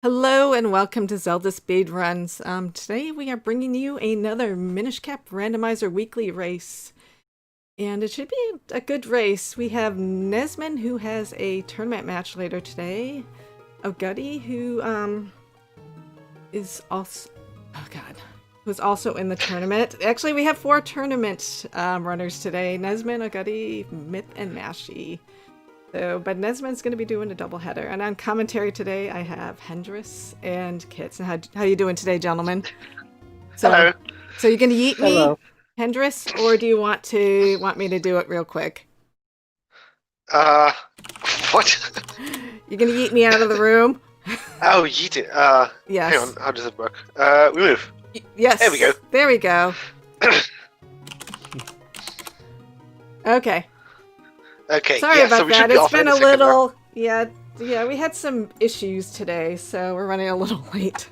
Hello and welcome to Zelda Speedruns. Today we are bringing you another Minish Cap Randomizer weekly race. And it should be a good race. We have Nesman, who has a tournament match later today. Oguddy, who is also... Oh god. Who's also in the tournament. Actually, we have 4 tournament runners today. Nesman, Oguddy, Myth, and Mashi. But Nesman's going to be doing a doubleheader. And on commentary today, I have Hendris and Kits. And how you doing today, gentlemen? Hello. So you're going to yeet me, Hello. Hendris, or do you want me to do it real quick? What? You're going to yeet me out of the room? Oh, yeet it. Yes. Hang on, how does it work? We move. Yes. There we go. There we go. Okay. Okay. Sorry yeah, about so we that. should be It's off been in a second now. little... Yeah, we had some issues today, so we're running a little late.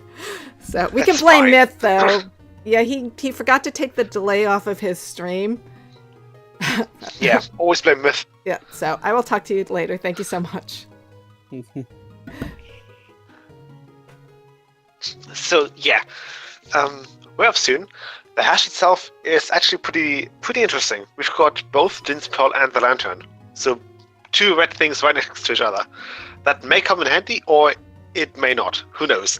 So we can That's blame fine. Myth, though. Yeah, he forgot to take the delay off of his stream. Yeah, always blame Myth. Yeah, so I will talk to you later. Thank you so much. So, yeah. We're off soon. The hash itself is actually pretty interesting. We've got both Jin's Pearl and the Lantern. So, 2 red things right next to each other. That may come in handy, or it may not. Who knows?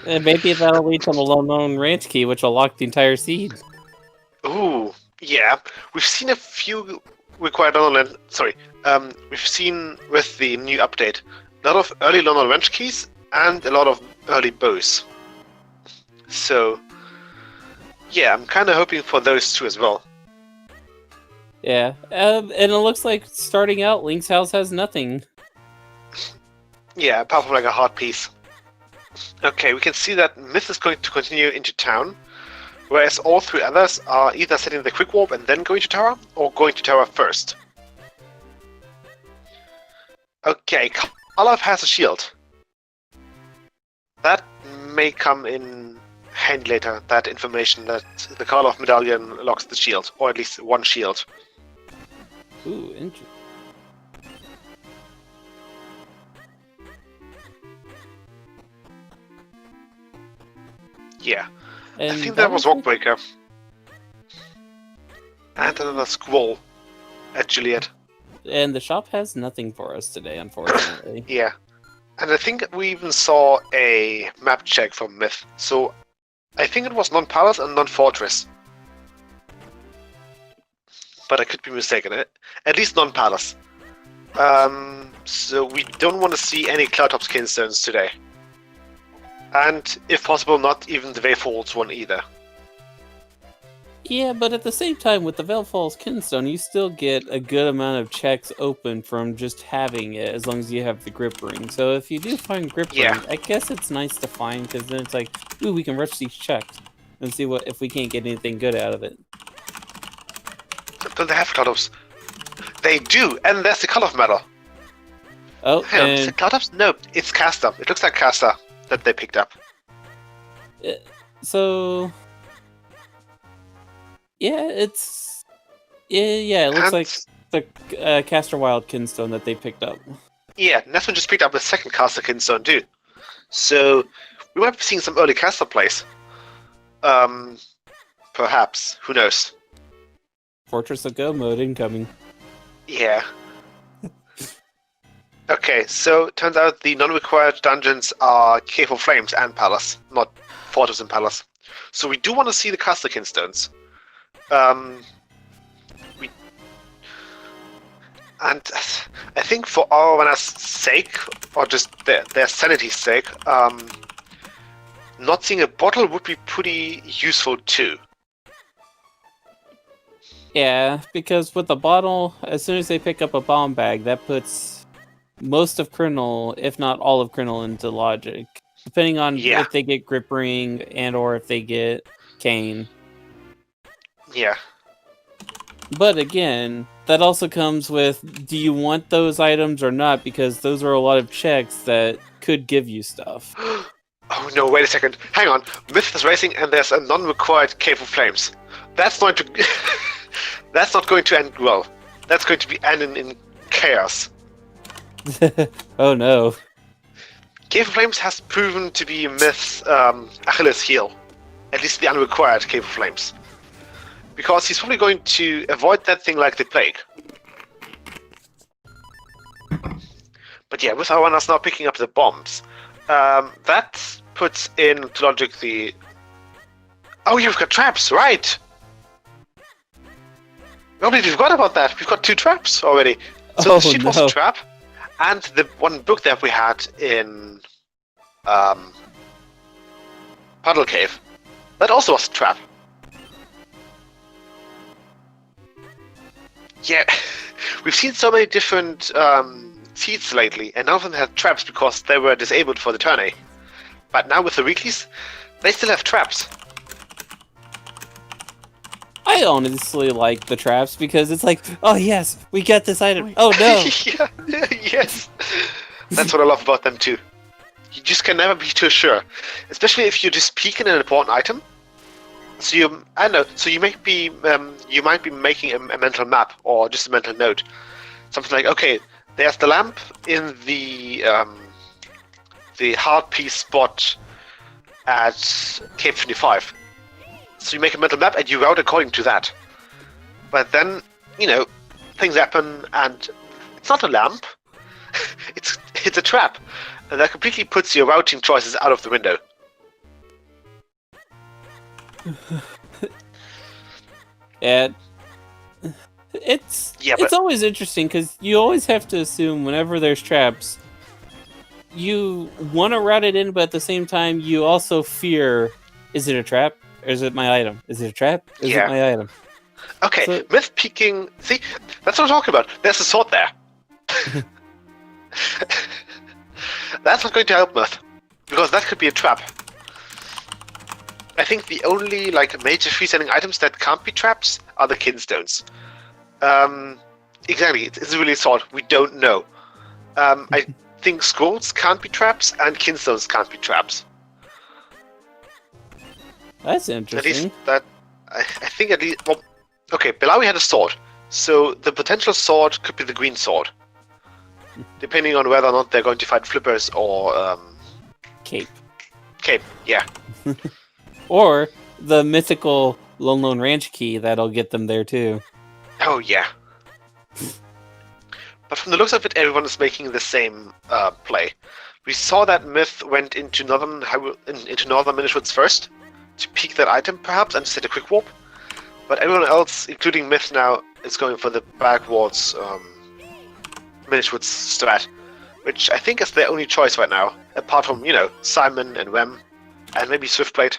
And maybe that'll lead to the well-known ranch key, which will lock the entire seed. Ooh, yeah. We've seen a few required London. Sorry. We've seen with the new update a lot of early London wrench keys and a lot of early bows. So, yeah, I'm kind of hoping for those 2 as well. Yeah, and it looks like starting out, Link's house has nothing. Yeah, apart from like a hard piece. Okay, we can see that Myth is going to continue into town, whereas all 3 others are either setting the quick warp and then going to tower, or going to tower first. Okay, Karlov has a shield. That may come in handy later, that information that the Karlov medallion locks the shield, or at least 1 shield. Ooh, interesting. Yeah, And I think that was Rockbreaker. And another Squall at Juliet. And the shop has nothing for us today, unfortunately. Yeah. And I think we even saw a map check from Myth. So I think it was non-palace and non-fortress. But I could be mistaken. At least non-palace. So we don't want to see any Cloudtop Skinstones today. And if possible, not even the Vayfolds one either. Yeah, but at the same time, with the Veil Falls Kinstone, you still get a good amount of checks open from just having it, as long as you have the grip ring. So if you do find grip Yeah. ring, I guess it's nice to find, because then it's like, ooh, we can rush these checks and see what if we can't get anything good out of it. Don't they have Cloudtops? They do, and there's the Karlov medal. Oh, Hang on, is it and Cloudtops? No, it's Caster. It looks like Caster that they picked up. so yeah, it looks And- like the Caster Wild Kinstone that they picked up. Yeah, Nesman just picked up the second Caster Kinstone too. So, we might be seeing some early Caster plays. Perhaps. Who knows? Fortress of Go mode incoming. Yeah. Okay, so turns out the non-required dungeons are Cave of Flames and Palace, not Fortress and Palace. So we do want to see the Caster Kinstones. And I think for Arvana's sake, or just their sanity's sake, not seeing a bottle would be pretty useful too. Yeah, because with the bottle, as soon as they pick up a bomb bag, that puts most of Criminal, if not all of Criminal, into logic. Depending on Yeah. if they get Grip Ring and or if they get Cane. Yeah. But again, that also comes with, do you want those items or not? Because those are a lot of checks that could give you stuff. Oh no, wait a second. Hang on. Myth is racing and there's a non-required Cave of Flames. That's not to... That's not going to end well. That's going to be ending in chaos. Oh no. Cave of Flames has proven to be Myth's Achilles heel, at least the unrequired Cave of Flames. Because he's probably going to avoid that thing like the plague. But yeah, with our runners now picking up the bombs, that puts into logic the... Oh, you've got traps, right! Nobody forgot about that. We've got 2 traps already. So the sheet was a trap, and the one book that we had in Puddle Cave, that also was a trap. Yeah, we've seen so many different seeds lately, and none of them had traps because they were disabled for the tourney. But now with the weeklies, they still have traps. I honestly like the traps because it's like, oh yes, we get this item. Oh no! Yeah, yes, that's what I love about them too. You just can never be too sure, especially if you're just peeking an important item. So I don't know. So you might be making a mental map or just a mental note, something like, okay, there's the lamp in the hard piece spot at Cave 25. So you make a mental map and you route according to that. But then, things happen and it's not a lamp. it's a trap, and that completely puts your routing choices out of the window. And it's always interesting because you always have to assume whenever there's traps, you want to route it in, but at the same time you also fear: is it a trap? Or is it my item? Is it a trap? Is it my item? Okay, so, myth peeking. See, that's what I'm talking about. There's a sword there. That's not going to help myth, because that could be a trap. I think the only major freestanding items that can't be traps are the kinstones. Exactly, it's really a sword. We don't know. I think scrolls can't be traps and kinstones can't be traps. That's interesting. I think at least. Well, okay, Belawi had a sword, so the potential sword could be the green sword, depending on whether or not they're going to fight flippers or Cape. Cape, yeah. Or the mythical Lone Ranch key that'll get them there too. Oh yeah. But from the looks of it, everyone is making the same play. We saw that Myth went into northern Minishwoods first to peek that item, perhaps, and set a quick warp. But everyone else, including Myth now, is going for the backwards Minishwoods strat, which I think is their only choice right now, apart from, Simon and Rem, and maybe Swiftblade.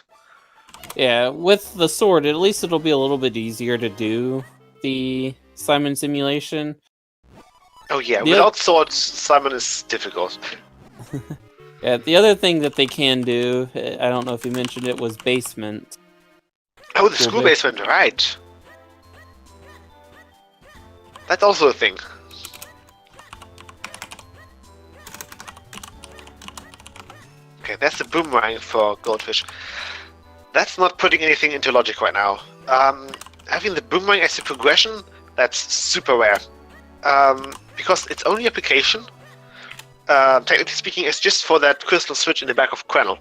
Yeah, with the sword, at least it'll be a little bit easier to do the Simon simulation. Oh yeah, without swords, Simon is difficult. Yeah, the other thing that they can do, I don't know if you mentioned it, was basement. Oh, the school basement, right. That's also a thing. Okay, that's the boomerang for Goldfish. That's not putting anything into logic right now. Having the boomerang as a progression, that's super rare. Because its only application, technically speaking, is just for that crystal switch in the back of Quennel.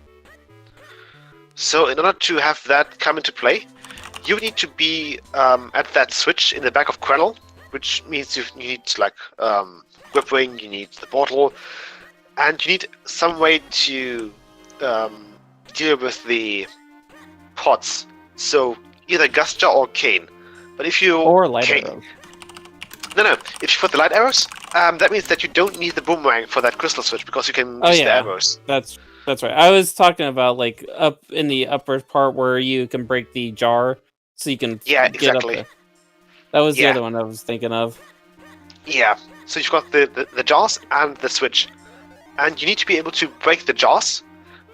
So in order to have that come into play, you need to be at that switch in the back of Quennel, which means you need grip ring, you need the portal, and you need some way to deal with the pots. So either Gusture or Cane. But if you light arrows. No. If you put the light arrows, that means that you don't need the boomerang for that crystal switch because you can use the arrows. That's right. I was talking about up in the upper part where you can break the jar, so you can get up there. That was the other one I was thinking of. Yeah. So you've got the jars and the switch, and you need to be able to break the jars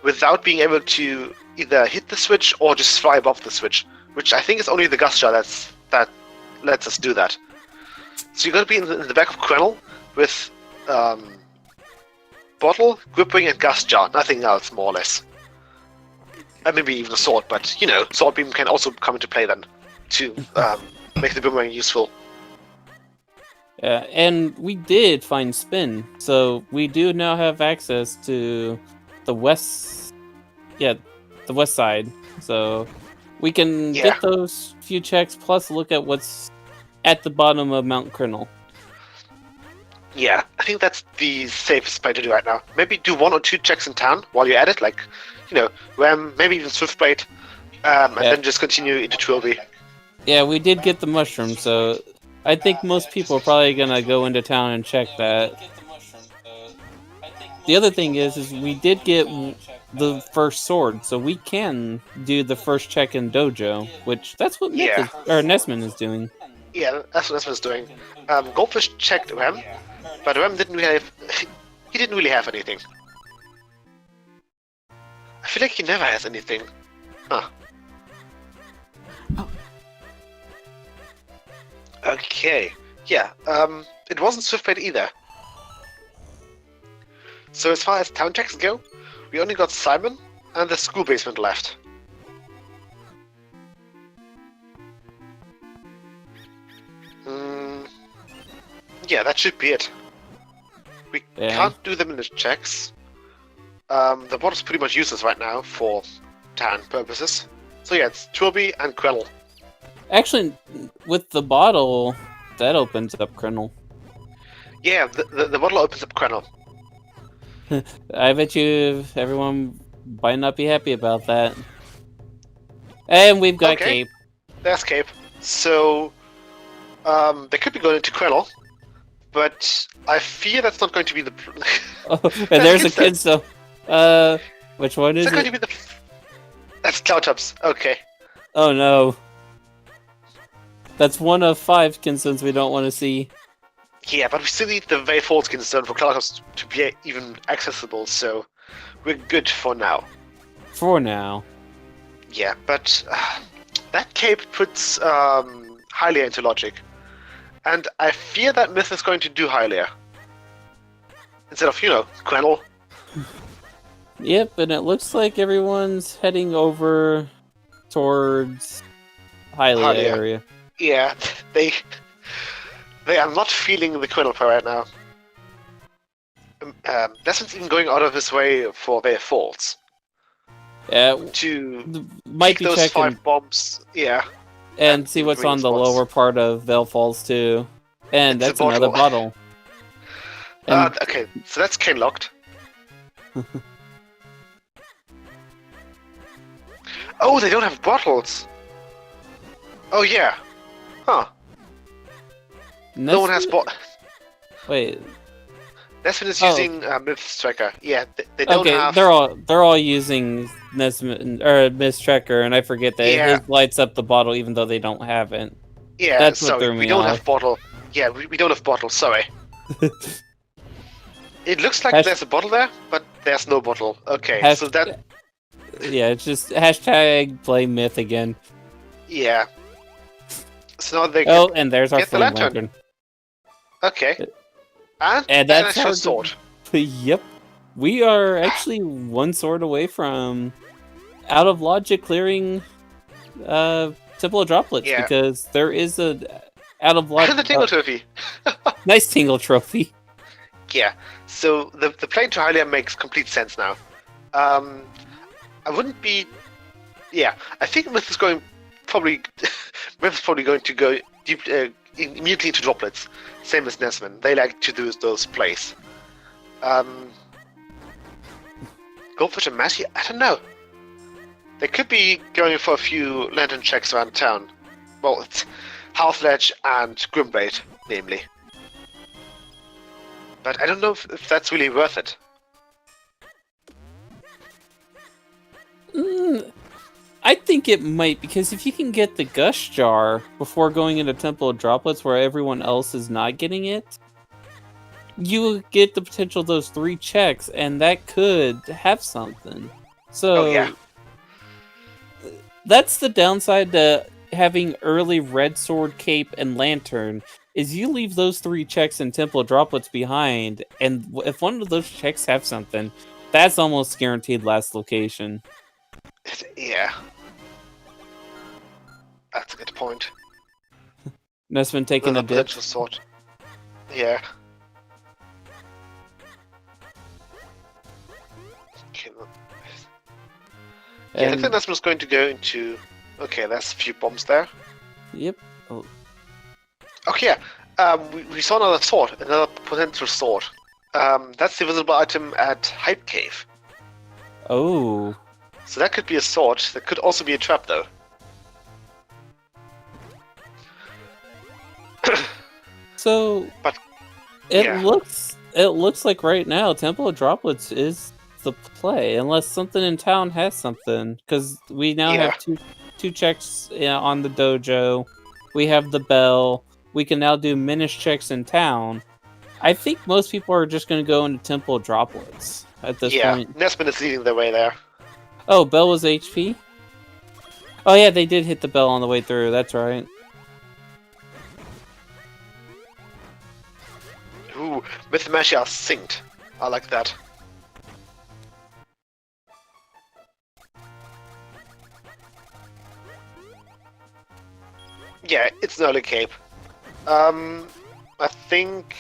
without being able to either hit the switch or just fly above the switch, which I think is only the Gusture that lets us do that. So you're going to be in the back of Quennel with bottle, grip ring, and Gusture. Nothing else, more or less. And maybe even a sword, but sword beam can also come into play then to make the boomerang useful. And we did find Spin, so we do now have access to the west. Yeah, the west side. So we can get those few checks, plus look at what's at the bottom of Mount Crinnle. Yeah, I think that's the safest play to do right now. Maybe do 1 or 2 checks in town while you're at it, like, Ram, maybe even Swiftblade, and then just continue into Trilby. Yeah, we did get the mushroom, so I think most people are probably gonna go into town and check that. The other thing is we did get the first sword, so we can do the first check in Dojo, which that's what Nesman is doing. Yeah, that's what Nesman's doing. Goldfish checked Ram, but Ram didn't really have anything. I feel like he never has anything. Huh. Oh. Okay. Yeah. It wasn't Swiftblade either. So as far as town checks go, we only got Simon and the school basement left. Yeah, that should be it. We can't do them in the checks. The board is pretty much useless right now for town purposes. So yeah, it's Trilby and Crinnle. Actually, with the bottle, that opens up Crinnle. Yeah, the bottle opens up Crinnle. I bet you everyone might not be happy about that. And we've got Cape. There's Cape. So, they could be going into Crinnle, but I fear that's not going to be the... and there's a Kinso. Which one is it? Going to be the... That's Cloudtops. Okay. Oh no. That's one of 5 Kinsons we don't want to see. Yeah, but we still need the very false Kinson for Cloudtops to be even accessible, so we're good for now. For now. Yeah, but that Cape puts Hylia into logic. And I fear that Myth is going to do Hylia. Instead of, Crinnle. Yep, and it looks like everyone's heading over towards Hylia area. Yeah, they are not feeling the Crinnle play right now. Desmond's even going out of his way for their faults. Yeah, to might be those checking 5 bombs, and see what's on the lower part of Vale Falls too. And that's another bottle. Okay, so that's cane locked. Oh, they don't have bottles. Oh yeah. Huh. No one has Wait. Nesman is using Myth's Tracker. Yeah, they don't have... they're all using Nesman or Myth's Tracker, and I forget that his lights up the bottle even though they don't have it. Yeah, that's sorry, what threw me we don't off. have bottle. Yeah, we don't have bottle. Sorry. It looks like there's a bottle there, but there's no bottle. Okay, so that... Yeah, it's just hashtag play Myth again. Yeah. So now they and there's our flame lantern. Okay. And that's our sword. Yep. We are actually 1 sword away from out of logic clearing Temple of Droplets because there is a out of logic. And the Tingle Trophy. Nice Tingle Trophy. Yeah. So the play to Hylia makes complete sense now. I wouldn't be. Yeah, I think Myth is going probably. Myth is probably going to go deep, immediately into droplets, same as Nesman. They like to do those plays. Goldfish and Massey, I don't know. They could be going for a few lantern checks around town. Well, it's Half-Ledge and Grimblade, namely. But I don't know if that's really worth it. I think it might, because if you can get the Gush Jar before going into Temple of Droplets where everyone else is not getting it, you will get the potential of those 3 checks, and that could have something. So, that's the downside to having early Red Sword, Cape, and Lantern, is you leave those 3 checks in Temple of Droplets behind, and if one of those checks have something, that's almost guaranteed last location. Yeah. That's a good point. Nesman taking a dip. Sword. Yeah. Okay. Yeah, I think that's what's going to go into. Okay, there's a few bombs there. Yep. Oh. Okay, yeah. We saw another sword, another potential sword. That's the visible item at Hype Cave. Oh. So that could be a sword. That could also be a trap, though. So, but it looks like right now Temple of Droplets is the play, unless something in town has something. Because we now have two checks on the dojo. We have the bell. We can now do Minish checks in town. I think most people are just going to go into Temple of Droplets at this point. Yeah, Nesman is leading the way there. Oh, bell was HP? Oh yeah, they did hit the bell on the way through, that's right. Ooh, Mythmagia synced. I like that. Yeah, it's an early cape. I think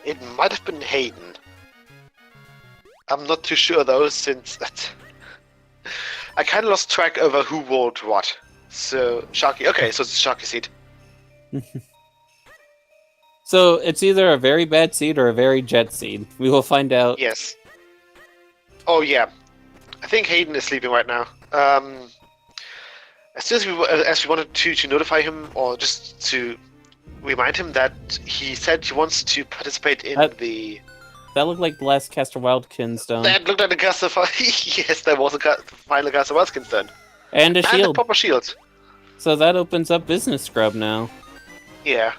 it might have been Hayden. I'm not too sure though, since I kind of lost track over who rolled what. So Sharky, okay, so it's Sharky seed. So it's either a very bad seed or a very jet seed. We will find out. Yes. Oh yeah, I think Hayden is sleeping right now. As soon as we wanted to notify him, or just to remind him that he said he wants to participate in the. That looked like the last Caster Wildkin stone. That looked like the Caster. Yes, there was a final Caster Wildkin stone. And a shield. And a proper shield. So that opens up business scrub now. Yeah.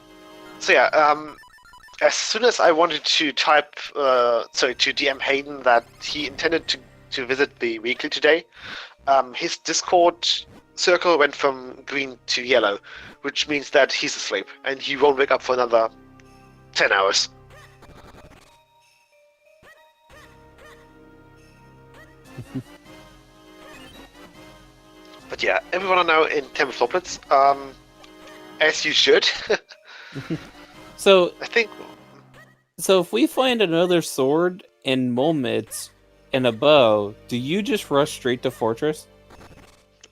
So yeah, as soon as I wanted to type, to DM Hayden that he intended to visit the weekly today, his Discord circle went from green to yellow, which means that he's asleep and he won't wake up for another 10 hours. But yeah, everyone are now in Temple of Droplets, as you should. So I think. So if we find another sword and mulmits and a bow, do you just rush straight to Fortress?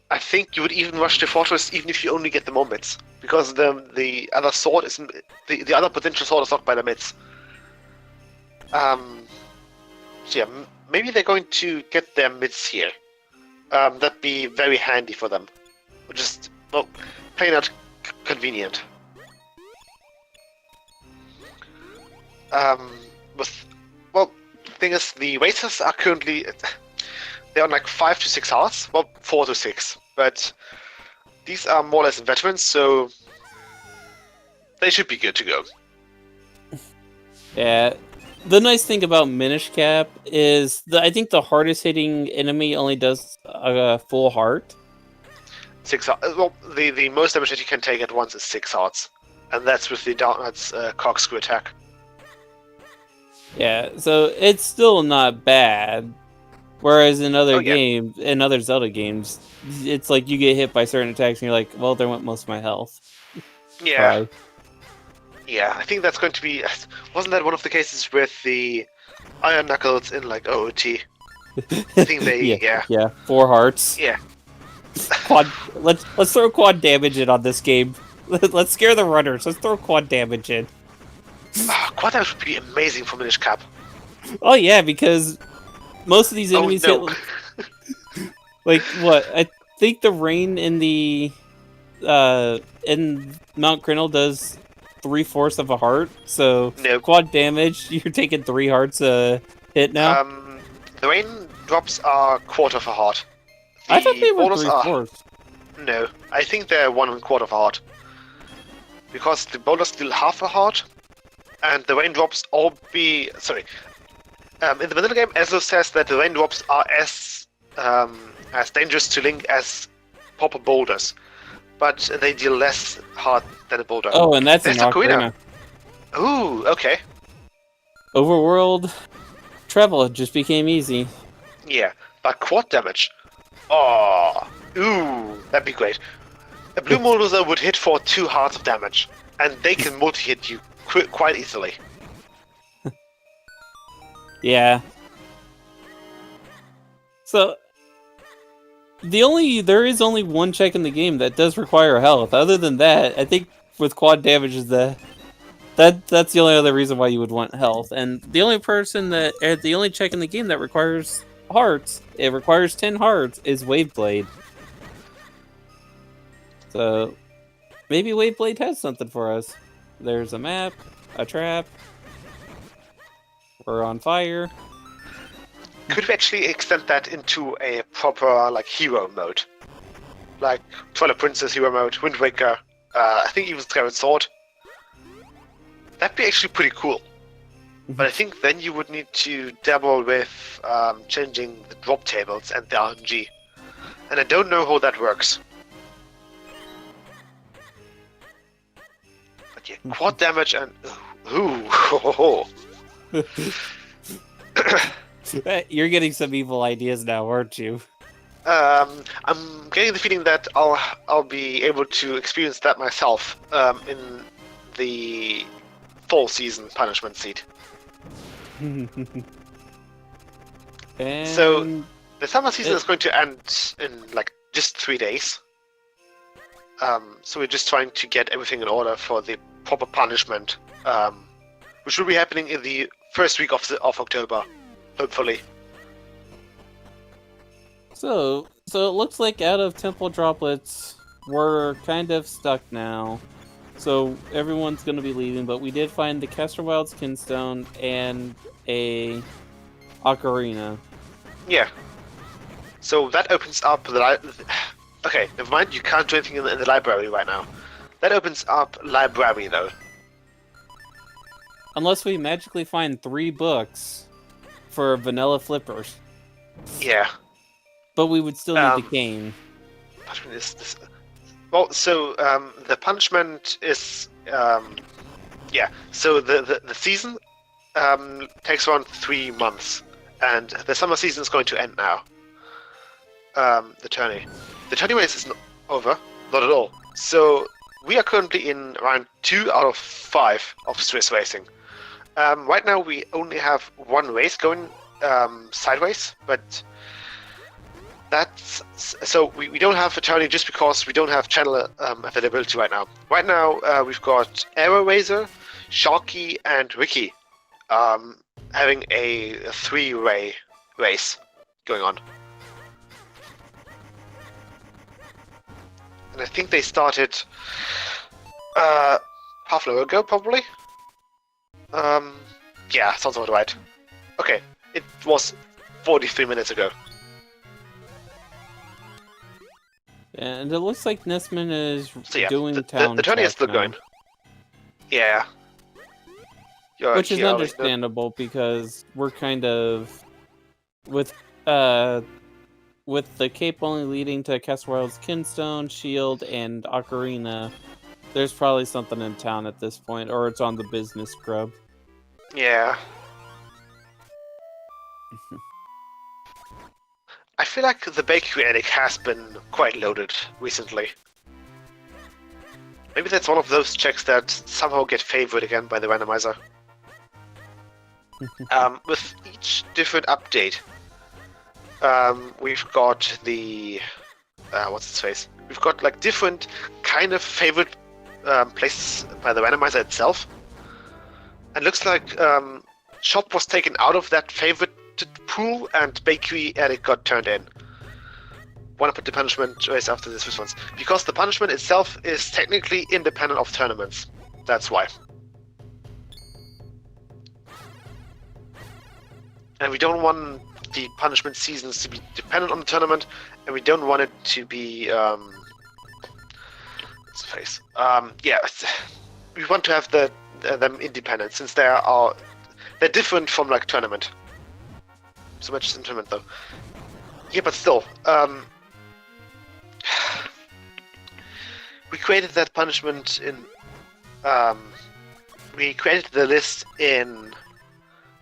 I think you would even rush to Fortress even if you only get the moments, because the other sword is the other potential sword is locked by the mitts. So yeah, maybe they're going to get their mitts here. That'd be very handy for them. Or just plain out convenient. The thing is, the waiters are currently they're on like 5 to 6 hearts, well, 4 to 6, but these are more or less veterans, so they should be good to go. Yeah, the nice thing about Minish Cap is I think the hardest hitting enemy only does a full heart. 6 hearts. Well, the most damage that you can take at once is 6 hearts, and that's with the Downwards corkscrew attack. Yeah, so it's still not bad. Whereas in other games, in other Zelda games, it's like you get hit by certain attacks and you're like, well, there went most of my health. Yeah. Yeah, I think that's going to be. Wasn't that one of the cases with the Iron Knuckles in like OOT? I think they. Yeah, 4 hearts. Yeah. Let's throw quad damage in on this game. Let's scare the runners. Let's throw quad damage in. Quad damage would be amazing for Minish Cap. Oh yeah, because most of these enemies hit like what? I think the rain in the in Mount Crinnle does 3/4 of a heart. So quad damage, you're taking 3 hearts a hit now. The rain drops are 1/4 of a heart. I thought they were 3/4. No, I think they're 1/4 of a heart. Because the boulders deal half a heart, and the raindrops all be in the vanilla game, Ezio says that the raindrops are as dangerous to Link as proper boulders, but they deal less hard than a boulder. Oh, and that's in Ocarina. Ooh, okay. Overworld travel just became easy. Yeah, but quad damage. Oh, ooh, that'd be great. A blue bulldozer would hit for 2 hearts of damage. and they can multi-hit you quite easily. Yeah. So there is only one check in the game that does require health. Other than that, I think with quad damage is that's the only other reason why you would want health. And the only the only check in the game that requires hearts, it requires 10 hearts, is Waveblade. So maybe Waveblade has something for us. There's a map, a trap. We're on fire. Could we actually extend that into a proper hero mode? Like Twilight Princess hero mode, Wind Waker, I think even Skyward Sword. That'd be actually pretty cool. But I think then you would need to dabble with changing the drop tables and the RNG. And I don't know how that works. But yeah, quad damage and... Ooh. You're getting some evil ideas now, aren't you? I'm getting the feeling that I'll be able to experience that myself in the fall season punishment seat. So the summer season is going to end in just 3 days. So we're just trying to get everything in order for the proper punishment, which will be happening in the first week of October, hopefully. So it looks like out of Temple Droplets, we're kind of stuck now. So everyone's going to be leaving, but we did find the Castor Wild Skinstone and a Ocarina. Yeah. So that opens up the... Okay, never mind, you can't do anything in the library right now. That opens up library, though. Unless we magically find 3 books for vanilla flippers. Yeah. But we would still need the cane. Well, so the punishment is... yeah, so the season takes around 3 months. And the summer season is going to end now. The tourney. The tourney race is not over. Not at all. So we are currently in round 2 out of 5 of Swiss racing. Right now we only have 1 race going sideways, but that's so we don't have a tourney just because we don't have channel availability right now. Right now we've got Aero Razor, Sharky, and Ricky having a 3-way race going on. And I think they started half an hour ago, probably. Yeah, sounds about right. Okay, it was 43 minutes ago. And it looks like Nesman is doing town. The tourney is still going. Yeah. Which is understandable because we're kind of with the cape only leading to Castor Wild's Kinstone, Shield, and Ocarina. There's probably something in town at this point, or it's on the business scrub. Yeah. I feel like the bakery attic has been quite loaded recently. Maybe that's one of those checks that somehow get favored again by the randomizer. With each different update, we've got the... what's its face? We've got different kind of favorite places by the randomizer itself. And looks like Shop was taken out of that favorite pool and Bakery Attic got turned in. Wanna put the punishment race after this response. Because the punishment itself is technically independent of tournaments. That's why. And we don't want the punishment seasons to be dependent on the tournament, and we don't want it to be what's the face? Yeah, we want to have them independent since they're different from tournament. So much in tournament though. Yeah, but still, we created that punishment in. We created the list in,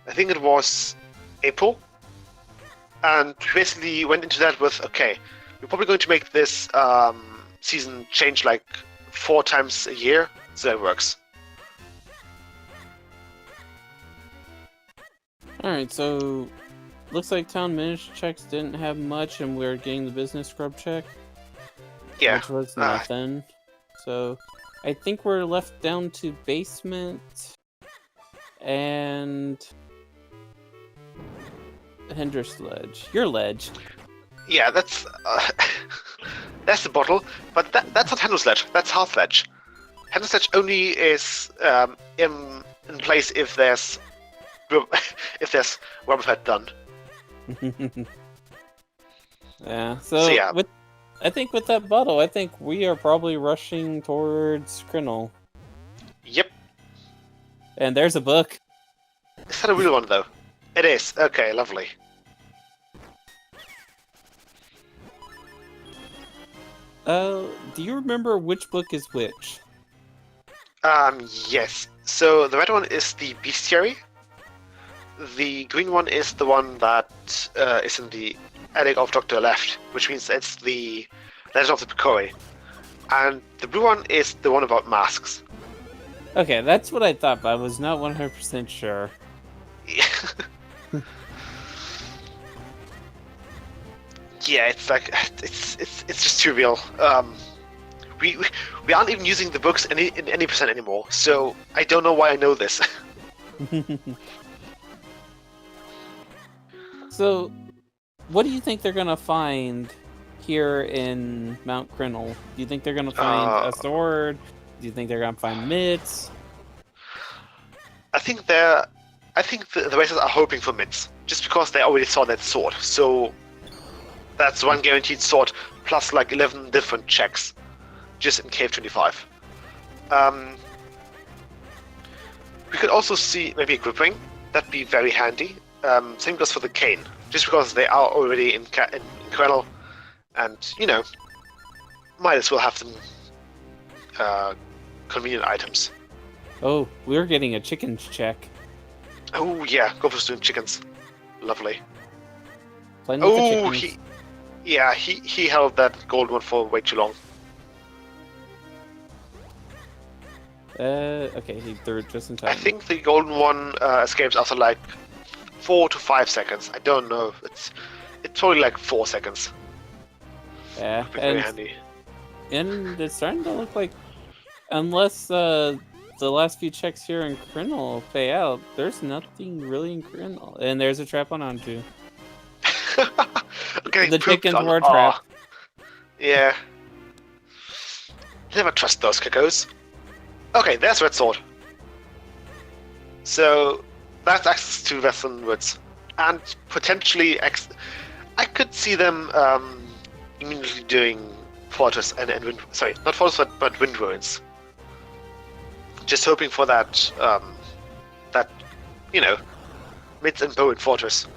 I think it was April, and we basically went into that with, okay, we're probably going to make this season change 4 times a year, So that works. Alright, so looks like town minish checks didn't have much, and we're getting the business scrub check. Yeah. Which was nothing. So I think we're left down to basement and Hendrix ledge. Your ledge. Yeah, that's that's the bottle, but that's not Hendrix ledge. That's Hearth ledge. Hendrix ledge only is in place if there's Rubberfett done. Yeah. So yeah. I think with that bottle, I think we are probably rushing towards Crinnle. Yep. And there's a book. Is that a real one though? It is. Okay, lovely. Do you remember which book is which? Yes. So the red one is the bestiary. The green one is the one that is in the attic of Dr. Left, which means it's the Legend of the Picori. And the blue one is the one about masks. Okay, that's what I thought, but I was not 100% sure. Yeah. Yeah, it's like it's just too real. We aren't even using the books in any percent anymore, so I don't know why I know this. So, what do you think they're gonna find here in Mount Crinnle? Do you think they're gonna find a sword? Do you think they're gonna find mitts? I think the racers are hoping for mitts, just because they already saw that sword. So that's one guaranteed sword plus like 11 different checks, just in Cave 25. We could also see maybe a grip ring. That'd be very handy. Same goes for the cane, just because they are already in Crinnle, and you know, might as well have some convenient items. Oh, we're getting a chickens check. Oh yeah, go for doing chickens. Lovely. Playing with the chickens. He held that gold one for way too long. Okay, he threw it just in time. I think the golden one escapes after like 4 to 5 seconds. I don't know. It's probably like 4 seconds. Yeah, very handy. And it's starting to look like, unless the last few checks here in Crinnle pay out, there's nothing really in Crinnle. And there's a trap on Anju. Okay, the chickens were trapped. Yeah. Never trust those cacos. Okay, there's Red Sword. So that's access to Western Woods, and potentially I could see them immediately doing Fortress and Wind. Sorry, not Fortress, but Wind Ruins. Just hoping for that mitts and bow in Fortress.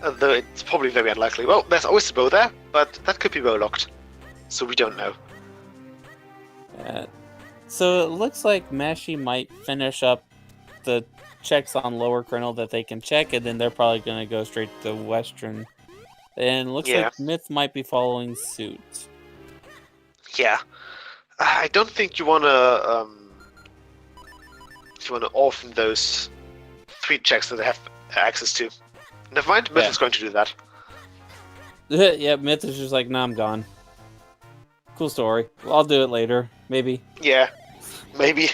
Although it's probably very unlikely. Well, there's always a bow there, but that could be bow locked, so we don't know. So it looks like Mashi might finish up the checks on Lower Crinnle that they can check, and then they're probably going to go straight to Western. And it looks like Myth might be following suit. Yeah. I don't think you want to orphan those 3 checks that they have access to. Never mind, Myth is going to do that. Yeah, Myth is just like, nah, I'm gone. Cool story. Well, I'll do it later, maybe. Yeah, maybe.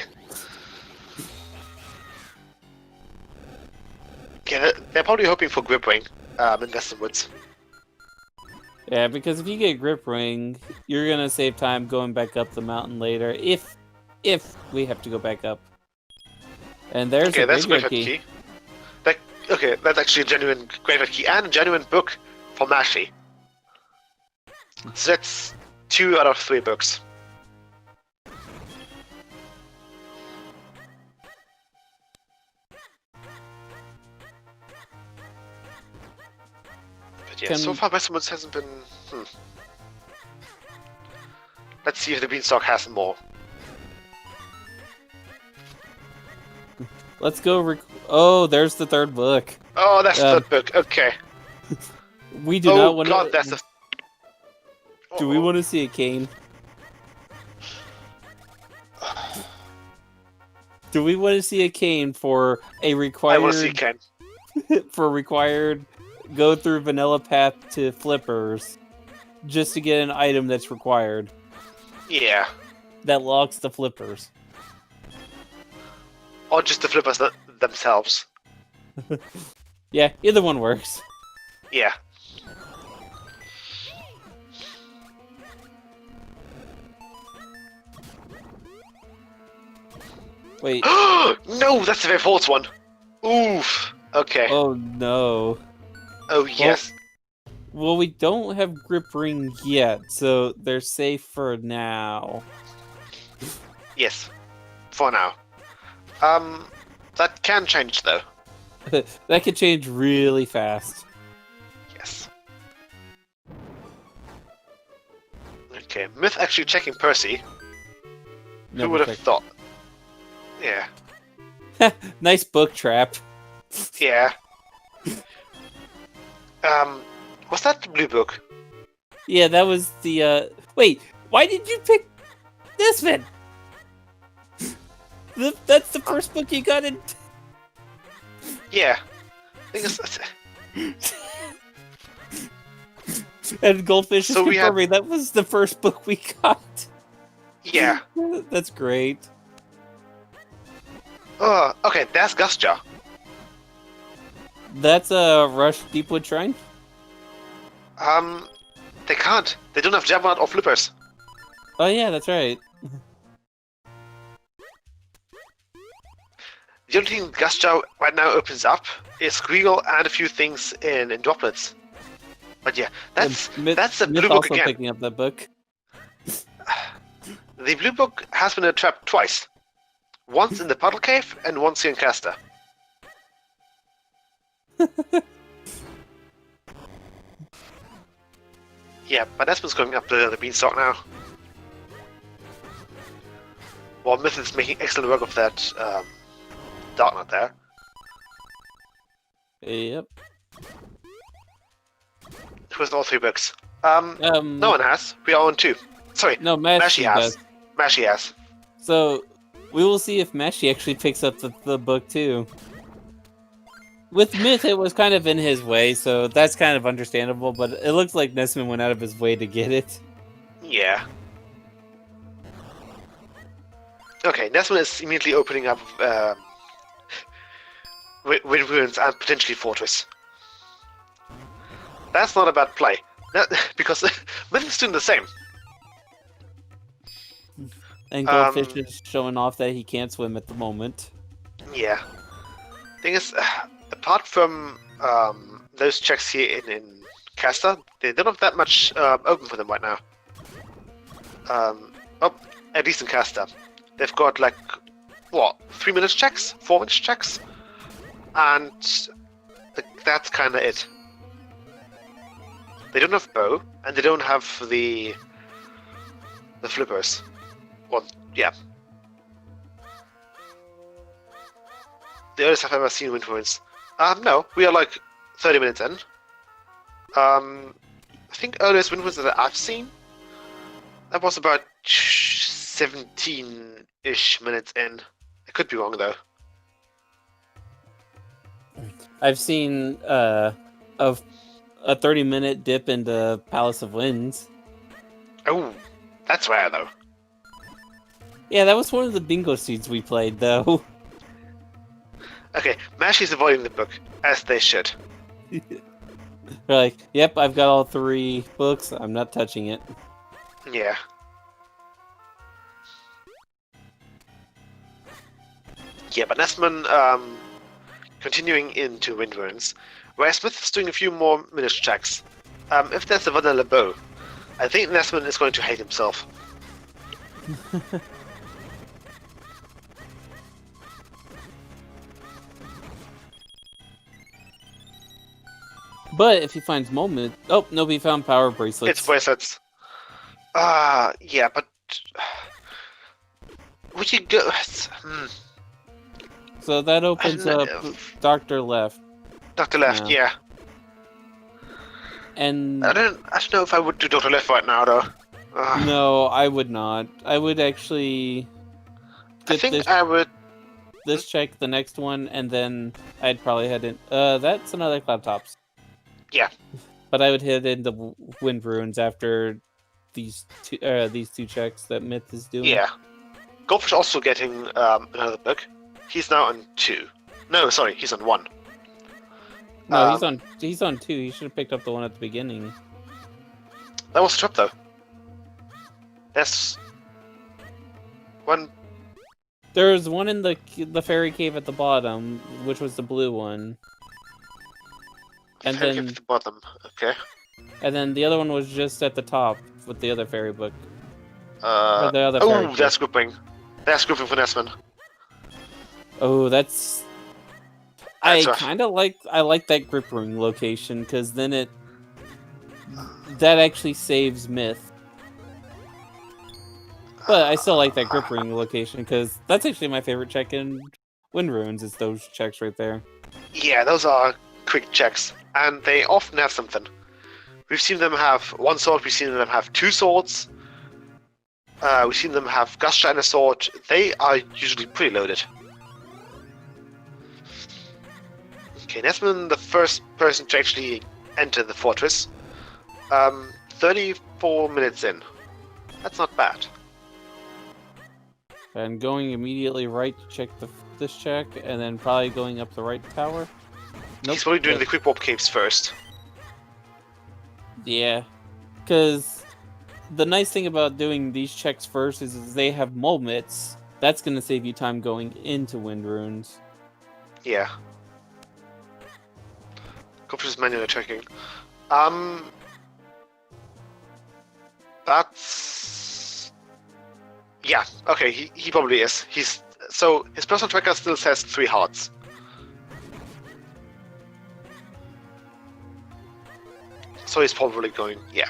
Yeah, they're probably hoping for Grip Ring in Western Woods. Yeah, because if you get Grip Ring, you're gonna save time going back up the mountain later, if we have to go back up. And there's a graveyard key. Okay, that's actually a genuine graveyard key and a genuine book for Mashi. So that's 2 out of 3 books. But yeah, so far Western Woods hasn't been... Let's see if the Beanstalk has more. Let's go. Oh, there's the 3rd book. Oh, that's the 3rd book. Okay. We do not want to. Oh God, that's a. Do we want to see a cane? Do we want to see a cane for a I want to see required Ken. go through vanilla path to flippers just to get an item that's required Yeah. that locks the flippers? Or just the flippers themselves. Yeah, either one works. Yeah. Wait. No, that's the very false one. Oof. Okay. Oh no. Oh yes. Well, we don't have grip ring yet, so they're safe for now. Yes. For now. That can change though. That could change really fast. Yes. Okay, Myth actually checking Percy. Who would have thought? Yeah. Nice book trap. Yeah. Was that the blue book? Yeah, that was the, Wait, why did you pick this one? That's the first book you got in... Yeah. I think it's... And Goldfish is confirming that was the first book we got. Yeah. That's great. Okay, that's Gusja. That's a Rush Deepwood Shrine? They can't. They don't have Jabberknight or flippers. Oh yeah, that's right. The only thing Gusja right now opens up is Squeal and a few things in droplets. But yeah, that's the blue book also again. Picking up that book. The blue book has been trapped twice. Once in the puddle cave and once here in Caster. Yeah, but Espen's going up the beanstalk now. Well, Myth is making excellent work of that Dark Knight there. Yep. Who has all 3 books? No one has. We are on 2. Sorry. No, Mashy has. does. Mashy has. So, we will see if Mashy actually picks up the book too. With Myth, it was kind of in his way, so that's kind of understandable, but it looks like Nesman went out of his way to get it. Yeah. Okay, Nesman is immediately opening up Wind Ruins and potentially Fortress. That's not a bad play. Because Myth is doing the same. And Goldfish is showing off that he can't swim at the moment. Yeah. Thing is, apart from those checks here in Caster, they don't have that much open for them right now. At least in Caster. They've got like, what, 3 minutes checks? 4 minutes checks? And that's kind of it. They don't have bow, and they don't have the flippers. Well, yeah. The earliest I've ever seen Wind Ruins. No, we are like 30 minutes in. I think earliest Wind Ruins that I've seen, that was about 17-ish minutes in. I could be wrong though. I've seen a 30-minute dip into Palace of Winds. Oh, that's rare though. Yeah, that was one of the bingo seeds we played though. Okay, Mashy's avoiding the book, as they should. They're like, yep, I've got all 3 books, I'm not touching it. Yeah. Yeah, but Nesman continuing into Wind Ruins, where Smith is doing a few more minute checks. If there's a vanilla bow, I think Nesman is going to hate himself. But if he finds moment... Oh, no, he found power bracelets. It's bracelets. Yeah, but... Would you go... So that opens up Dr. Left. Dr. Left, yeah. And... I don't know if I would do Dr. Left right now, though. No, I would not. I would actually... I think I would this check, the next one, and then I'd probably head in. That's another Cloud Tops. Yeah. But I would head into Wind Ruins after these two checks that Myth is doing. Yeah. Goldfish also getting another book. He's now on 2. No, sorry, he's on 1. No, he's on 2. He should have picked up the one at the beginning. That was a trap, though. That's one. There was one in the fairy cave at the bottom, which was the blue one. And Fairy then cave at the bottom. Okay. And then the other one was just at the top with the other fairy book. Oh, that's grouping. That's grouping for Nesman. Oh, that's. I kind of like that grip ring location because then that actually saves Myth. But I still like that grip ring location because that's actually my favorite check in Wind Ruins. Is those checks right there. Yeah, those are quick checks, and they often have something. We've seen them have 1 sword. We've seen them have 2 swords. We've seen them have Gusher and a sword. They are usually pretty loaded. Okay, Nesman, the first person to actually enter the fortress. 34 minutes in. That's not bad. And going immediately right to check this check, and then probably going up the right tower. Nope. He's probably doing the quick warp caves first. Yeah, because the nice thing about doing these checks first is they have moments. That's going to save you time going into Wind Ruins. Yeah. Go for this manual checking. That's... Yeah, okay, he probably is. So, his personal tracker still says 3 hearts. So he's probably going, yeah.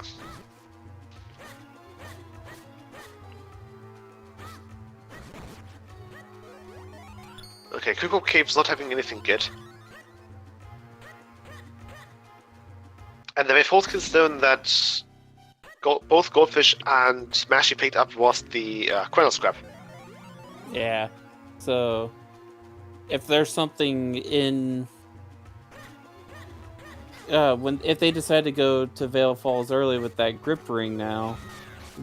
Okay, Quick Warp Cave's not having anything good. And the Faultkin stone that both Goldfish and Mashy picked up was the Quenel Scrap. Yeah, so if there's something in... if they decide to go to Vale Falls early with that grip ring now,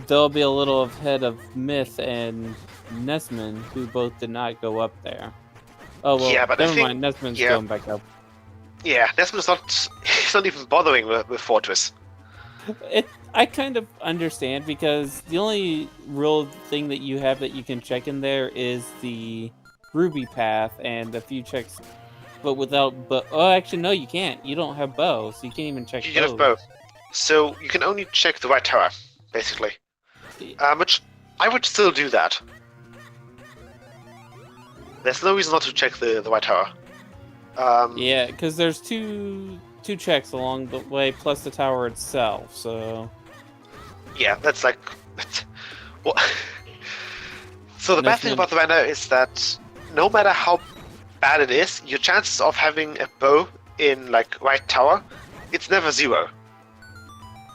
they'll be a little ahead of Myth and Nesman, who both did not go up there. Oh well, yeah, but never mind. Nesman's going back up. Yeah, Nesman's he's not even bothering with Fortress. I kind of understand because the only real thing that you have that you can check in there is the Ruby Path and a few checks. But without oh, actually, no, you can't. You don't have bow, so you can't even check. You don't have bow, so you can only check the right tower, basically. Which I would still do that. There's no reason not to check the right tower. Yeah, because there's two checks along the way, plus the tower itself. So. Yeah, that's like. Well, so the bad thing about the render is that no matter how bad it is, your chances of having a bow in like right tower, it's never 0.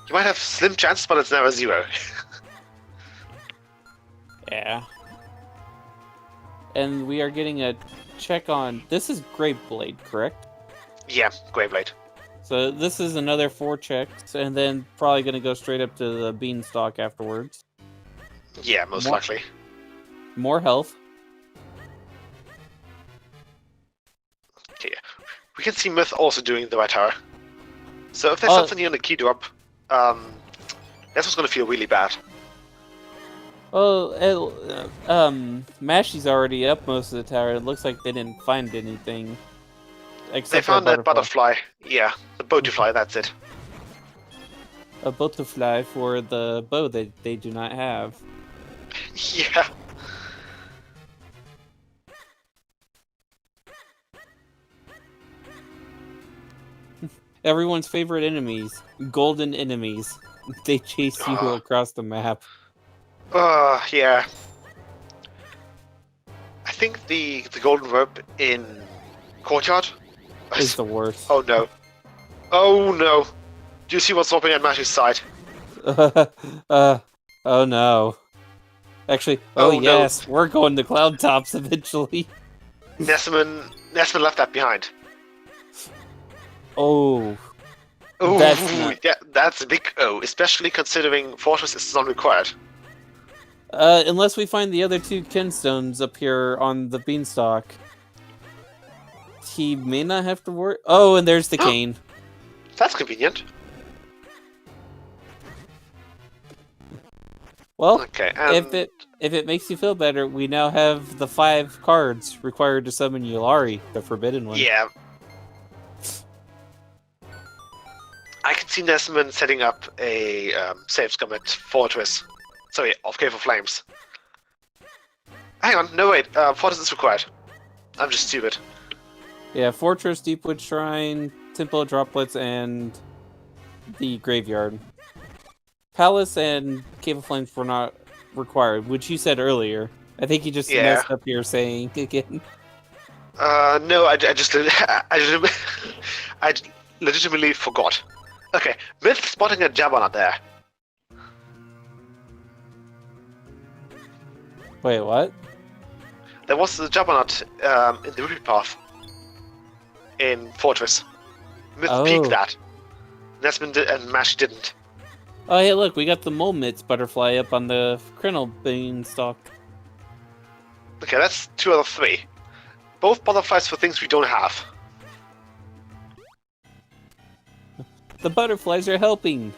You might have slim chances, but it's never 0. Yeah. And we are getting a check on... This is Graveblade, correct? Yeah, Graveblade. So this is another 4 checks, and then probably going to go straight up to the Beanstalk afterwards. Yeah, most likely. More health. Okay, yeah. We can see Myth also doing the right tower. So if there's something here on the key drop, that's what's going to feel really bad. Well, Mashy's already up most of the tower. It looks like they didn't find anything. Except they found that butterfly. Yeah, the butterfly, that's it. A butterfly for the bow that they do not have. Yeah. Everyone's favorite enemies. Golden enemies. They chase you across the map. Yeah. I think the golden rope in Courtyard is the worst. Oh no. Oh no. Do you see what's happening at Mashy's side? Oh no. Actually, yes, we're going to Cloud Tops eventually. Nesman left that behind. Oh, Ooh, That's yeah, that's a big O, especially considering Fortress is not required. unless we find the other 2 kinstones up here on the beanstalk, he may not have to worry. Oh, and there's the cane. That's convenient. Well, Okay, and if it makes you feel better, we now have the 5 cards required to summon Yulari, the forbidden one. yeah, I can see Nesman setting up a save scum at Fortress. Sorry, off Cave of Flames. Hang on, no wait, Fortress is required. I'm just stupid. Yeah, Fortress, Deepwood Shrine, Temple of Droplets, and the Graveyard. Palace and Cave of Flames were not required, which you said earlier. I think you just messed up your saying again. No, I legitimately forgot. Okay, Myth spotting a Jabbernaut there. Wait, what? There was a Jabbernaut in the Ruby Path in Fortress. Myth peeked that. Nesman did, and Mash didn't. Oh, hey, look, we got the Mole Mitts butterfly up on the Krenel beanstalk. Okay, that's 2 out of 3. Both butterflies for things we don't have. The butterflies are helping.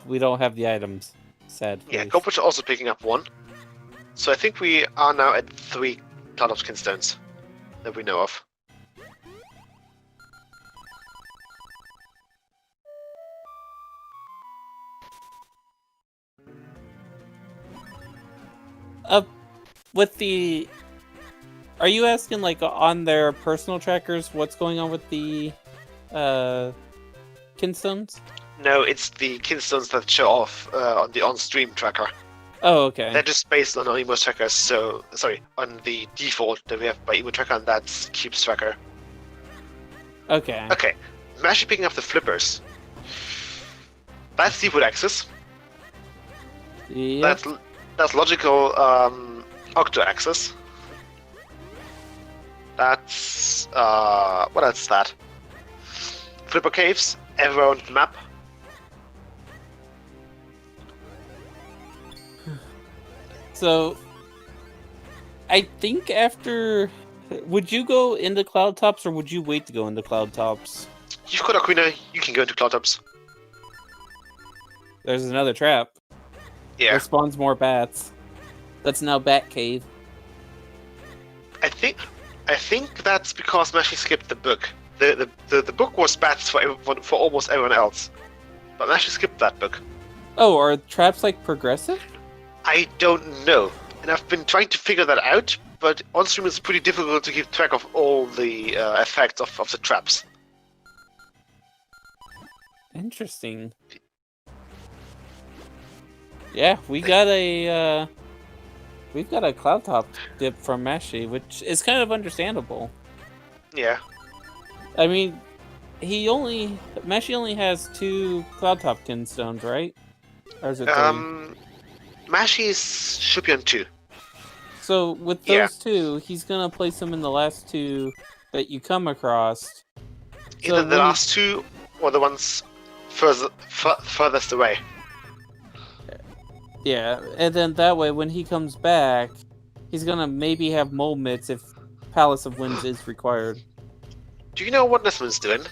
We don't have the items. Sad face. Yeah, Goblins are also picking up 1. So I think we are now at 3 Cloud of Skinstones that we know of. With the... Are you asking, like, on their personal trackers, what's going on with the, kinstones? No, it's the Kinstones that show off on the on-stream tracker. Oh, okay. They're just based on our emo trackers, so... Sorry, on the default that we have by emo tracker, and that's Keeps tracker. Okay. Okay, I'm actually picking up the flippers. That's Deepwood Axis. Yep. That's logical Octo Axis. That's what else is that? Flipper caves everywhere on the map. So, I think after... Would you go into Cloud Tops, or would you wait to go into Cloud Tops? You've got Aquina, you can go into Cloud Tops. There's another trap. Yeah. There spawns more bats. That's now Bat Cave. I think that's because Mashy skipped the book. The book was bats for almost everyone else, but Mashy skipped that book. Oh, are traps like progressive? I don't know, and I've been trying to figure that out, but on stream it's pretty difficult to keep track of all the effects of the traps. Interesting. Yeah, we've got a Cloud Top dip from Mashy, which is kind of understandable. Yeah. I mean, Mashy only has 2 Cloud Top kinstones, right? Or is it 3? Mashy should be on 2. So with those 2, he's gonna place them in the last 2 that you come across. Either the last 2 or the ones furthest away. Yeah, and then that way, when he comes back, he's gonna maybe have Mole Mitts if Palace of Winds is required. Do you know what Nesman's doing?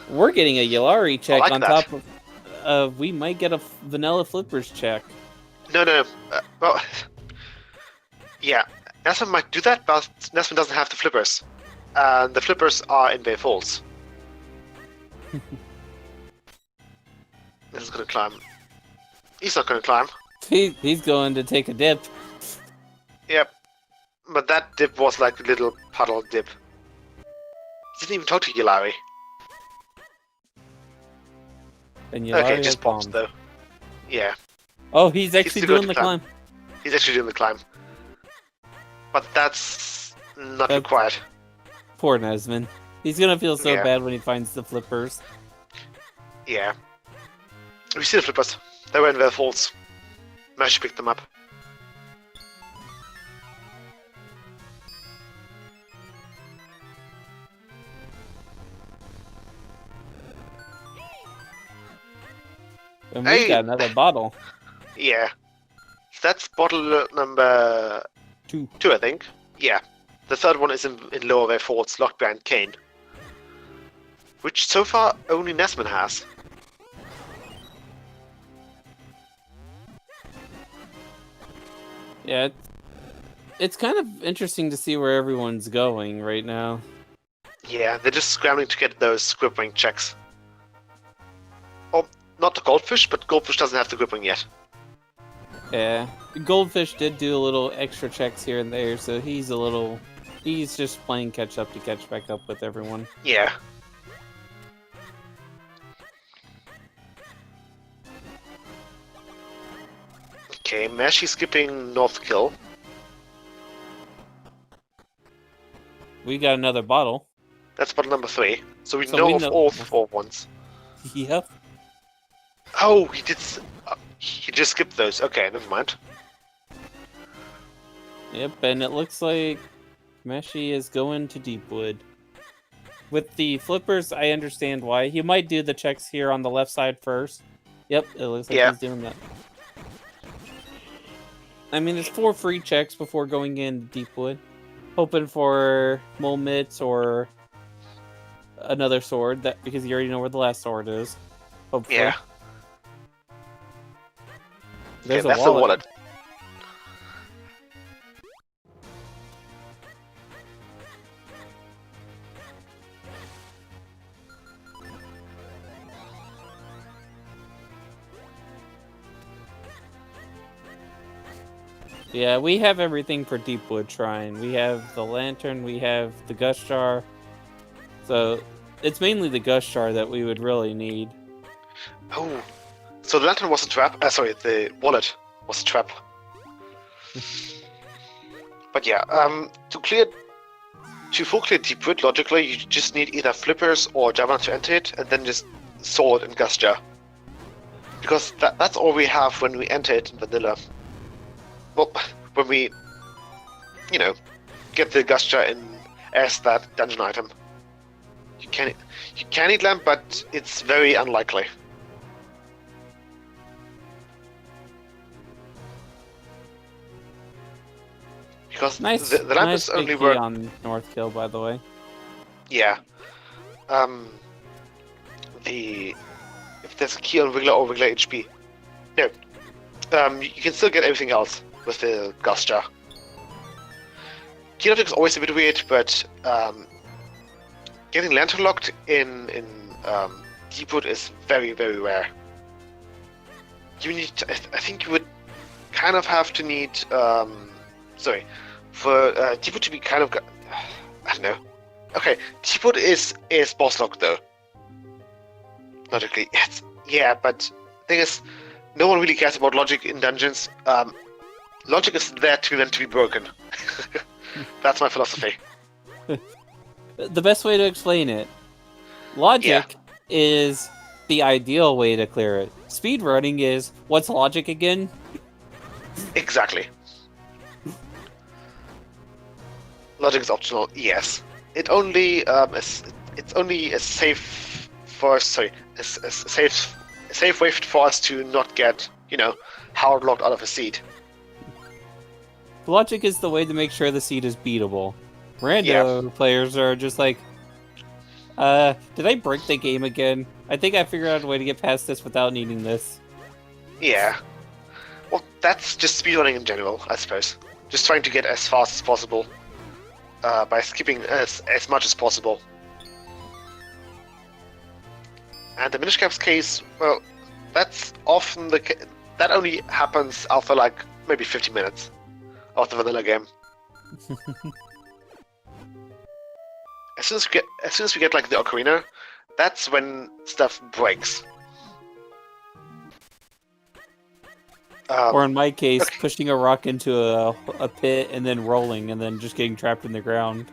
We're getting a Yulari check like on that. top of... we might get a Vanilla Flippers check. No. Well, yeah, Nesman might do that, but Nesman doesn't have the flippers. And the flippers are in Bay Falls. This is gonna climb. He's not gonna climb. He's going to take a dip. Yep. But that dip was like a little puddle dip. Didn't even talk to Yulari. And Yulari Okay, has just bombs bombed. though. Yeah. Oh, he's actually still going doing to the climb. He's actually doing the climb. But that's not required. Poor Nesman. He's gonna feel so Yeah. bad when he finds the flippers. Yeah. We see the flippers. They were in their falls. Mash picked them up. And we got another bottle. Yeah. That's bottle number 2, I think. Yeah. The third one is in lower way 4. It's locked behind Kane. Which so far only Nesman has. Yeah, it's kind of interesting to see where everyone's going right now. Yeah, they're just scrambling to get those grip ring checks. Oh, not the goldfish, but goldfish doesn't have the grip ring yet. Yeah, Goldfish did do a little extra checks here and there, so he's just playing catch up to catch back up with everyone. Yeah. Okay, Mashy skipping North Kill. We got another bottle. That's bottle number 3. So we know of all 4 ones. Yep. Oh, he did. He just skipped those. Okay, never mind. Yep, and it looks like Meshi is going to Deepwood. With the flippers, I understand why. He might do the checks here on the left side first. Yep, it looks like he's doing that. I mean, there's 4 free checks before going in Deepwood. Hoping for mole mitts or another sword, because you already know where the last sword is. Hopefully. Yeah. There's that's a wallet. the wallet. Yeah, we have everything for Deepwood Shrine. We have the lantern, we have the gust jar. So, it's mainly the gust jar that we would really need. Oh, so the lantern was a trap. Sorry, the wallet was a trap. But yeah, to full clear Deepwood, logically, you just need either flippers or Java to enter it, and then just sword and gust jar. Because that's all we have when we enter it in vanilla. Well, when we, get the gust jar in as that dungeon item. You can eat lamp, but it's very unlikely. Because the lamp is only work on North Kill, by the way. Yeah. If there's a key on regular or regular HP, no. You can still get everything else with the gust jar. Key logic is always a bit weird, but getting lantern locked in Deepwood is very, very rare. You need, I think you would kind of have to need, for Deepwood to be kind of, I don't know. Okay, Deepwood is boss locked though. Logically, yeah, but the thing is, no one really cares about logic in dungeons. Logic is there to be broken. That's my philosophy. The best way to explain it, logic is the ideal way to clear it. Speedrunning is, what's logic again? Exactly. Logic is optional, yes. It's only a safe way for us to not get, hard locked out of a seat. Logic is the way to make sure the seat is beatable. Rando players are just like, did I break the game again? I think I figured out a way to get past this without needing this. Yeah. Well, that's just speedrunning in general, I suppose. Just trying to get as fast as possible. By skipping as much as possible. And the Minish Cap's case, well, that's often that only happens after like maybe 50 minutes of the vanilla game. As soon as we get like the ocarina, that's when stuff breaks. Or in my case, pushing a rock into a pit and then rolling and then just getting trapped in the ground.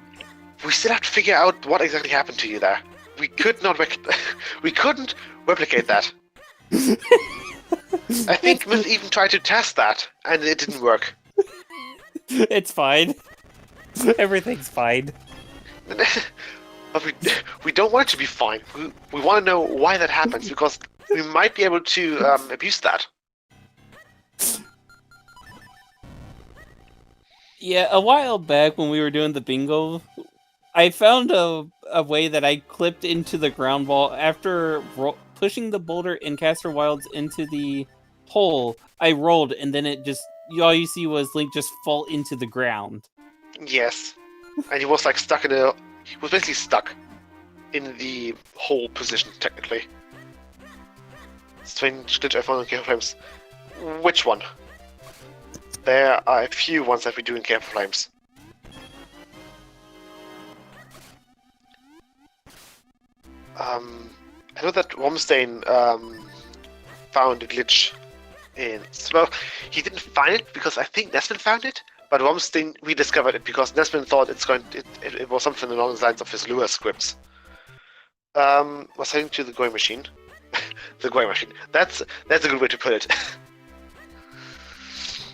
We still have to figure out what exactly happened to you there. We could not we couldn't replicate that. I think Myth even tried to test that, and it didn't work. It's fine. Everything's fine. But we don't want it to be fine. We want to know why that happens, because we might be able to abuse that. Yeah, a while back when we were doing the bingo, I found a way that I clipped into the ground ball after pushing the boulder in Caster Wilds into the hole. I rolled, and then it just all you see was Link just fall into the ground. Yes, and he was like stuck in a. He was basically stuck in the hole position technically. Strange glitch I found in Careful Flames. Which one? There are a few ones that we do in Careful Flames. I know that Wormstain found a glitch in. Well, he didn't find it because I think Nesman found it, but Wormstain rediscovered it because Nesman thought it was something along the lines of his Lua scripts. Was heading to the going machine. The going machine. That's a good way to put it.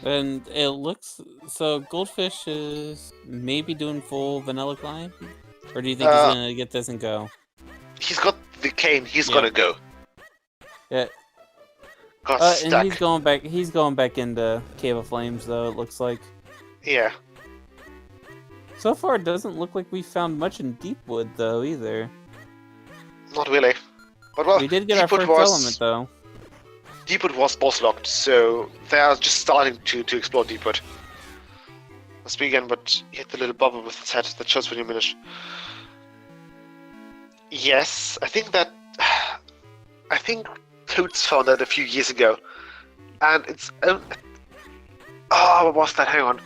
And it looks so. Goldfish is maybe doing full vanilla climb, or do you think he's gonna get this and go? He's got the cane. He's gonna go. Yeah. Got stuck. And he's going back. He's going back into Cave of Flames, though. It looks like. Yeah. So far, it doesn't look like we found much in Deepwood, though, either. Not really. But well, we did get our first element, though. Deepwood was boss locked, so they are just starting to explore Deepwood. Let's begin, but hit the little bubble with its head that shows when you finish. Yes, I think Toads found that a few years ago, and it's what was that? Hang on,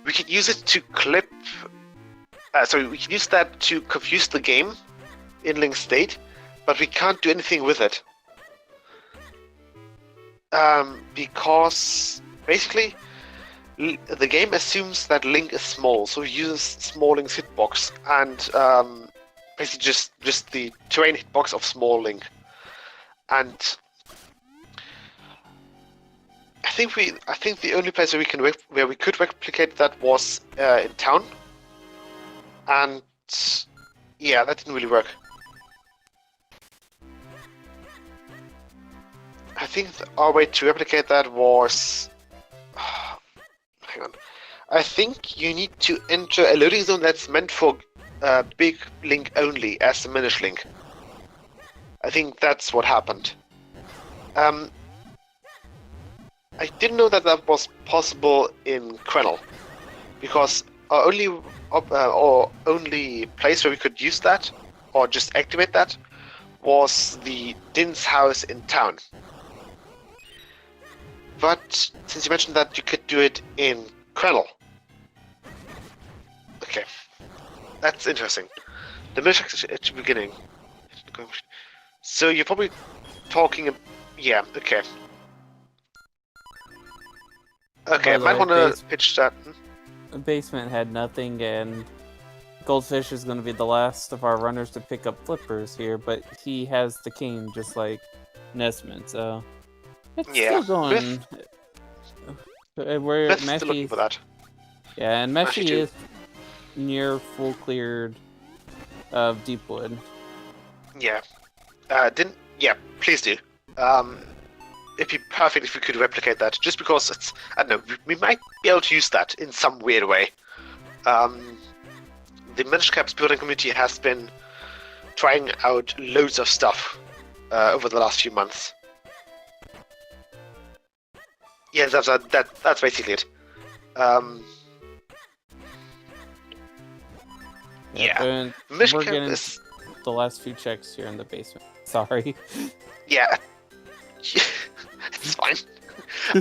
we can use it to clip. We can use that to confuse the game in Link's state, but we can't do anything with it. Because basically the game assumes that Link is small, so it uses small Link's hitbox and basically just the terrain hitbox of small Link. And I think the only place where we could replicate that was in town, and yeah, that didn't really work. I think our way to replicate that was... hang on. I think you need to enter a loading zone that's meant for big Link only, as the Minish Link. I think that's what happened. I didn't know that was possible in Quennel, because our only place where we could use that, or just activate that, was the Din's house in town. But since you mentioned that you could do it in Quennel. Okay. That's interesting. The mission at the beginning. So you're probably talking... Yeah, okay. Okay, I might want to pitch that. The basement had nothing, and Goldfish is going to be the last of our runners to pick up flippers here, but he has the cane just like Nesman, so... It's still going. We're still looking for that. Yeah, and Meshi is near full cleared of Deepwood. Yeah. Please do. It'd be perfect if we could replicate that, just because it's... I don't know, we might be able to use that in some weird way. The Minish Caps building community has been trying out loads of stuff over the last few months. Yeah, that's basically it. Yeah. We're getting the last few checks here in the basement. Sorry. Yeah. It's fine.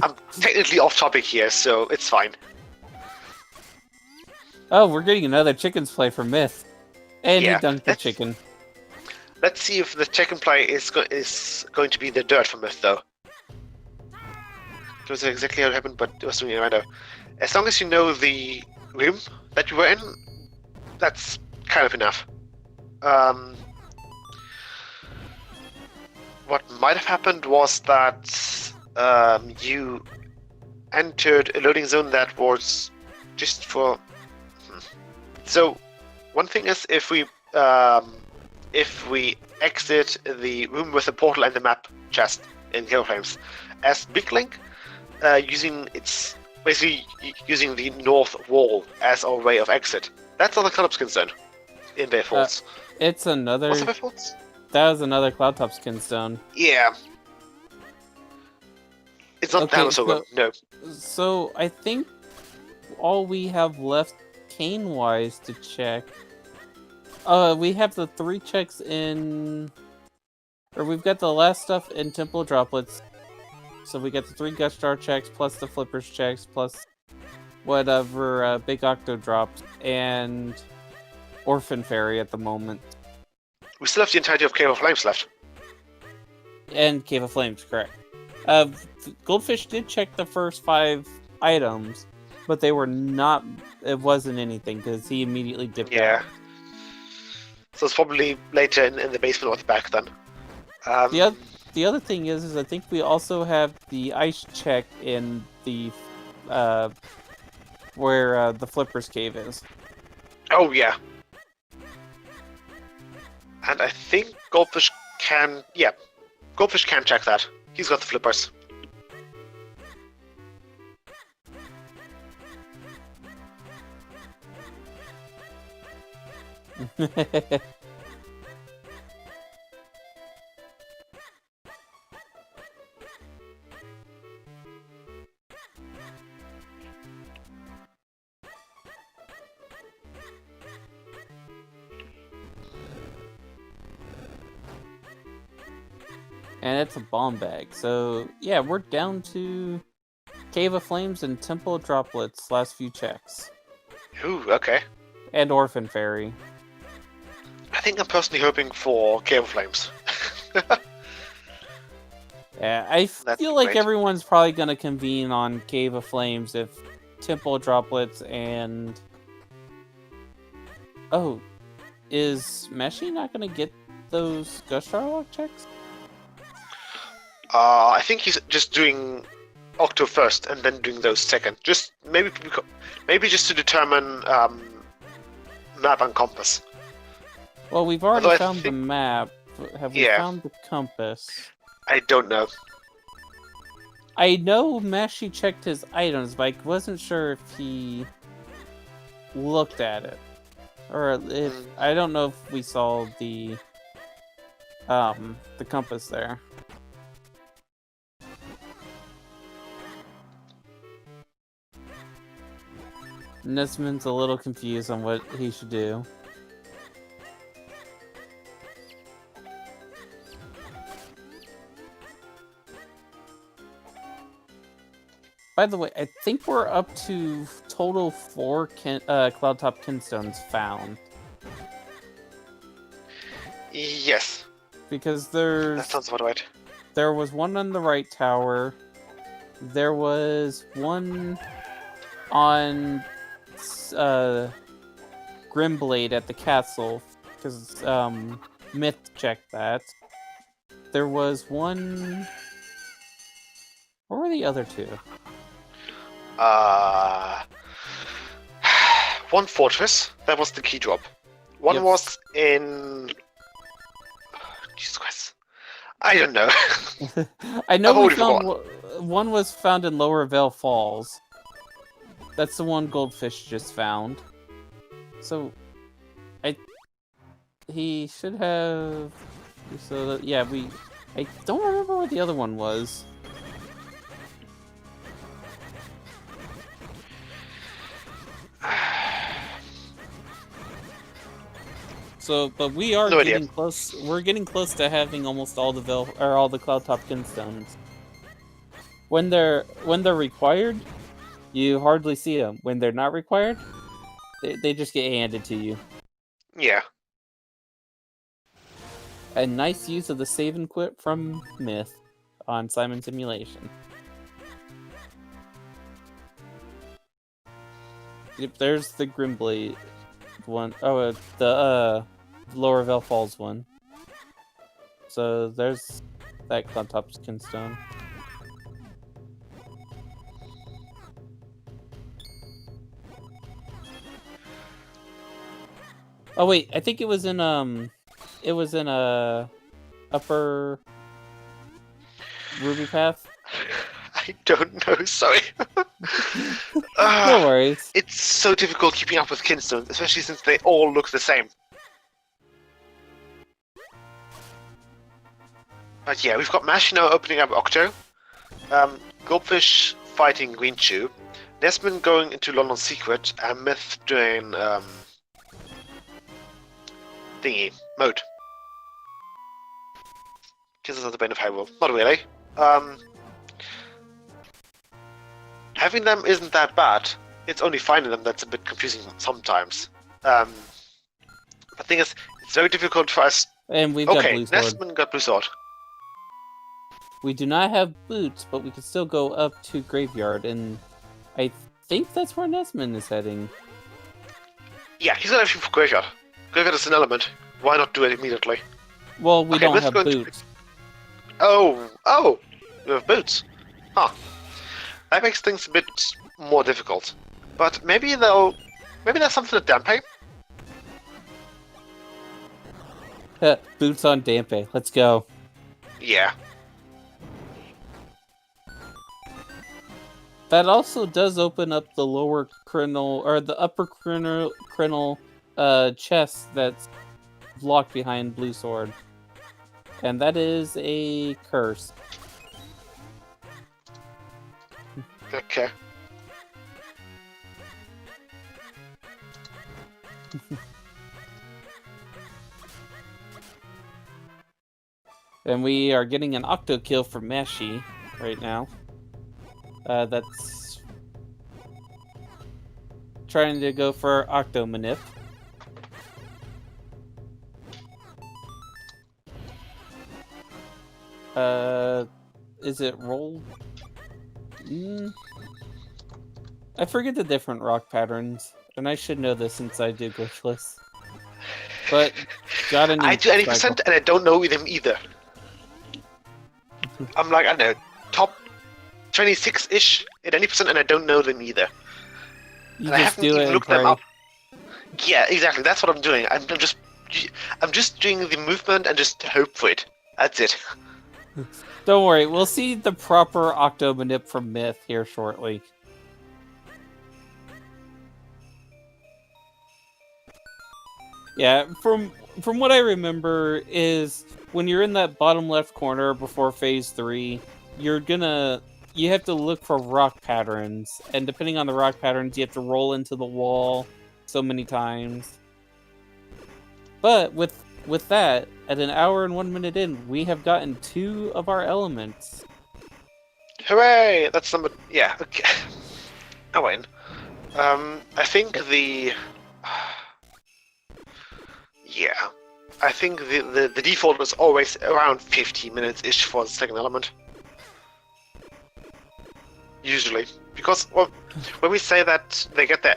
I'm technically off topic here, so it's fine. Oh, we're getting another chicken's play for Myth. And he dunked the chicken. Let's see if the chicken play is going to be the dirt for Myth, though. It was exactly how it happened, but it was doing it right now. As long as you know the room that you were in, that's kind of enough. What might have happened was that you entered a loading zone that was just for... So, one thing is if we exit the room with the portal and the map chest in Hero Flames, as Big Link, using the north wall as our way of exit. That's not a Cloud Top skin stone in their faults. It's another. What's their faults? That was another Cloud Top skin stone. Yeah. It's not Dinosaur, no. So I think all we have left cane-wise to check. We have the 3 checks in, or we've got the last stuff in Temple Droplets. So we got the 3 Gush Jar checks plus the Flippers checks plus whatever Big Octo drops and Orphan Fairy at the moment. We still have the entirety of Cave of Flames left. And Cave of Flames, correct. Goldfish did check the first 5 items, but they were not. It wasn't anything because he immediately dipped out. So it's probably later in the basement or the back then. The other thing is I think we also have the ice check in the where the Flippers cave is. Oh yeah. And I think Goldfish can check that. He's got the Flippers. And it's a bomb bag. So, yeah, we're down to Cave of Flames and Temple Droplets last few checks. Ooh, okay. And Orphan Fairy. I think I'm personally hoping for Cave of Flames. Yeah, I feel like everyone's probably going to convene on Cave of Flames if Temple Droplets and... Oh, is Meshi not going to get those Gush Jar Lock checks? I think he's just doing Octo first and then doing those second. Just maybe just to determine map and compass. Well, we've already found the map. Have we found the compass? I don't know. I know Meshi checked his items, but I wasn't sure if he looked at it. Or if I don't know if we saw the compass there. Nesman's a little confused on what he should do. By the way, I think we're up to total 4 Cloud Top Kinstones found. Yes. Because that sounds about right. There was one on the right tower. There was one on Grimblade at the castle, because Myth checked that. There was one... What were the other 2? One fortress, that was the key drop. One was in... Jesus Christ. I don't know. I know we found one was found in Lower Vale Falls. That's the one Goldfish just found. So, he should have... So, yeah, I don't remember what the other one was. So, but we are getting close. We're getting close to having almost all the Cloud Top Kinstones. When they're required, you hardly see them. When they're not required, they just get handed to you. Yeah. A nice use of the save and quit from Myth on Simon Simulation. Yep, there's the Grimblade one. Oh, the Lower Vale Falls one. So there's that Cloud Top Kinstone. Oh wait, I think it was in upper. Ruby Path? I don't know, sorry. No worries. It's so difficult keeping up with Kinstones, especially since they all look the same. But yeah, we've got Mash now opening up Octo. Goldfish fighting Green Chew. Nesman going into London Secret, and Myth doing thingy mode. Kisses at the bane of Hyrule. Not really. Having them isn't that bad. It's only finding them that's a bit confusing sometimes. The thing is, it's very difficult for us. And we've got Blue Sword. Nesman got Blue Sword. We do not have boots, but we can still go up to Graveyard, and I think that's where Nesman is heading. Yeah, he's gonna shoot for Graveyard. Graveyard is an element. Why not do it immediately? Well, we don't have boots. Oh, we have boots. Huh. That makes things a bit more difficult. But maybe there's something at Dampe. Boots on Dampe. Let's go. Yeah. That also does open up the lower crinal, or the upper crinal chest that's locked behind Blue Sword. And that is a curse. Okay. And we are getting an octo kill for Mashi right now. That's trying to go for octo manip. Is it roll? I forget the different rock patterns, and I should know this since I do glitchless. But got a I do 80% and I don't know them either. I'm like, I don't know, top 26-ish at 80% and I don't know them either. You and just I haven't do even it looked them up. Yeah, exactly. That's what I'm doing. I'm just doing the movement and just hope for it. That's it. Don't worry, we'll see the proper octo manip from Myth here shortly. Yeah, from what I remember is when you're in that bottom left corner before phase 3, you have to look for rock patterns, and depending on the rock patterns, you have to roll into the wall so many times. But with that, at an hour and 1 minute in, we have gotten 2 of our elements. Hooray! That's number... Yeah, okay. I win. I think the... Yeah. I think the default is always around 50 minutes-ish for the second element. Usually. Because, well, when we say that they get their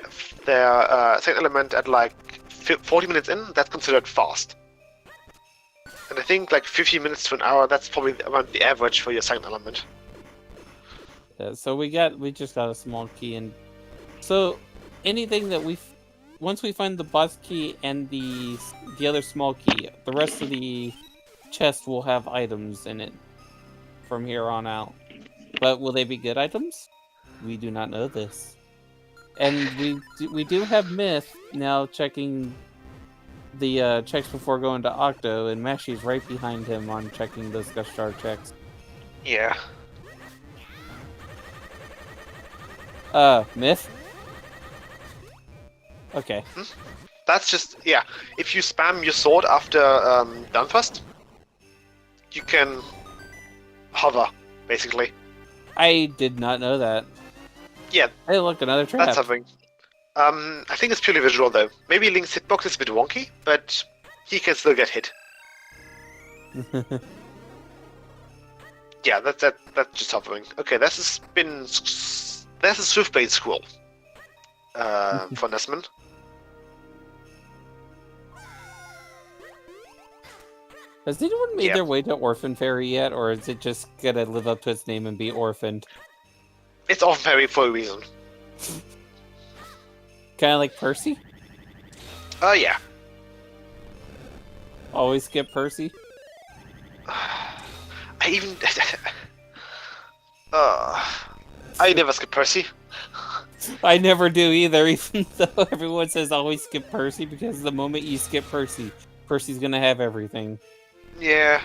second element at like 40 minutes in, that's considered fast. And I think like 50 minutes to an hour, that's probably around the average for your second element. Yeah, so we just got a small key, and so anything that once we find the boss key and the other small key, the rest of the chest will have items in it from here on out. But will they be good items? We do not know this. And we do have Myth now checking the checks before going to Octo, and Mashi's right behind him on checking those Gush Jar checks. Yeah. Myth? Okay. That's just, yeah. If you spam your sword after down thrust, you can hover, basically. I did not know that. Yeah. Hey, look, another trap. That's something. I think it's purely visual though. Maybe Link's hitbox is a bit wonky, but he can still get hit. Yeah, that's just hovering. Okay, that's a Swiftblade scroll for Nesman. Has anyone made their way to Orphan Fairy yet, or is it just gonna live up to its name and be orphaned? It's Orphan Fairy for a reason. Kind of like Percy? Yeah. Always skip Percy? I even... I never skip Percy. I never do either, even though everyone says always skip Percy, because the moment you skip Percy, Percy's gonna have everything. Yeah.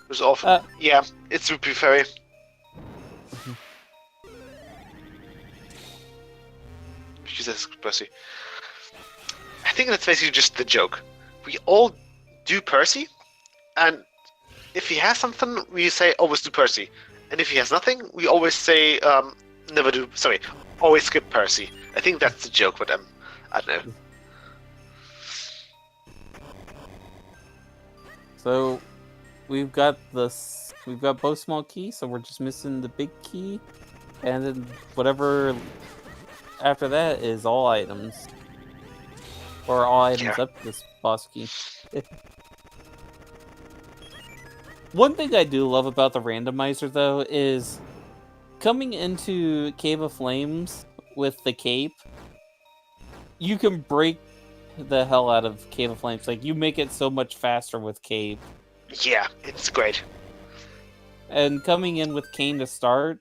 There's often. Yeah, it's Rupee Fairy. She says Percy. I think that's basically just the joke. We all do Percy, and if he has something, we say always do Percy. And if he has nothing, we always say always skip Percy. I think that's the joke with them. I don't know. So we've got both small keys, so we're just missing the big key, and then whatever after that is all items. Or all items up to this boss key. One thing I do love about the randomizer, though, is coming into Cave of Flames with the cape, you can break the hell out of Cave of Flames. Like, you make it so much faster with cape. Yeah, it's great. And coming in with cane to start,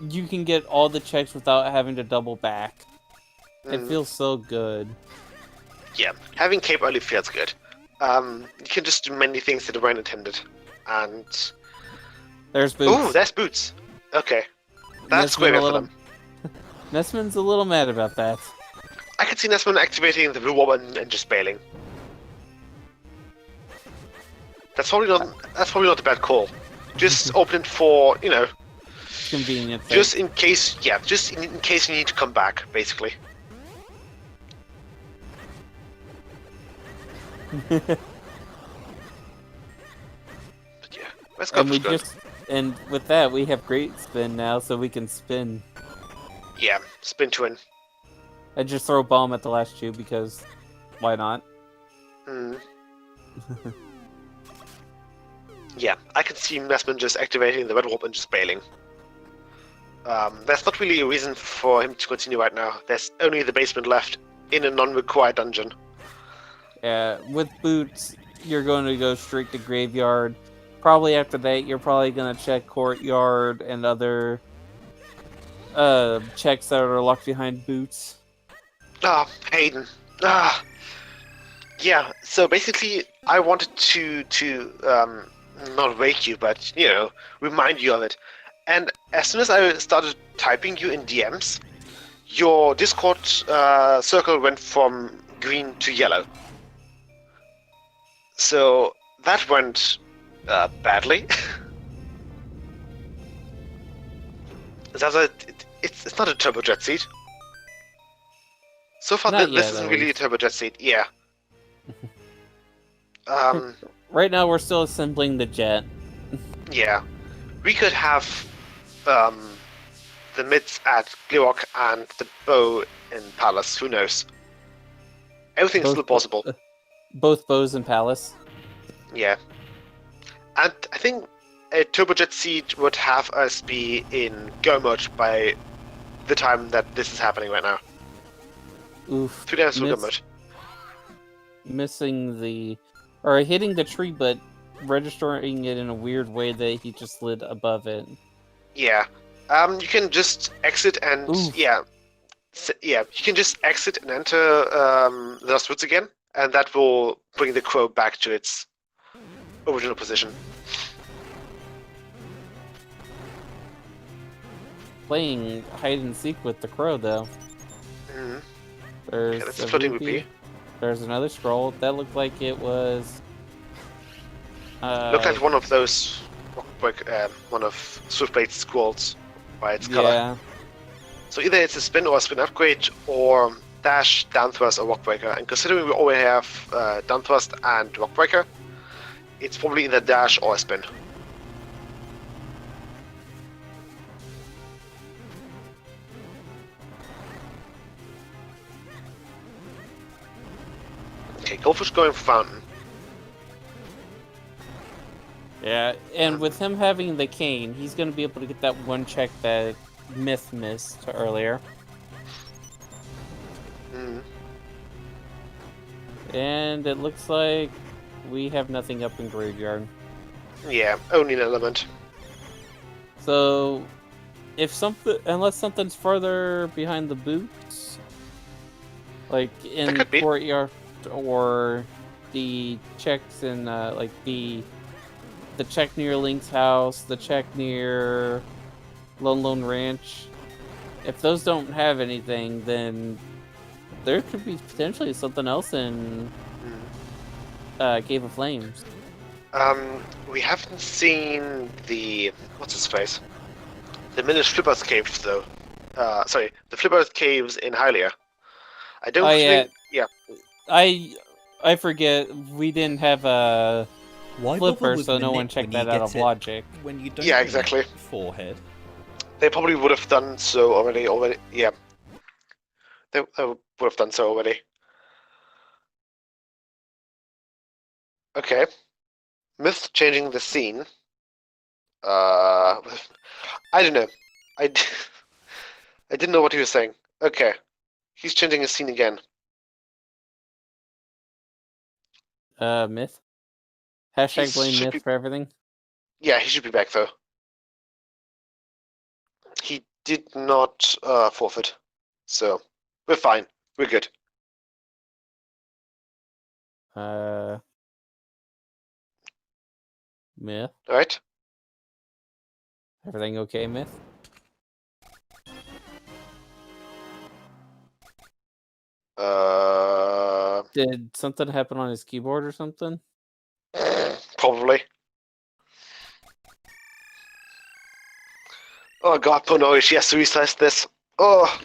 you can get all the checks without having to double back. It feels so good. Yeah, having cape early feels good. You can just do many things that weren't intended. And there's Boots. Ooh, there's Boots. Okay. That's great for them. Nesman's a little mad about that. I could see Nesman activating the blue woman and just bailing. That's probably not a bad call. Just open it for, convenient. Just in case you need to come back, basically. But yeah, let's go. And with that, we have great spin now, so we can spin. Yeah, spin to win. I just throw a bomb at the last two because why not? Yeah, I can see Nesman just activating the red warp and just bailing. There's not really a reason for him to continue right now. There's only the basement left in a non-required dungeon. Yeah, with Boots, you're going to go straight to Graveyard. Probably after that, you're probably going to check Courtyard and other checks that are locked behind Boots. Hayden. Yeah, so basically, I wanted to not wake you, but, remind you of it. And as soon as I started typing you in DMs, your Discord circle went from green to yellow. So that went badly. It's not a turbojet seat. So far, this isn't really a turbojet seat. Yeah. Right now, we're still assembling the jet. Yeah, we could have the mids at Gleerock and the bow in Palace. Who knows? Everything's still possible. Both bows in Palace. Yeah, and I think a turbojet seat would have us be in go mode by the time that this is happening right now. Oof. 2 days go mode. Missing hitting the tree, but registering it in a weird way that he just slid above it. Yeah. You can just exit and you can just exit and enter the Lost Woods again, and that will bring the crow back to its original position. Playing hide and seek with the crow, though. Mm-hmm. There's that's a floating rupee. There's another scroll. That looked like it was... looked like one of those... one of Swiftblade's scrolls by its color. Yeah. So either it's a spin or a spin upgrade, or dash, down thrust, or rock breaker. And considering we already have down thrust and rock breaker, it's probably either dash or a spin. Okay, Goldfish going for Fountain. Yeah, and with him having the cane, he's going to be able to get that one check that Myth missed earlier. And it looks like we have nothing up in Graveyard. Yeah, only an element. So, unless something's further behind the boots, like in the courtyard or the checks in like the check near Link's house, the check near Lone Ranch. If those don't have anything, then there could be potentially something else in Cave of Flames. We haven't seen the what's his face? The Minish Flippers caves though. Sorry, the Flippers caves in Hylia. I don't think. Yeah. I forget. We didn't have a flipper, so no one checked that out of logic. When you don't exactly. Forehead. They probably would have done so already. Yeah. They would have done so already. Okay. Myth changing the scene. I don't know. I didn't know what he was saying. Okay. He's changing his scene again. Myth? Hashtag blame Myth for everything? Yeah, he should be back though. He did not forfeit. So, we're fine. We're good. Myth? Alright. Everything okay, Myth? Did something happen on his keyboard or something? Probably. Oh god, poor Norwich, he has to resize this. Oh!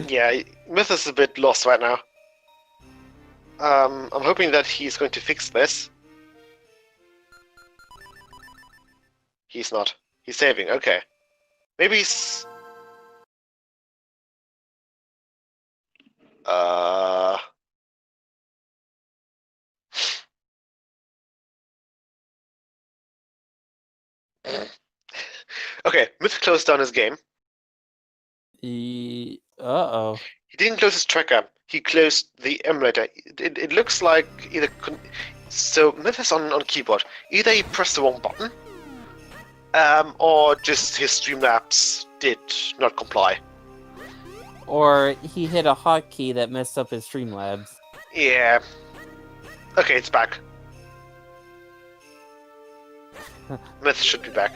Yeah, Myth is a bit lost right now. I'm hoping that he's going to fix this. He's not. He's saving, okay. Maybe he's... Okay, Myth closed down his game. Uh-oh. He didn't close his tracker. He closed the emulator. It looks like either... So, Myth is on keyboard. Either he pressed the wrong button, or just his Streamlabs did not comply. Or he hit a hotkey that messed up his Streamlabs. Yeah. Okay, it's back. Myth should be back.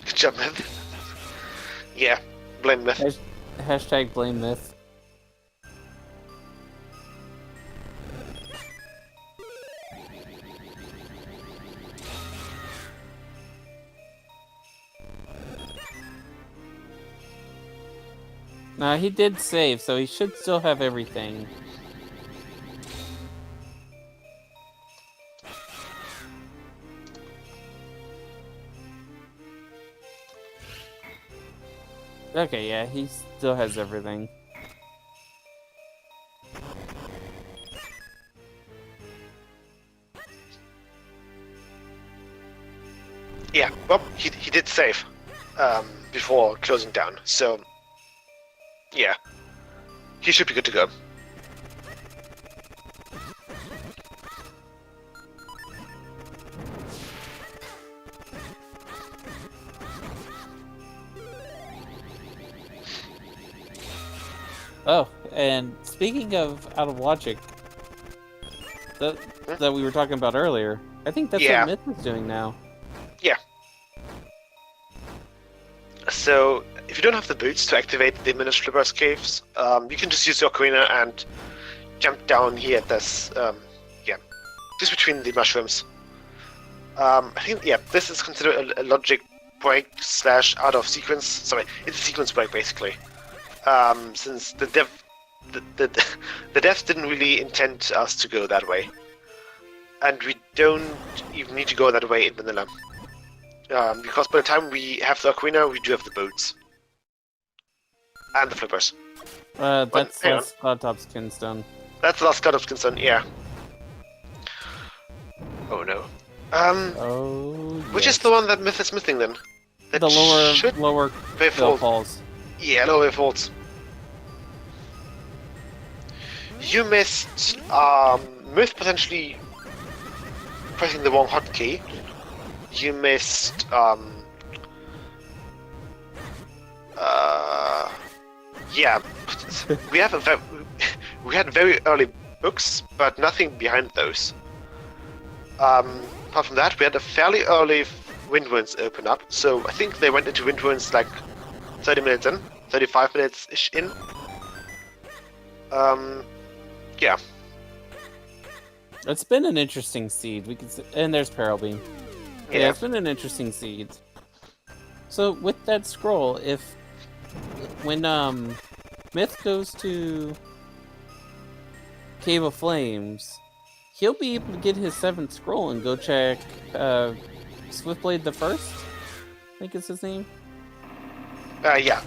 Good job, Myth. Yeah, blame Myth. Hashtag blame Myth. Nah, he did save, so he should still have everything. Okay, yeah, he still has everything. Yeah, well, he did save before closing down, so yeah, he should be good to go. Oh, and speaking of out of logic, that we were talking about earlier, I think that's what Myth is doing now. Yeah. So, if you don't have the boots to activate the Minish Flippers caves, you can just use your ocarina and jump down here at this, just between the mushrooms. I think, this is considered a logic break / out of sequence. Sorry, it's a sequence break basically. Since the devs didn't really intend us to go that way, and we don't even need to go that way in vanilla, because by the time we have the ocarina, we do have the boats and the flippers. That's last Cloudtop's Kinstone. That's the last Cloudtop's Kinstone, yeah. Oh no. Oh. Which is the one that Myth is missing then? That the should lower wave falls. Yeah, lower wave falls. You missed potentially pressing the wrong hotkey. You missed yeah. we had very early books, but nothing behind those. Apart from that, we had a fairly early wind ruins open up, so I think they went into wind ruins like 30 minutes in, 35 minutes-ish in. Yeah. It's been an interesting seed. And there's Peril Beam. Yeah, it's been an interesting seed. So with that scroll, when Myth goes to Cave of Flames, he'll be able to get his 7th scroll and go check Swiftblade the First, I think is his name. Yeah.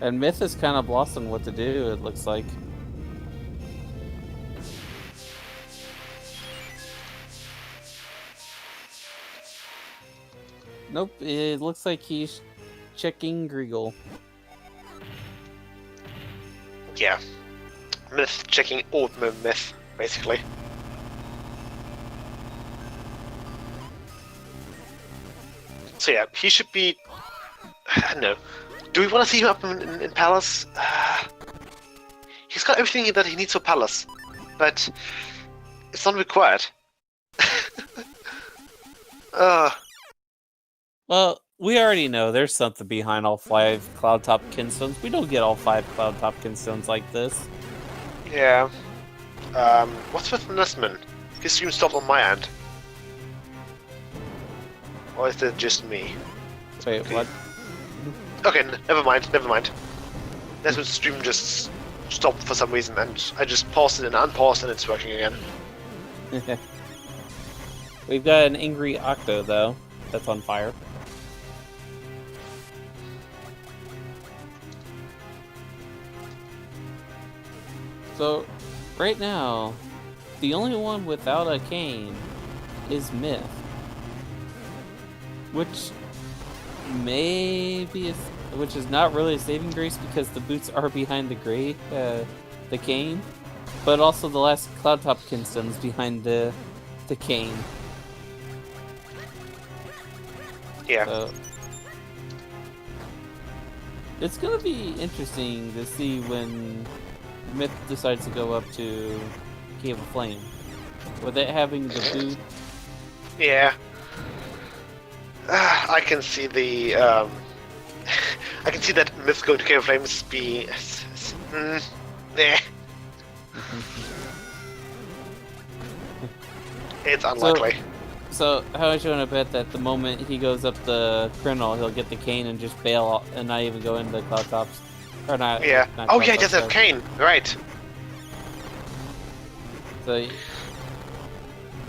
And Myth is kind of lost on what to do, it looks like. Nope, it looks like he's checking Griggle. Yeah. Myth checking old Myth, basically. So yeah, he should be... I don't know. Do we want to see him up in Palace? He's got everything that he needs for Palace, but it's not required. Well, we already know there's something behind all 5 Cloud Top Kinstones. We don't get all 5 Cloud Top Kinstones like this. Yeah. What's with Nesman? His stream stopped on my end. Or is it just me? Wait, okay. What? Okay, never mind. Nesman's stream just stopped for some reason, and I just paused it and unpaused, and it's working again. We've got an angry Octo, though, that's on fire. So, right now, the only one without a cane is Myth. Which which is not really a saving grace because the boots are behind the cane, but also the last Cloud Top Kinstone's behind the cane. Yeah. So, it's gonna be interesting to see when Myth decides to go up to Cave of Flame. With it having the boot. Yeah. I can see the I can see that Myth going to Cave of Flames be It's unlikely. So how much you want to bet that the moment he goes up the Criminal, he'll get the cane and just bail out and not even go into the Cloud Tops? Or not? Yeah. Not Oh Cloud yeah, he Tops, does have cane. Right. So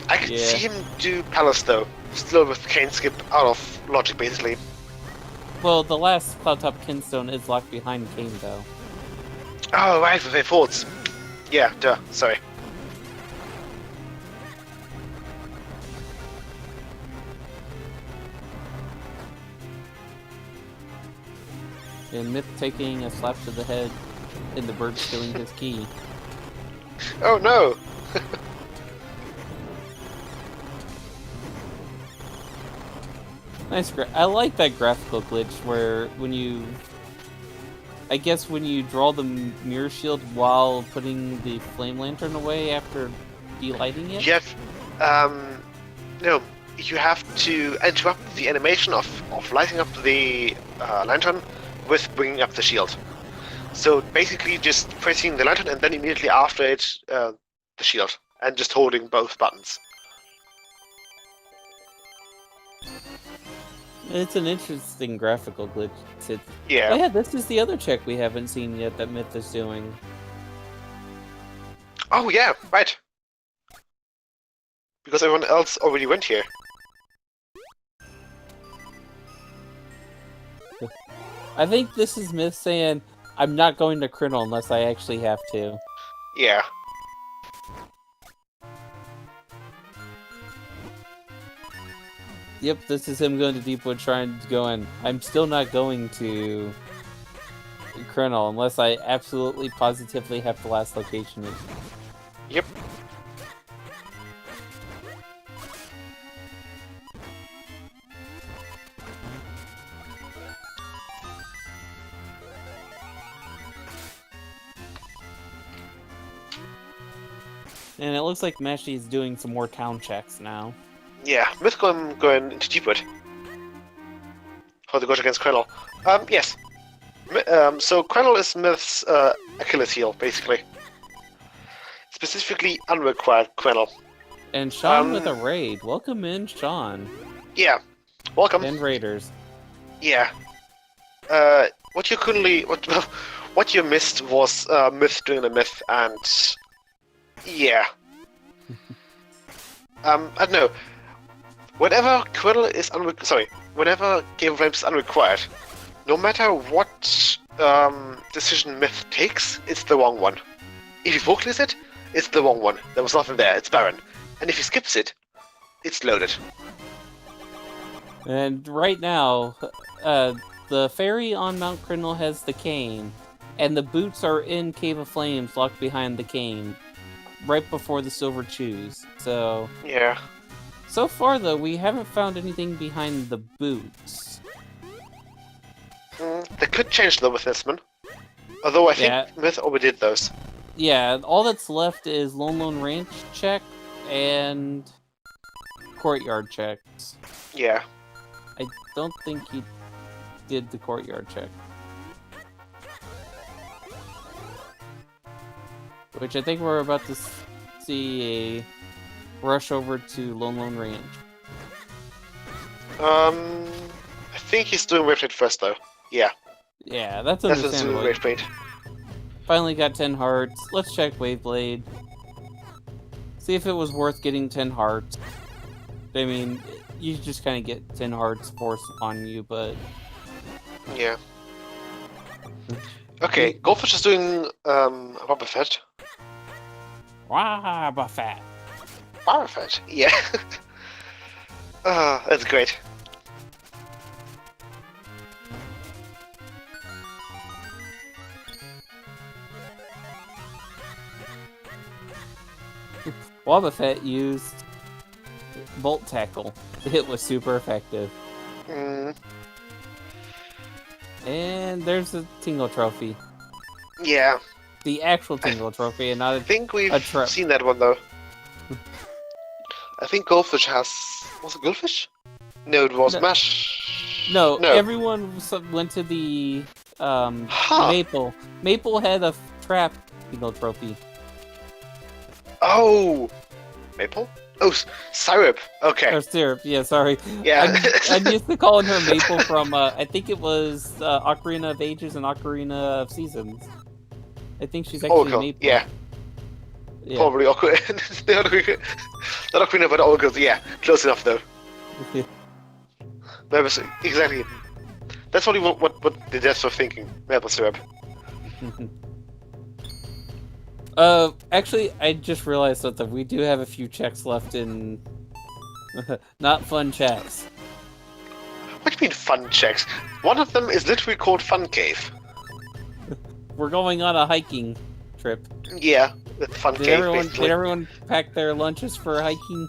I could see him do Palace though. Still with cane skip out of logic, basically. Well, the last Cloud Top Kinstone is locked behind cane, though. Oh, right, with their forts. Yeah, duh, sorry. And Myth taking a slap to the head, and the bird stealing his key. Oh no! Nice. I like that graphical glitch where when you draw the mirror shield while putting the flame lantern away after delighting it. No, you have to interrupt the animation of lighting up the lantern with bringing up the shield. So basically, just pressing the lantern and then immediately after it, the shield, and just holding both buttons. It's an interesting graphical glitch. Yeah. Oh yeah, this is the other check we haven't seen yet that Myth is doing. Oh yeah, right. Because everyone else already went here. I think this is Myth saying, I'm not going to Criminal unless I actually have to. Yeah. Yep, this is him going to Deepwood trying to go in. I'm still not going to Kernel unless I absolutely positively have the last location. Yep. And it looks like Meshi is doing some more town checks now. Yeah, Mythcom going into Deepwood. How to go against Krennel. Yes. So Krennel is Myth's Achilles heel, basically. Specifically unrequired Krennel. And Sean with a raid. Welcome in, Sean. Yeah. Welcome. And raiders. Yeah. What you missed was Myth doing the Myth, and yeah. I don't know. Whenever whenever Game of Flames is unrequired, no matter what decision Myth takes, it's the wrong one. If he vocalises it, it's the wrong one. There was nothing there, it's barren. And if he skips it, it's loaded. And right now, the fairy on Mount Crindle has the cane, and the boots are in Cave of Flames locked behind the cane, right before the Silver Chews. So yeah. So far, though, we haven't found anything behind the boots. They could change though with this one. Although I think Myth overdid those. Yeah, all that's left is Lone Ranch check and courtyard checks. Yeah. I don't think he did the courtyard check. Which I think we're about to see a rush over to Lone Ranch. I think he's doing Wave Blade first though. Yeah. Yeah, that's doing understandable. Wave Blade. Finally got 10 hearts. Let's check Waveblade. See if it was worth getting 10 hearts. I mean, you just kind of get 10 hearts forced upon you, but... Yeah. Okay, Goldfish is doing Boba Fett. Wah, Buffett. Boba Fett, yeah. That's great. Boba Fett used Bolt Tackle. It was super effective. And there's the Tingle Trophy. Yeah. The actual Tingle Trophy, and not I think we've a seen that one though. I think Goldfish has... Was it Goldfish? No, it was Mash. No, everyone went to the Maple. Maple had a trap Tingle Trophy. Oh! Maple? Oh, Syrup. Okay. Or Syrup, yeah, sorry. Yeah. I'm used to calling her Maple from, I think it was Ocarina of Ages and Ocarina of Seasons. I think she's actually Maple. Yeah. Probably Ocarina. Not Ocarina, but Oracles. Yeah, close enough though. Exactly. That's probably what the devs were thinking. Maple Syrup. Actually, I just realized something. We do have a few checks left in... Not fun checks. What do you mean fun checks? One of them is literally called Fun Cave. We're going on a hiking trip. Yeah, with Fun Cave, basically. Did everyone pack their lunches for hiking?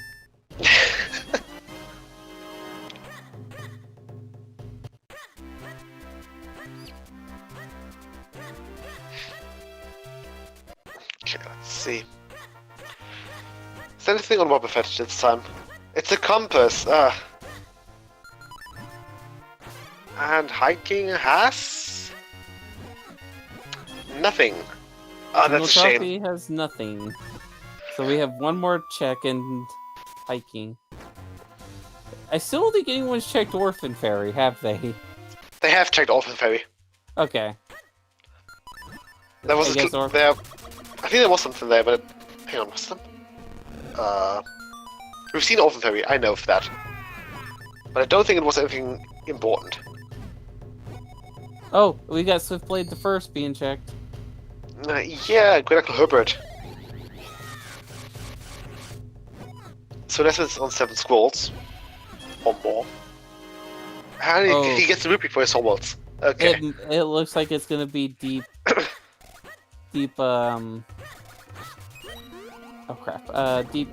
Okay, let's see. Is there anything on Boba Fett this time? It's a compass. And hiking has nothing. Oh, that's a shame. Trophy has nothing. So we have one more check and hiking. I still don't think anyone's checked Orphan Fairy, have they? They have checked Orphan Fairy. Okay. There was there. I think there was something there, but hang on, was there? We've seen Orphan Fairy. I know of that, but I don't think it was anything important. Oh, we got Swiftblade the First being checked. Yeah, Great Uncle Herbert. So this is on 7 Scrolls. or more. And he gets the rupee for his homeworlds. Okay. It looks like it's gonna be deep, deep. Oh crap. Deep.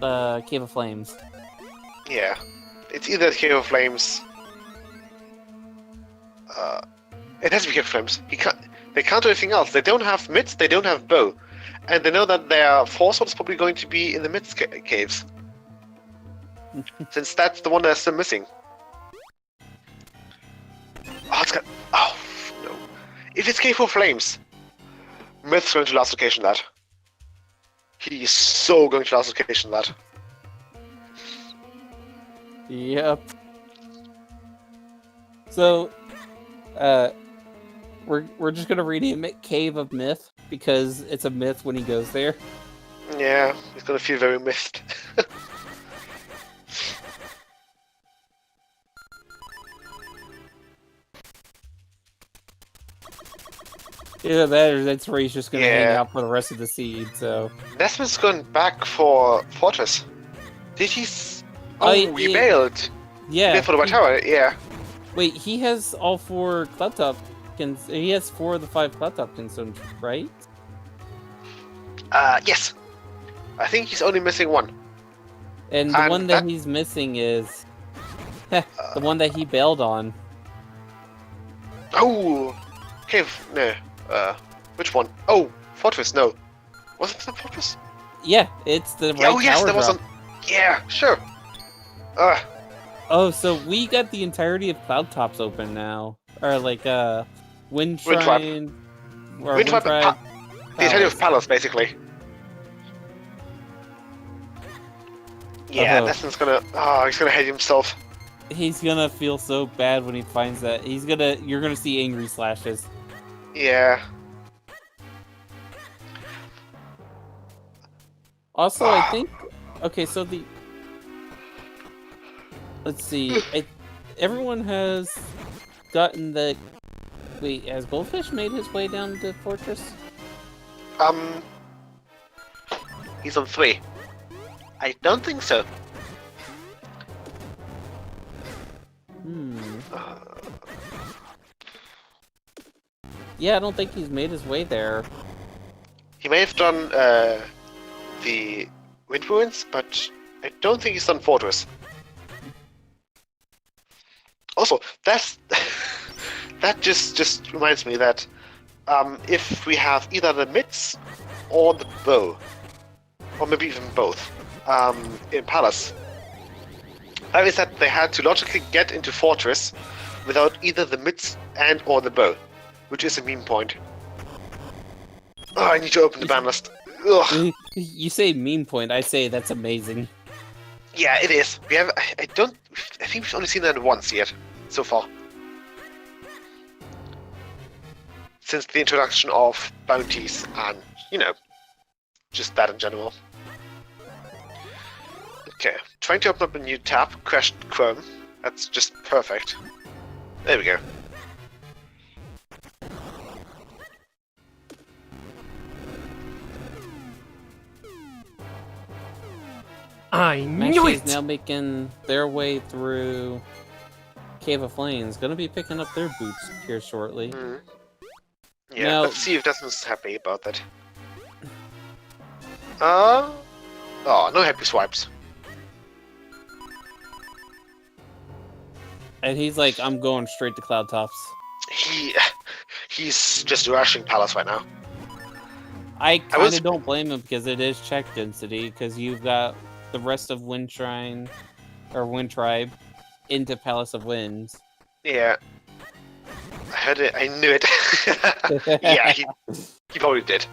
Cave of Flames. Yeah, it's either Cave of Flames. It has to be Cave of Flames. They can't do anything else. They don't have mids. They don't have bow, and they know that their force sword is probably going to be in the mid caves, since that's the one that's still missing. Oh no! If it's Cave of Flames, Myth's going to last location that. He is so going to last location that. Yep. So, we're just gonna rename it Cave of Myth because it's a myth when he goes there. Yeah, he's gonna feel very missed. Either that or that's where he's just gonna hang out for the rest of the seed, so... Nesman's gone back for Fortress. Did he... he bailed! Yeah. He bailed for the White Tower, yeah. Wait, he has all 4 Cloud Topkins... He has 4 of the 5 Cloud Topkins, right? Yes. I think he's only missing 1. And the one that he's missing is... the one that he bailed on. Oh! Cave... No. Which one? Oh, Fortress, no. Was it the Fortress? Yeah, it's the right Oh, yes, tower there was drop. Yeah, sure. Oh, so we got the entirety of Cloud Tops open now. Or like, Wind Wind Tribe. Shrine... Wind Tribe, the entirety of Palace, basically. Yeah, Nesman's gonna... Oh, he's gonna hate himself. He's gonna feel so bad when he finds that. You're gonna see angry slashes. Yeah. Also, I think... Okay, so the... Let's see. Everyone has gotten the... Wait, has Goldfish made his way down to Fortress? He's on 3. I don't think so. Yeah, I don't think he's made his way there. He may have done the Wind Ruins, but I don't think he's done Fortress. Also, that just reminds me that if we have either the mids or the bow, or maybe even both, in Palace, that is that they had to logically get into Fortress without either the mids and or the bow, which is a meme point. Oh, I need to open the ban list. Ugh. You say meme point, I say that's amazing. Yeah, it is. We have. I think we've only seen that once yet, so far. Since the introduction of bounties and, just that in general. Okay, trying to open up a new tab, crashed Chrome. That's just perfect. There we go. I knew it! Now making their way through Cave of Flames. Gonna be picking up their boots here shortly. Yeah, now, let's see if Desmond's happy about that. Oh, no happy swipes. And he's like, I'm going straight to Cloud Tops. He's just rushing Palace right now. I kind of don't blame him because it is check density, because you've got the rest of Wind Shrine, or Wind Tribe, into Palace of Winds. Yeah. I heard it, I knew it. Yeah, he probably did.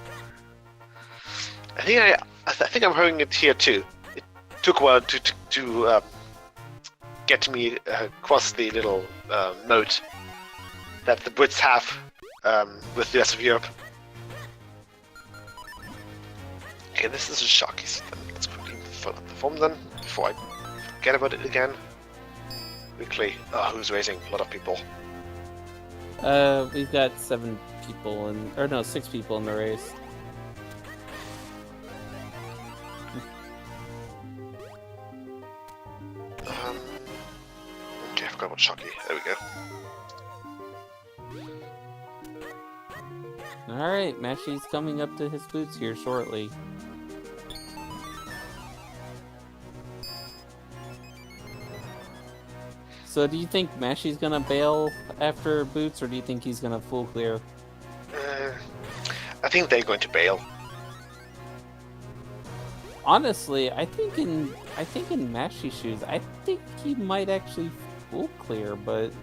I think I'm hearing it here too. It took a while to get me across the little moat that the Brits have with the rest of Europe. Okay, this is a shock. Let's quickly fill up the form then, before I forget about it again. Quickly. Oh, who's raising? A lot of people. We've got 6 people in the race. more chalky. There we go. Alright, Mashy's coming up to his boots here shortly. So do you think Mashy's gonna bail after boots, or do you think he's gonna full clear? I think they're going to bail. Honestly, I think in Mashy's shoes, I think he might actually full clear, but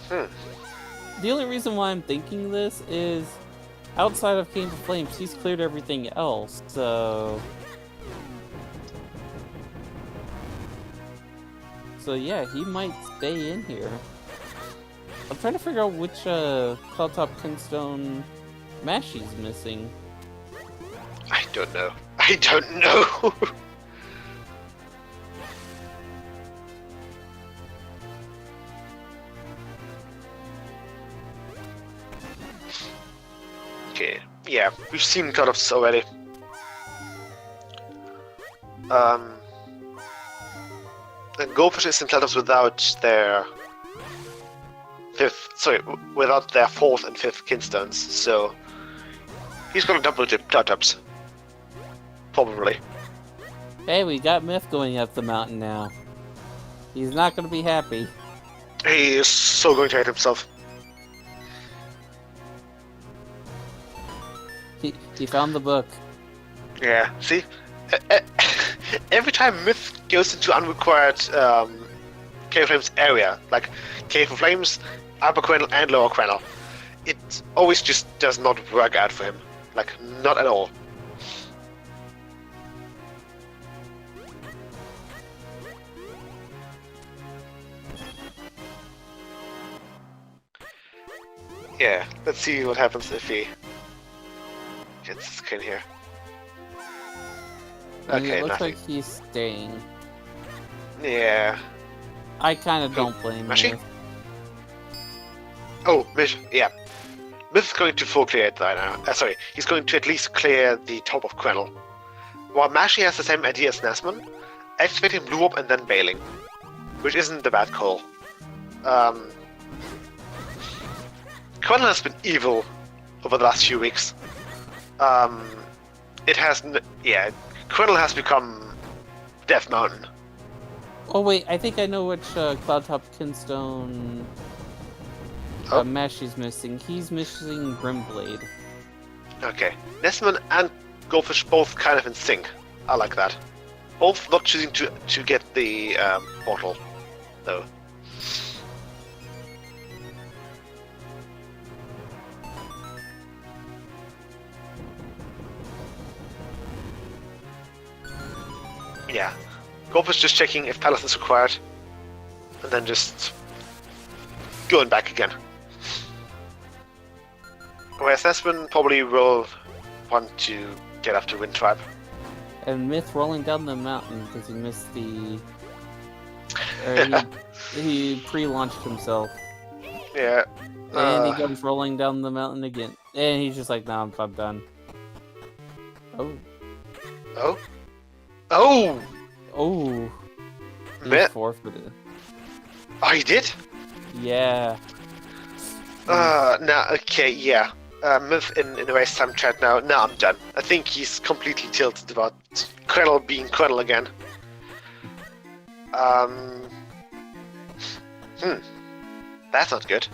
the only reason why I'm thinking this is outside of Cave of Flames, he's cleared everything else, so yeah, he might stay in here. I'm trying to figure out which Cloudtop Kinstone Mashy's missing. I don't know. I don't know. Okay, yeah, we've seen Cloudtops already. And Goldfish is in Cloudtops without their without their 4th and 5th Kinstones, so he's gonna double dip Cloudtops. Probably. Hey, we got Myth going up the mountain now. He's not gonna be happy. He is so going to hate himself. He found the book. Yeah, see? Every time Myth goes into unrequired Cave of Flames area, like Cave of Flames, Upper Quenel and Lower Quenel, it always just does not work out for him. Like, not at all. Yeah, let's see what happens if he gets the skin here. Okay, It looks nothing. like he's staying. Yeah. I kind of don't blame Mashy? Myth. Oh, Myth, yeah. Myth is going to full clear it right now. Sorry, he's going to at least clear the top of Quenel. While Mashy has the same idea as Nesman, activating Blue Orb and then bailing. Which isn't a bad call. Quenel has been evil over the last few weeks. It has, Quenel has become Death Mountain. Oh wait, I think I know which Cloudtop Kinstone Mashy's missing. He's missing Grimblade. Okay. Nesman and Goldfish both kind of in sync. I like that. Both not choosing to get the bottle, though. Yeah. Goldfish just checking if Palace is required. And then just going back again. Whereas Nesman probably will want to get after Wind Tribe. And Myth rolling down the mountain because he missed the... he pre-launched himself. Yeah. And he goes rolling down the mountain again. And he's just like, nah, I'm done. Oh. Oh? Oh! Oh. He Myth. forfeited. Oh, he did? Yeah. Nah, okay, yeah. Myth in the race time chat now. Nah, I'm done. I think he's completely tilted about Quenel being Quenel again. That's not good.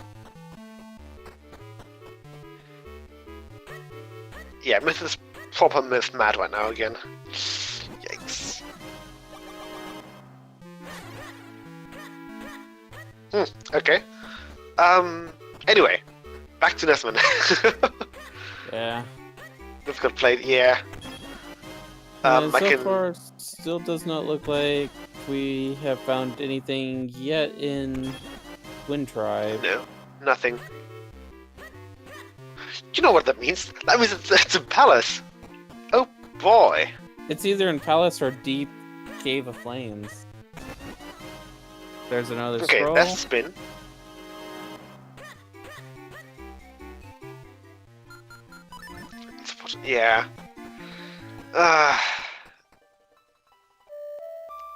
Yeah, Myth is proper Myth mad right now again. Yikes. Okay. Anyway, back to Nesman. Yeah. Myth got played, yeah. And so far, still does not look like we have found anything yet in Wind Tribe. No, nothing. You know what that means? That means it's a palace. Oh boy. It's either in Palace or Deep Cave of Flames. There's another Okay, scroll. that's a spin. Yeah.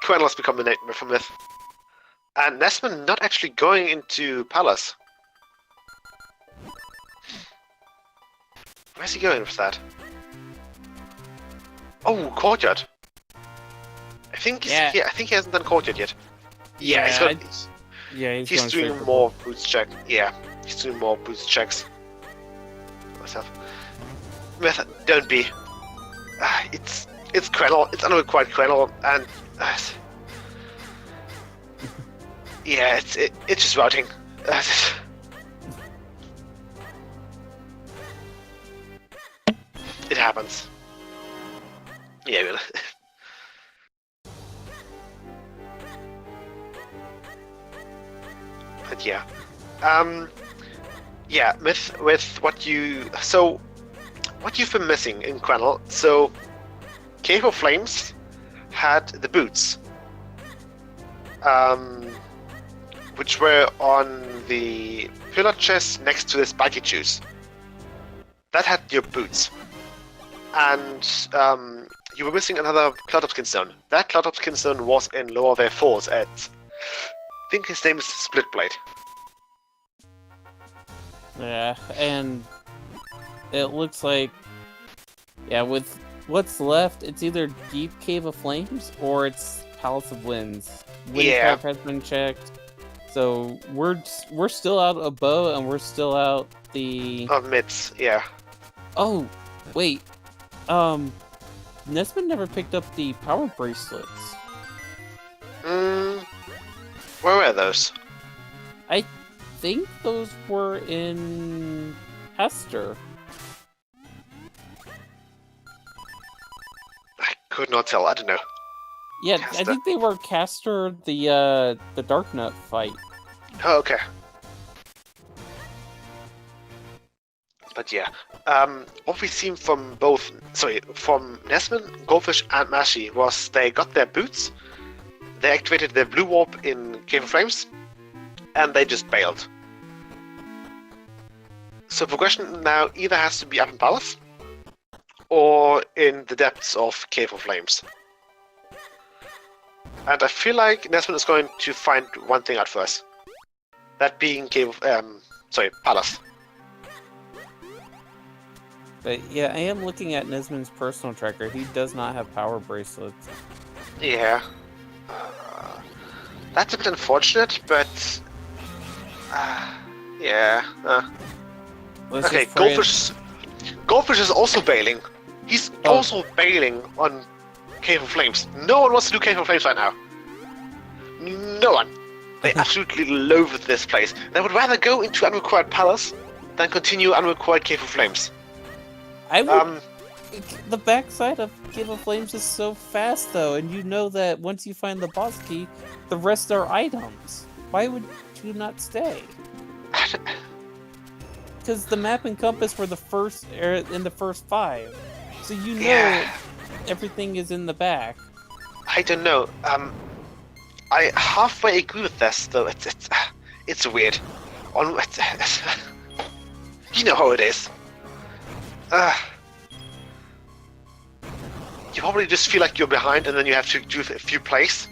Quenel has become a nightmare for Myth. And Nesman not actually going into Palace. Where's he going with that? Oh, Courtyard. I think he's here. I think he hasn't done Courtyard yet. Yeah, he's doing more boots check. Yeah, he's doing more boots checks. Myself. Method, don't be. It's Quennel. It's unrequired Quennel, and yeah, it's just routing. It happens. Yeah, really. But yeah, yeah, with what you've been missing in Quennel. So, Cave of Flames had the boots, which were on the pillar chest next to the spiky shoes. That had your boots, and you were missing another Cloudhopskin stone. That Cloudhopskin stone was in Lower Wave Falls at, I think his name is Splitblade. Yeah, and it looks like, yeah, with what's left, it's either Deep Cave of Flames or it's Palace of Winds. Wind type has been checked, so we're still out a bow, and we're still out the mids. Yeah. Oh, wait. Nesman never picked up the power bracelets. Where were those? I think those were in Hester. I could not tell. I don't know. Yeah, Caster. I think they were Caster, the Dark Nut fight. Oh, okay. But yeah, what we've seen from from Nesman, Goldfish, and Mashi was they got their boots, they activated their blue warp in Cave of Flames, and they just bailed. So progression now either has to be up in Palace, or in the depths of Cave of Flames. And I feel like Nesman is going to find one thing out first. That being Palace. But yeah, I am looking at Nesman's personal tracker. He does not have power bracelets. Yeah. That's a bit unfortunate, but... yeah. Okay, Goldfish is also bailing. He's also bailing on Cave of Flames. No one wants to do Cave of Flames right now. No one. They absolutely loathe this place. They would rather go into Unrequired Palace than continue Unrequired Cave of Flames. I would. The backside of Cave of Flames is so fast, though, and you know that once you find the boss key, the rest are items. Why would you not stay? Because the map and compass were in the first 5, so you know everything is in the back. I don't know. I halfway agree with this, though. It's weird. You know how it is. You probably just feel like you're behind, and then you have to do a few plays,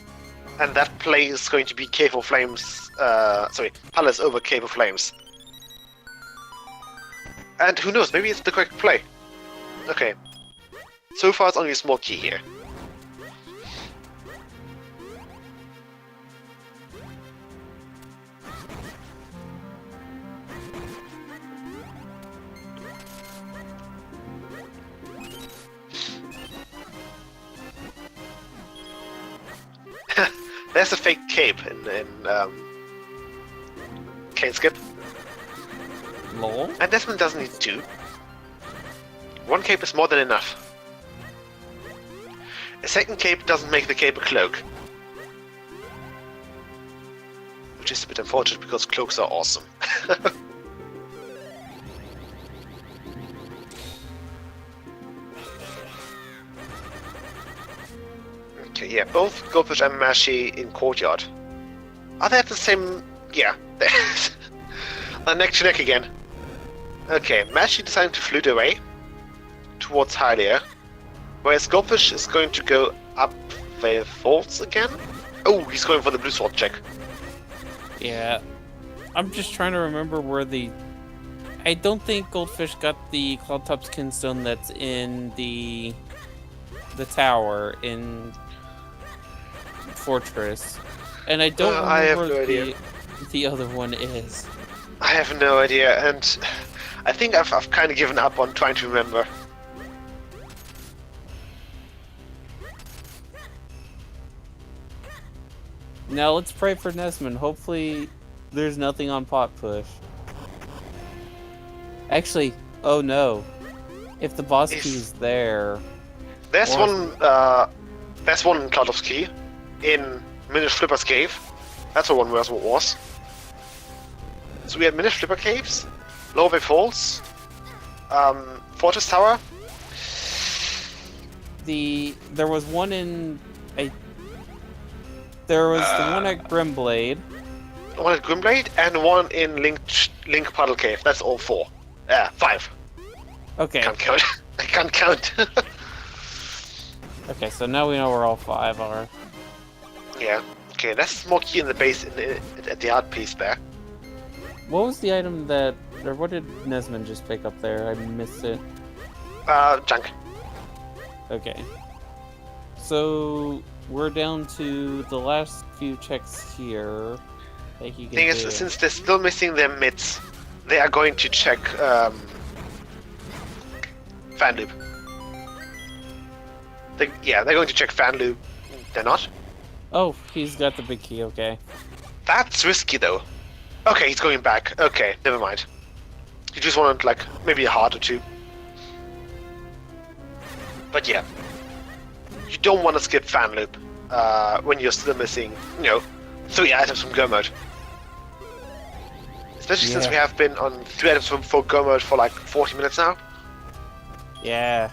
and that play is going to be Cave of Flames. Palace over Cave of Flames. And who knows? Maybe it's the correct play. Okay. So far, it's only a small key here. There's a fake cape in Cane Skip. Lol. And Desmond doesn't need 2. 1 cape is more than enough. A second cape doesn't make the cape a cloak. Which is a bit unfortunate because cloaks are awesome. Okay, yeah, both Goldfish and Mashi in Courtyard. Are they at the same... yeah, they're neck to neck again. Okay, Mashi deciding to flute away towards Hylia, whereas Goldfish is going to go up the vaults again. Oh, he's going for the blue sword check. Yeah. I'm just trying to remember where the... I don't think Goldfish got the Cloudtop Skinstone that's in the tower in Fortress. And I don't remember I have no idea. the other one is. I have no idea, and I think I've kind of given up on trying to remember. Now let's pray for Nesman. Hopefully there's nothing on Pot Push. Actually, oh no. If the boss key is there... There's one in Cloud's Key, in Minish Flipper's Cave. That's the one where it was. So we had Minish Flipper Caves, Lower Falls, Fortress Tower. There was one in... There was the one at Grimblade. One at Grimblade, and one in Link Puddle Cave. That's all 4. 5. Okay. Can't count. I can't count. Okay, so now we know where all 5 are. Yeah. Okay, that's more key in the base at the art piece there. What was the item that... Or what did Nesman just pick up there? I missed it. Junk. Okay. So... We're down to the last few checks here. That he can Thing is, since they're still missing their mids, they are going to check fan loop. They're going to check fan loop. They're not? Oh, he's got the big key, okay. That's risky though. Okay, he's going back. Okay, never mind. You just wanted like maybe a heart or 2. But yeah. You don't want to skip fan loop when you're still missing, 3 items from Go mode. Especially since we have been on 3 items for Go mode for like 40 minutes now. Yeah.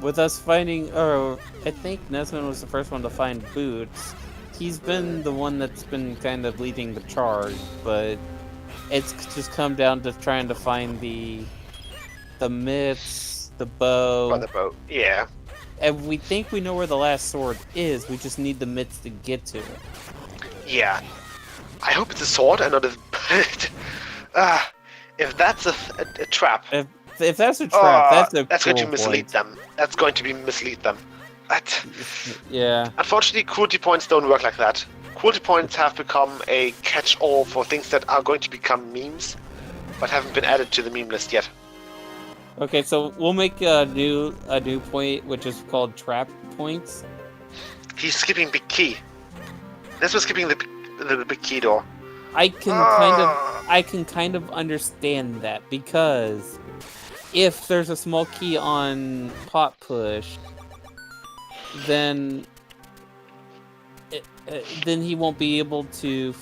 With us finding, I think Nesman was the first one to find Boots. He's been the one that's been kind of leading the charge, but it's just come down to trying to find the mitts, the bow. The bow, yeah. And we think we know where the last sword is, we just need the mitts to get to it. Yeah. I hope it's a sword and not a... if that's a trap... If that's a trap, that's going to mislead them. That's going to mislead them. Yeah. Unfortunately, cruelty points don't work like that. Cruelty points have become a catch-all for things that are going to become memes, but haven't been added to the meme list yet. Okay, so we'll make a new point, which is called trap points. He's skipping big key. This was skipping the big key door. I can kind of understand that, because if there's a small key on Pot Push, then he won't be able to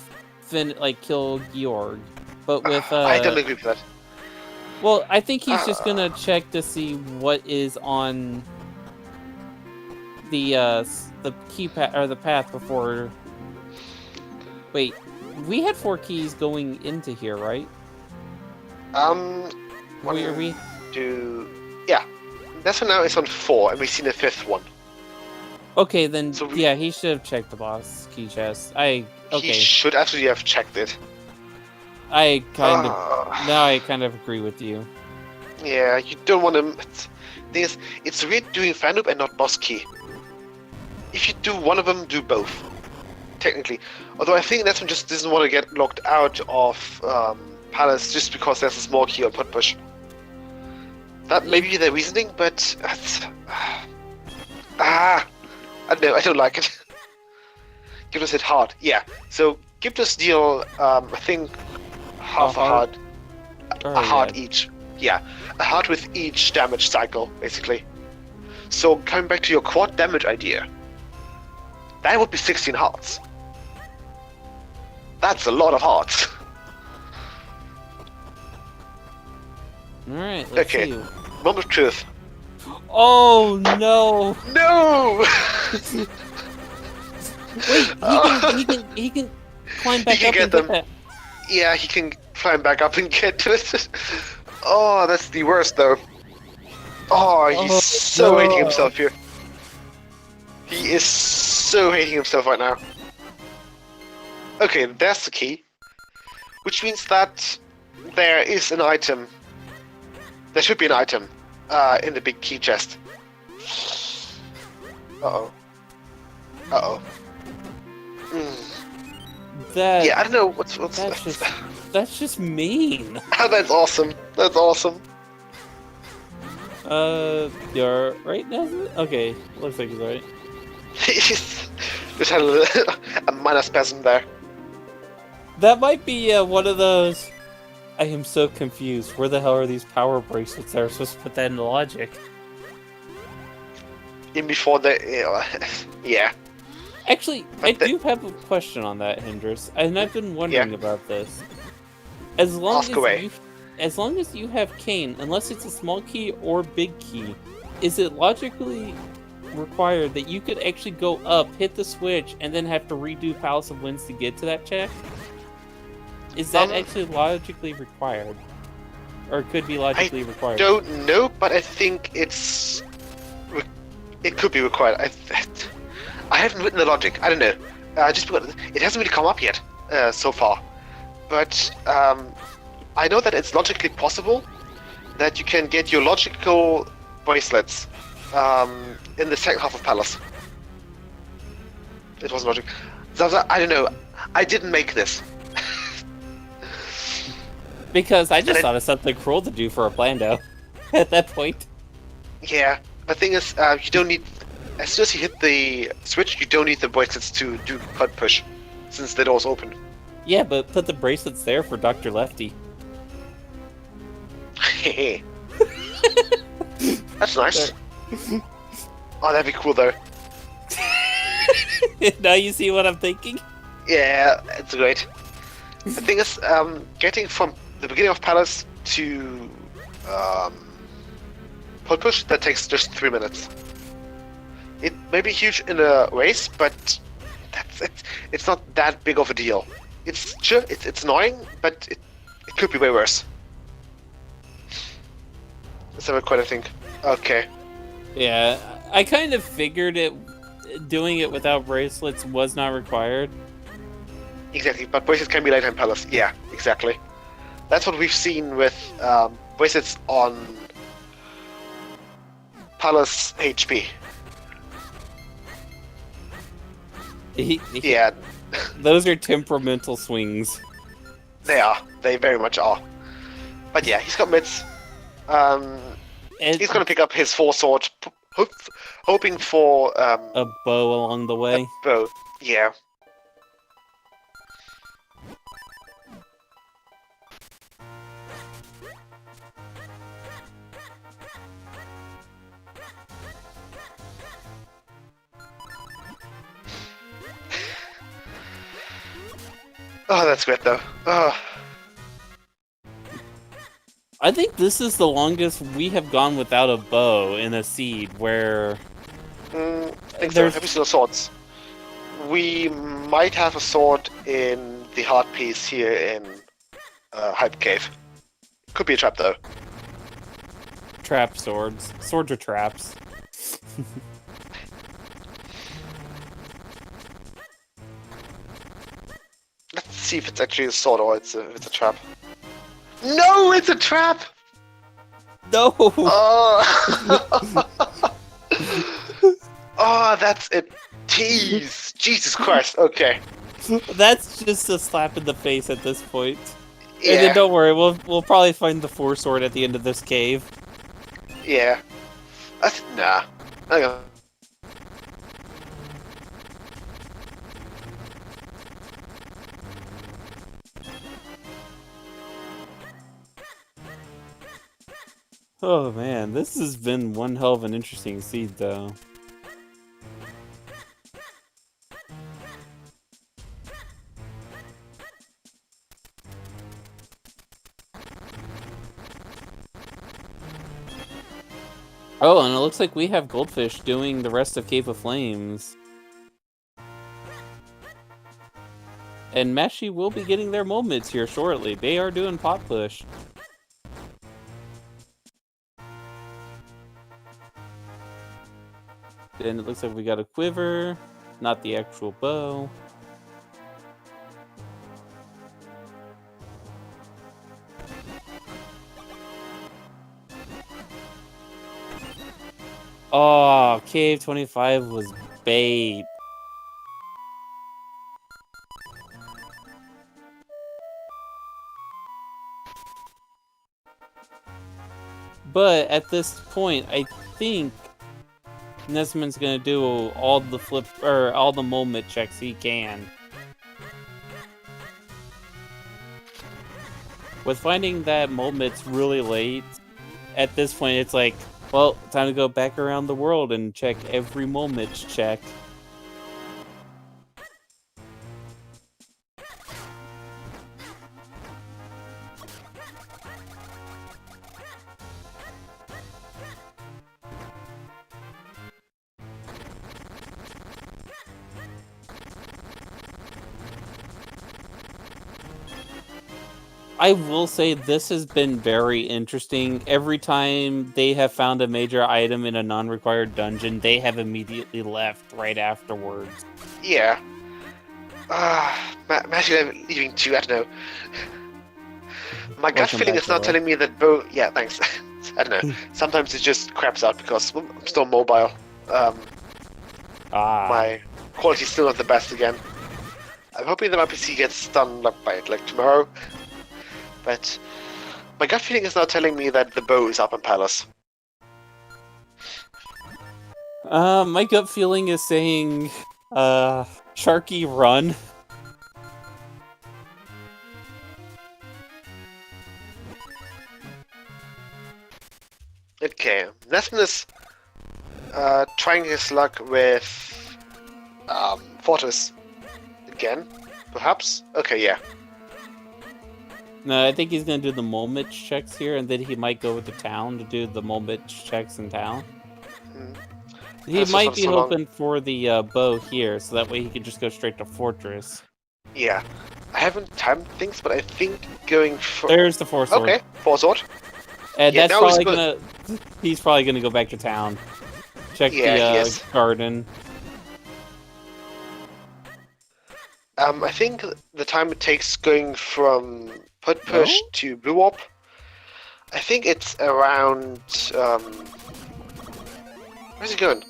kill Georg. But with I don't agree with that. Well, I think he's just gonna check to see what is on the key path or the path before. Wait, we had 4 keys going into here, right? We do. Yeah, that's one now is on 4, and we've seen the 5th one. Okay, then yeah, he should have checked the boss key chest. He should actually have checked it. I kind of agree with you. Yeah, you don't want to. It's weird doing fan loop and not boss key. If you do one of them, do both. Technically, although I think that one just doesn't want to get locked out of Palace just because there's a small key on Pot Push. That may be the reasoning, but I don't know. I don't like it. Gyptus hit hard. Yeah. So Gyptus deal, I think, half a heart, a heart each. Yeah, a heart with each damage cycle, basically. So coming back to your quad damage idea, that would be 16 hearts. That's a lot of hearts. Alright, let's see. Moment of truth. Oh no! No! Wait, he can climb back up and get that. Yeah, he can climb back up and get to it. Oh, that's the worst though. Oh, he's so hating himself here. He is so hating himself right now. Okay, that's the key. which means that there is an item. There should be an item in the big key chest. Uh-oh. Uh-oh. Yeah, I don't know what's that's just mean. That's awesome. That's awesome. You're right now? Okay, looks like he's right. Just had a minor spasm there. That might be one of those. I am so confused. Where the hell are these power bracelets that are supposed to put that into logic? In before the yeah. Actually, I do have a question on that, Hendris, and I've been wondering about this. As long as you have Cane, unless it's a small key or big key, is it logically required that you could actually go up, hit the switch, and then have to redo Palace of Winds to get to that check? Is that actually logically required? Or could be logically required? I don't know, but I think it could be required. I haven't written the logic. I don't know. Just because it hasn't really come up yet so far. But I know that it's logically possible that you can get your logical bracelets in the second half of Palace. It wasn't logic. Zelda, I don't know. I didn't make this. Because I just thought of something cruel to do for a Plando at that point. Yeah, the thing is, you don't need. As soon as you hit the switch, you don't need the bracelets to do cut push, since the door's open. Yeah, but put the bracelets there for Dr. Lefty. Hehe. That's nice. Oh, that'd be cool though. Now you see what I'm thinking? Yeah, it's great. The thing is, getting from the beginning of Palace to pull push, that takes just 3 minutes. It may be huge in a race, but that's it. It's not that big of a deal. It's sure it's annoying, but it could be way worse. Let's have a quite, I think. Okay. Yeah, I kind of figured doing it without bracelets was not required. Exactly, but bracelets can be later in Palace. Yeah, exactly. That's what we've seen with bracelets on Palace HP. Yeah. Those are temperamental swings. They are. They very much are. But yeah, he's got mitts. He's going to pick up his 4-sword, hoping for a bow along the way. A bow, yeah. Oh, that's great though. Oh. I think this is the longest we have gone without a bow in a seed where... I think so. Have we seen swords? We might have a sword in the heart piece here in Hype Cave. Could be a trap though. Trap swords. Swords are traps. Let's see if it's actually a sword or it's a trap. No, it's a trap! No! Oh, oh, that's a tease! Jesus Christ, okay. That's just a slap in the face at this point. Yeah. And then don't worry, we'll probably find the 4-sword at the end of this cave. Yeah. Nah. Hang on. Oh man, this has been one hell of an interesting seed though. Oh, and it looks like we have Goldfish doing the rest of Cave of Flames. And Meshi will be getting their moments here shortly. They are doing pot push. And it looks like we got a quiver, not the actual bow. Oh, Cave 25 was bait. But at this point, I think Nesman's gonna do all the moment checks he can. With finding that moment's really late, at this point it's like, well, time to go back around the world and check every moment check. I will say this has been very interesting. Every time they have found a major item in a non-required dungeon, they have immediately left right afterwards. Yeah. Imagine I'm leaving too, I don't know. My gut feeling is now telling me that bow... Yeah, thanks. I don't know. Sometimes it just craps out because I'm still mobile. My quality's still not the best again. I'm hoping that my PC gets done by tomorrow. But my gut feeling is now telling me that the bow is up in Palace. My gut feeling is saying, Sharky, run. Okay, Nesman is trying his luck with Fortress again, perhaps? Okay, yeah. No, I think he's gonna do the moment checks here, and then he might go with the town to do the moment checks in town. He might be hoping for the bow here, so that way he can just go straight to Fortress. Yeah. I haven't timed things, but I think going for... There's the 4-sword. Okay, 4-sword. And that's probably gonna... He's probably gonna go back to town. Check the garden. I think the time it takes going from push to blue warp, I think it's around... where's he going?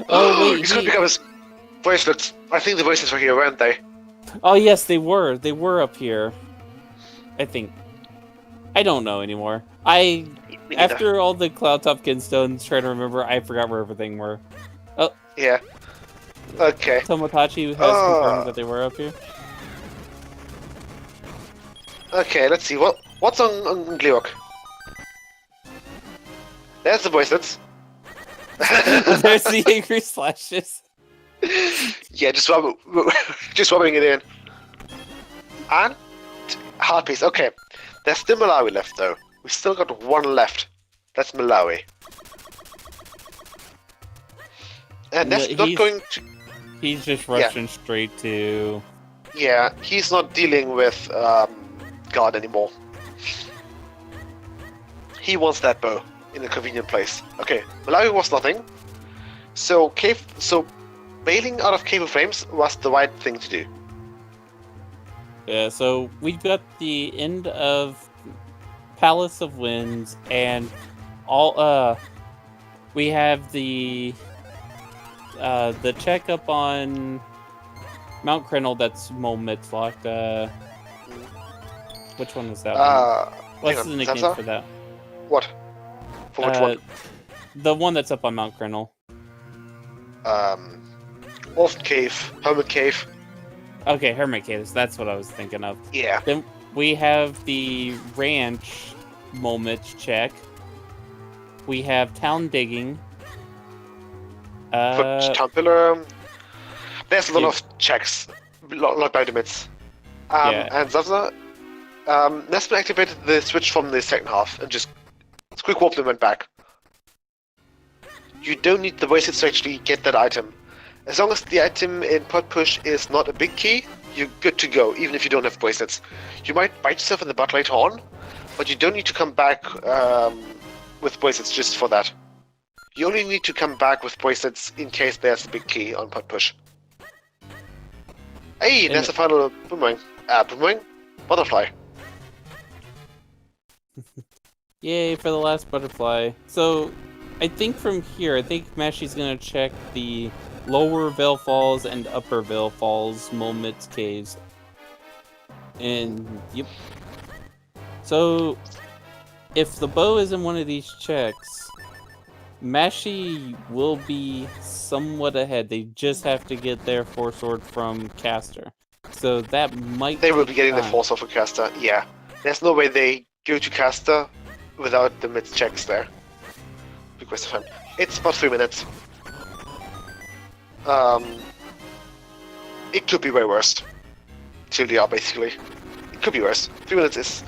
Oh, wait, he's going to pick up his bracelets. I think the bracelets were here, weren't they? Oh, yes, they were. They were up here. I think. I don't know anymore. After all the Cloud Top Kinstones, trying to remember, I forgot where everything were. Oh. Yeah. Okay. Tomodachi has confirmed that they were up here. Okay, let's see. What's on Gleok? There's the bracelets. There's the angry slashes. Yeah, just rubbing it in. And heart piece. Okay, there's still Malawi left though. We still got one left. That's Malawi. And that's not going to... He's just rushing straight to... Yeah, he's not dealing with God anymore. He wants that bow in a convenient place. Okay, Malawi was nothing. So bailing out of Cave of Flames was the right thing to do. Yeah, so we've got the end of Palace of Winds, and all we have the checkup on Mount Crenel that's moment locked. Which one was that one? What's the nickname for that? What? For which one? The one that's up on Mount Crenel. Orphan Cave, Hermit Cave. Okay, Hermit Caves, that's what I was thinking of. Yeah. Then we have the ranch moment check. We have town digging. Town pillar. There's a lot of checks, a lot of items. And Zelda, Nesman activated the switch from the second half and just quick warped and went back. You don't need the bracelets to actually get that item. As long as the item in pod push is not a big key, you're good to go, even if you don't have bracelets. You might bite yourself in the butt later on, but you don't need to come back with bracelets just for that. You only need to come back with bracelets in case there's a big key on pod push. Hey, there's a final boomerang. Boomerang? Butterfly. Yay for the last butterfly. So, I think from here, I think Mashy's gonna check the Lower Veil Falls and Upper Veil Falls moments caves. And, yep. So, if the bow is in one of these checks, Mashy will be somewhat ahead. They just have to get their Force Sword from Caster. So that might They will be getting time. the Force Sword for Caster, yeah. There's no way they go to Caster without the mid checks there. Big waste of time. It's about 3 minutes. It could be way worse. TLDR, basically. It could be worse. 3 minutes is...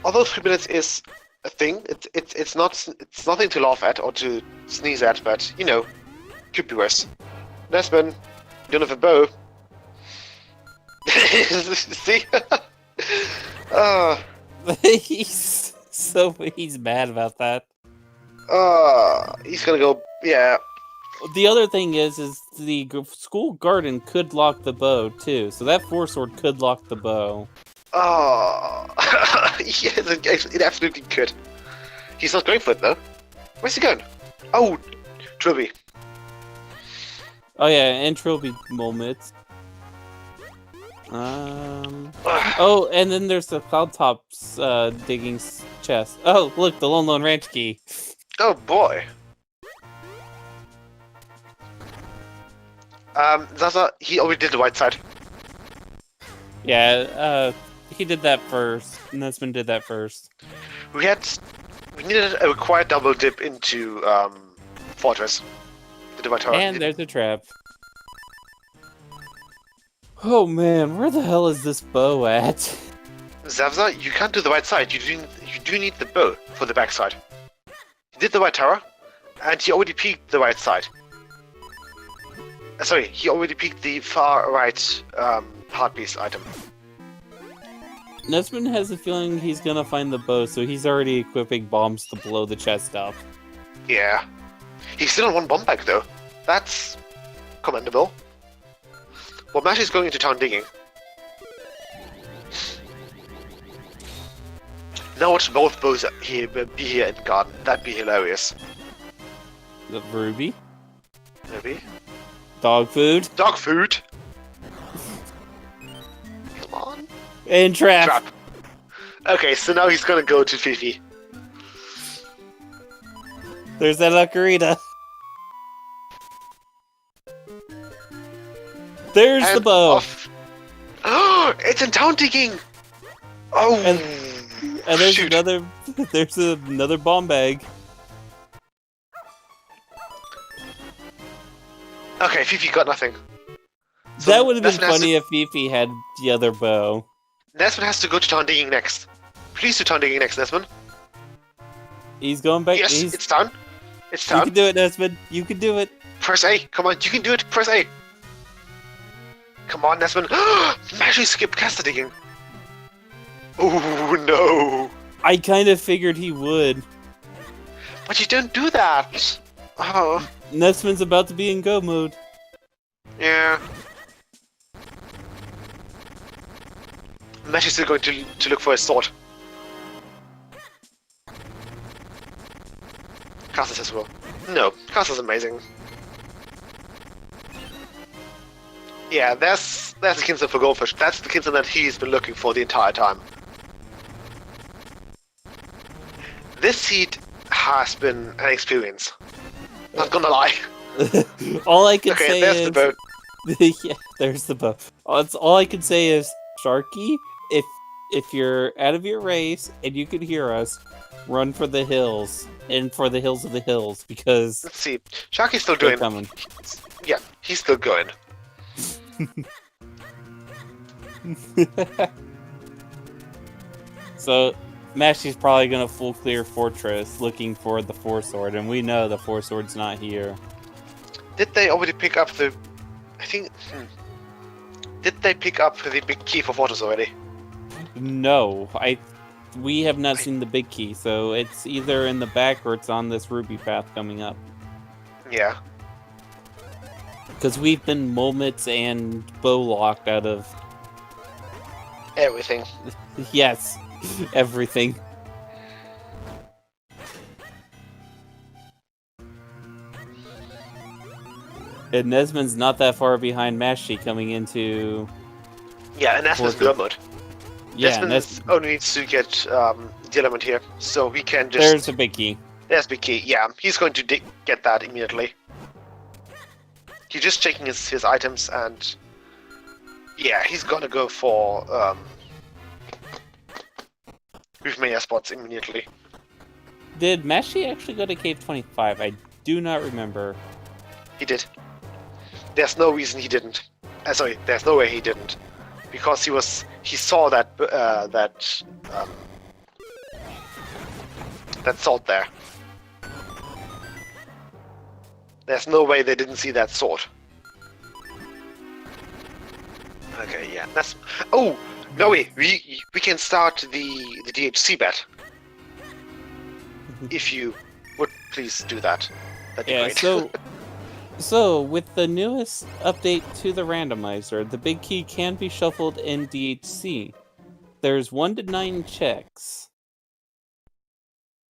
Although 3 minutes is a thing, it's nothing to laugh at or to sneeze at, but, you know, could be worse. Nesman, you don't have a bow. See? He's mad about that. He's gonna go, yeah. The other thing is the school garden could lock the bow too, so that Force Sword could lock the bow. Yes, it absolutely could. He's not going for it though. Where's he going? Oh, Trilby. Oh yeah, and Trilby moments. Oh, and then there's the Cloud Top's digging chest. Oh, look, the Lone Ranch key. Oh boy. Zaza, he already did the right side. Yeah, he did that first. Nesman did that first. We needed a required double dip into Fortress. The Divine Tower. And there's a trap. Oh man, where the hell is this bow at? Zavza, you can't do the right side. You do need the bow for the back side. He did the right tower, and he already peeked the right side. Sorry, he already peeked the far right heart piece item. Nesman has a feeling he's gonna find the bow, so he's already equipping bombs to blow the chest up. Yeah. He's still on one bomb bag though. That's commendable. Well, Mash is going into town digging. Now watch both bows here be here in garden. That'd be hilarious. The Ruby? Maybe. Dog food? Dog food! Come on. And trap. Trap. Okay, so now he's gonna go to Fifi. There's that ocarina. There's And the bow. Oh, it's in town digging! Oh! And there's shoot. another bomb bag. Okay, Fifi got nothing. So That would have been Nesman has funny if Fifi had the other bow. Nesman has to go to town digging next. Please do town digging next, Nesman. He's going back. Yes, it's town. It's You town. can do it, Nesman. You can do it. Press A. Come on, you can do it. Press A. Come on, Nesman. Mashy skipped caster digging. Oh no! I kind of figured he would. But you don't do that. Oh, Nesman's about to be in go mode. yeah. Mashy's still going to look for his sword. Caster's as well. No, Caster's amazing. Yeah, that's the Kinston for Goldfish. That's the Kinston that he's been looking for the entire time. This seed has been an experience. Not gonna lie. All I can Okay, say there's is the boat. yeah, there's the bow. All I can say is, Sharky, if you're out of your race and you can hear us, run for the hills and for the hills of the hills because Let's see. Sharky's still they're doing. coming. Yeah, he's still going. So Mashy's probably gonna full clear Fortress looking for the Force Sword, and we know the Force Sword's not here. Did they already pick up the? I think. Did they pick up the big key for Fortress already? No, we have not seen the big key, so it's either in the back or it's on this ruby path coming up. Yeah. Because we've been moments and bow locked out of Everything. yes, everything. And Nesman's not that far behind Mashie coming into... Yeah, and Nesman's blue mode. Yeah, Nesman only needs to get the element here, so we can just... There's a big key. There's big key, yeah. He's going to get that immediately. He's just checking his items, and... Yeah, he's gonna go for... with Maya spots immediately. Did Mashie actually go to Cave 25? I do not remember. He did. There's no reason he didn't. Sorry, there's no way he didn't, because he saw that that sword there. There's no way they didn't see that sword. Okay, yeah, that's. Oh no way! We can start the DHC bet. If you would please do that. That'd be great. So, with the newest update to the randomizer, the big key can be shuffled in DHC. There's 1 to 9 checks.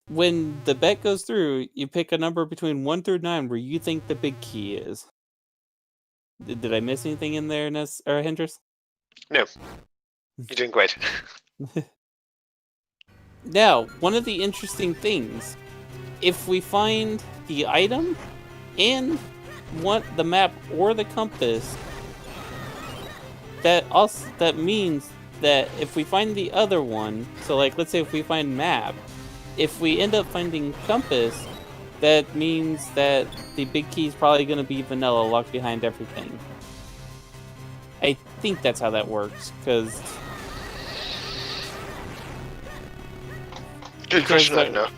When the bet goes through, you pick a number between 1 through 9 where you think the big key is. Did I miss anything in there, Hendris? No. You're doing great. Now, one of the interesting things, if we find the item and the map or the compass, that means that if we find the other one, so like let's say if we find map, if we end up finding compass, that means that the big key is probably going to be vanilla, locked behind everything. I think that's how that works, because... Good question, I know.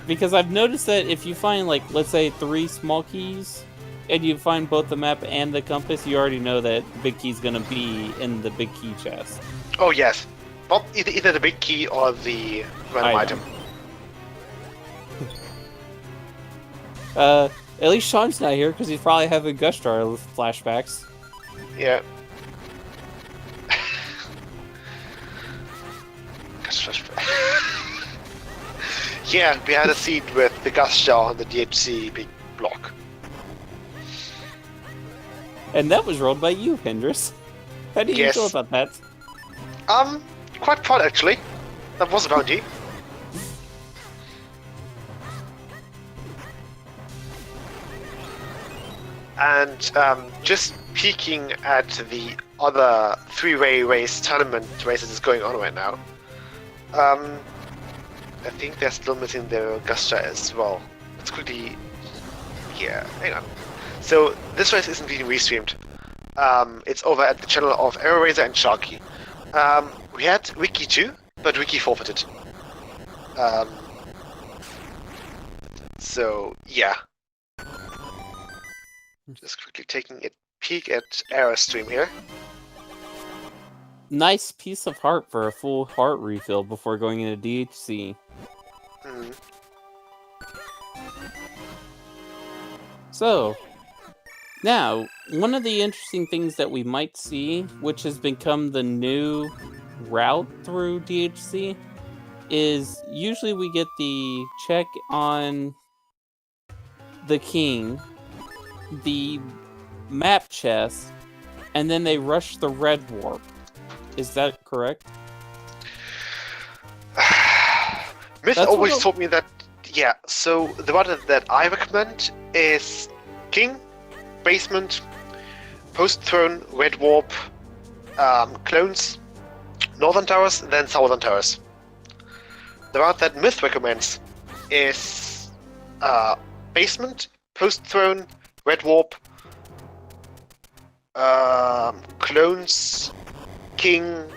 Because I've noticed that if you find, like, let's say 3 small keys, and you find both the map and the compass, you already know that the big key's gonna be in the big key chest. Oh yes. Well, either the big key or the random item. At least Sean's not here, because he's probably having Gustar flashbacks. Yeah. Yeah, we had a scene with the gas jar on the DHC big block. And that was rolled by you, Hendris. How do you feel about that? Quite proud actually. That was a bounty. And just peeking at the other 3-way race tournament races that's going on right now. I think they're still missing their Gustra as well. Let's quickly... Yeah, hang on. So, this race isn't being restreamed. It's over at the channel of AeroRaiser and Sharky. We had Wiki too, but Wiki forfeited. So, yeah. Just quickly taking a peek at Aerostream here. Nice piece of heart for a full heart refill before going into DHC. So, now, one of the interesting things that we might see, which has become the new route through DHC, is usually we get the check on the king, the map chest, and then they rush the red warp. Is that correct? Myth always told me that, yeah, so the one that I recommend is King, Basement, Post-Throne, Red Warp, Clones, Northern Towers, then Southern Towers. The route that Myth recommends is Basement, Post-Throne, Red Warp, Clones, King,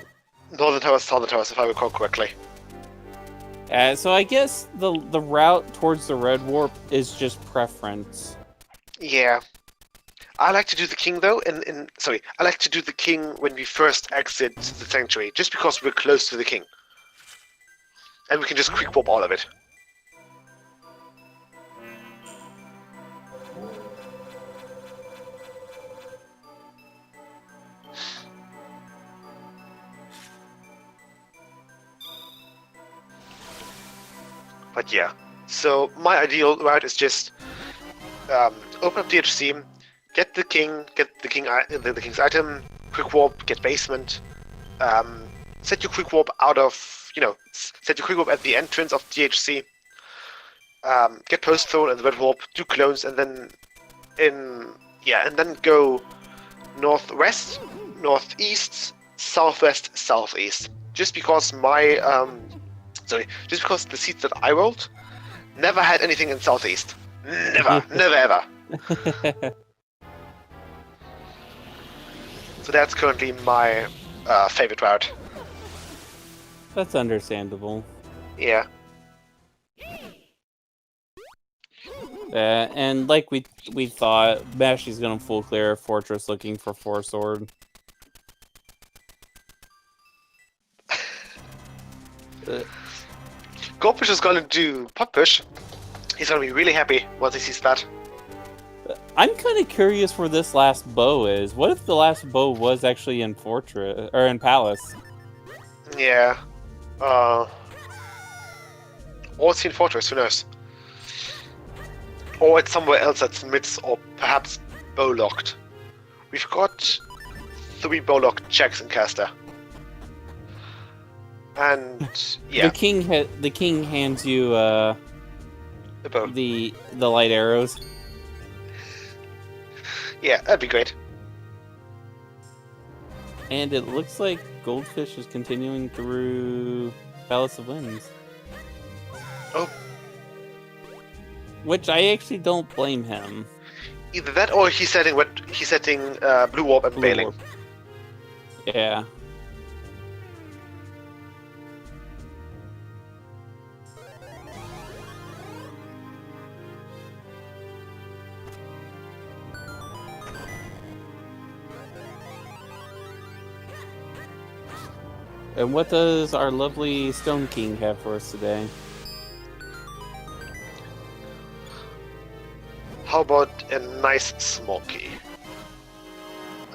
Northern Towers, Southern Towers, if I recall correctly. So I guess the route towards the Red Warp is just preference. Yeah. I like to do the King though, I like to do the King when we first exit the Sanctuary, just because we're close to the King. And we can just quick warp out of it. But yeah, so my ideal route is just open up DHC, get the king's item, quick warp, get basement, set your quick warp out of, set your quick warp at the entrance of DHC, get post throne and the red warp, do clones, and then go northwest, northeast, southwest, southeast. Just because just because the seats that I rolled never had anything in southeast. Never ever. So that's currently my favorite route. That's understandable. Yeah. And like we thought, Bashy's gonna full clear Fortress looking for 4-sword. Goldfish is gonna do pot push. He's gonna be really happy once he sees that. I'm kind of curious where this last bow is. What if the last bow was actually in Fortress or in Palace? Yeah. Or it's in Fortress. Who knows? Or it's somewhere else that's mids or perhaps bow locked. We've got 3 bow locked checks in caster. And yeah, the king hands you the bow. the light arrows. Yeah, that'd be great. And it looks like Goldfish is continuing through Palace of Winds. Oh. Which I actually don't blame him. Either that or he's setting blue warp and bailing. Warp. Yeah. And what does our lovely Stone King have for us today? How about a nice small key?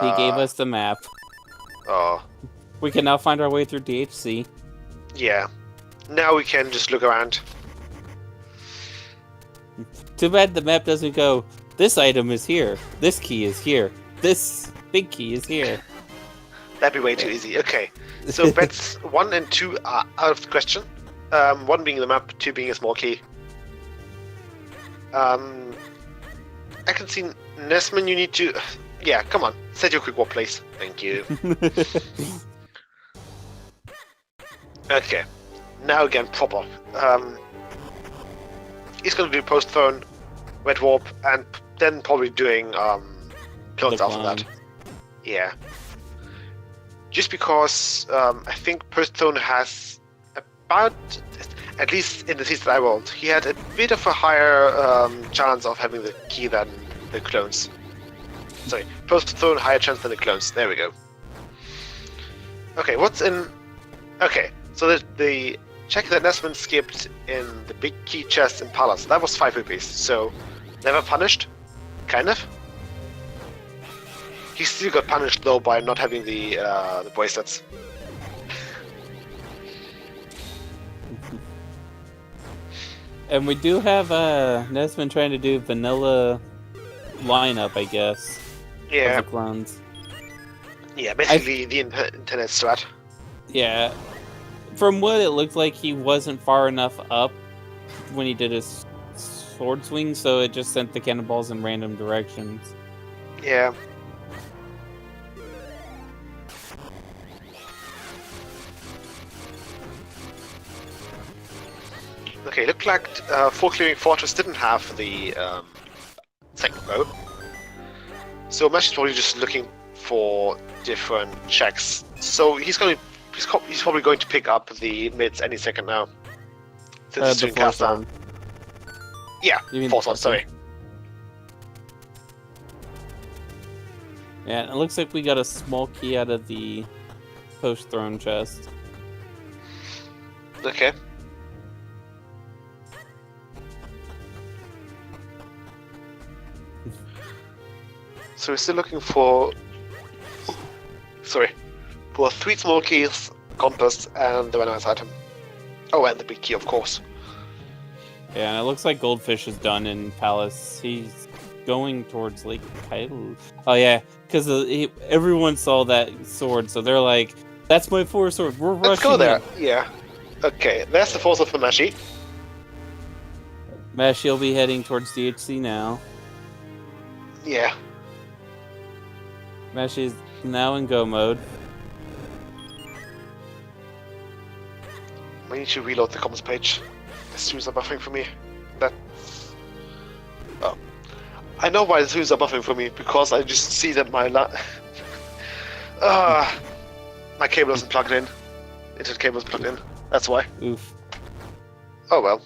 He gave us the map. Oh. We can now find our way through DHC. Yeah. Now we can just look around. Too bad the map doesn't go, this item is here, this key is here, this big key is here. That'd be way too easy. Okay. So bets 1 and 2 are out of the question. 1 being the map, 2 being a small key. I can see Nesman, you need to... Yeah, come on. Set your quick warp, please. Thank you. Okay. Now again, proper. He's going to do post throne, red warp, and then probably doing clones after that. Yeah. Just because I think post throne has about, at least in the season I rolled, he had a bit of a higher chance of having the key than the clones. Sorry, post throne higher chance than the clones. There we go. Okay, what's in... Okay, so the check that Nesman skipped in the big key chest in Palace, that was 5 rupees, so never punished, kind of. He still got punished though by not having the bracelets. And we do have Nesman trying to do vanilla lineup, I guess. Yeah. Of the clones. Yeah, basically the internet strat. Yeah. From what it looked like, he wasn't far enough up when he did his sword swing, so it just sent the cannonballs in random directions. Yeah. Okay, looked like Full Clearing Fortress didn't have the second bow. So Mesh is probably just looking for different checks. So he's probably going to pick up the mids any second now. Since he's doing cast down. Yeah, fourth one, sorry. Yeah, it looks like we got a small key out of the post throne chest. Okay. So we're still looking for... Sorry. For 3 small keys, compass, and the randomizer item. Oh, and the big key, of course. Yeah, and it looks like Goldfish is done in Palace. He's going towards Lake Kailu. Oh yeah, because everyone saw that sword, so they're like, "That's my 4 sword. We're rushing." Let's go there. it." Yeah. Okay, there's the force of Mashi. Mashi will be heading towards DHC now. Yeah. Mashi's now in go mode. I need to reload the comments page. The streams are buffering for me. Oh. I know why the streams are buffering for me, because I just see that my my cable isn't plugged in. Internet cable is plugged in. That's why. Oof. Oh well.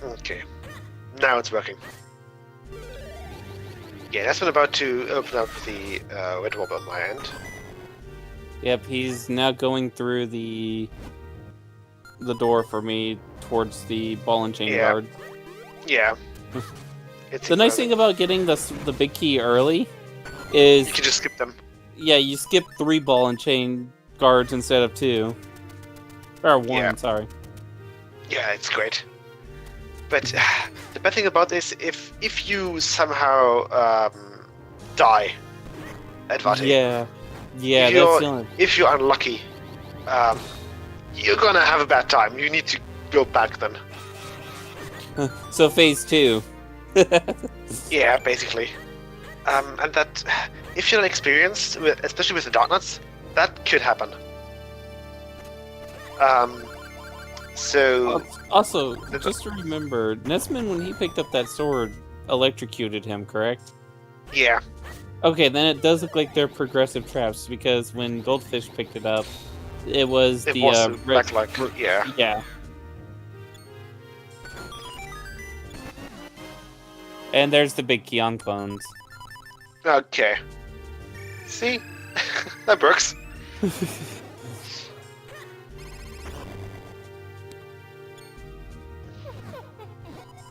Okay. Now it's working. Yeah, that's been about to open up the red orb on my end. Yep, he's now going through the door for me towards the ball and chain guard. Yeah. It's the nice thing about getting the big key early is you can just skip them. Yeah, you skip 3 ball and chain guards instead of 2. Or 1, sorry. Yeah, it's great. But the bad thing about this, if you somehow die at Vati, if you're unlucky, you're gonna have a bad time. You need to go back then. So phase 2. Yeah, basically. And that, if you're experienced, especially with the Darknuts, that could happen. So... Also, just to remember, Nesman, when he picked up that sword, electrocuted him, correct? Yeah. Okay, then it does look like they're progressive traps, because when Goldfish picked it up, it was red... yeah. Yeah. And there's the big Kion clones. Okay. See? That works.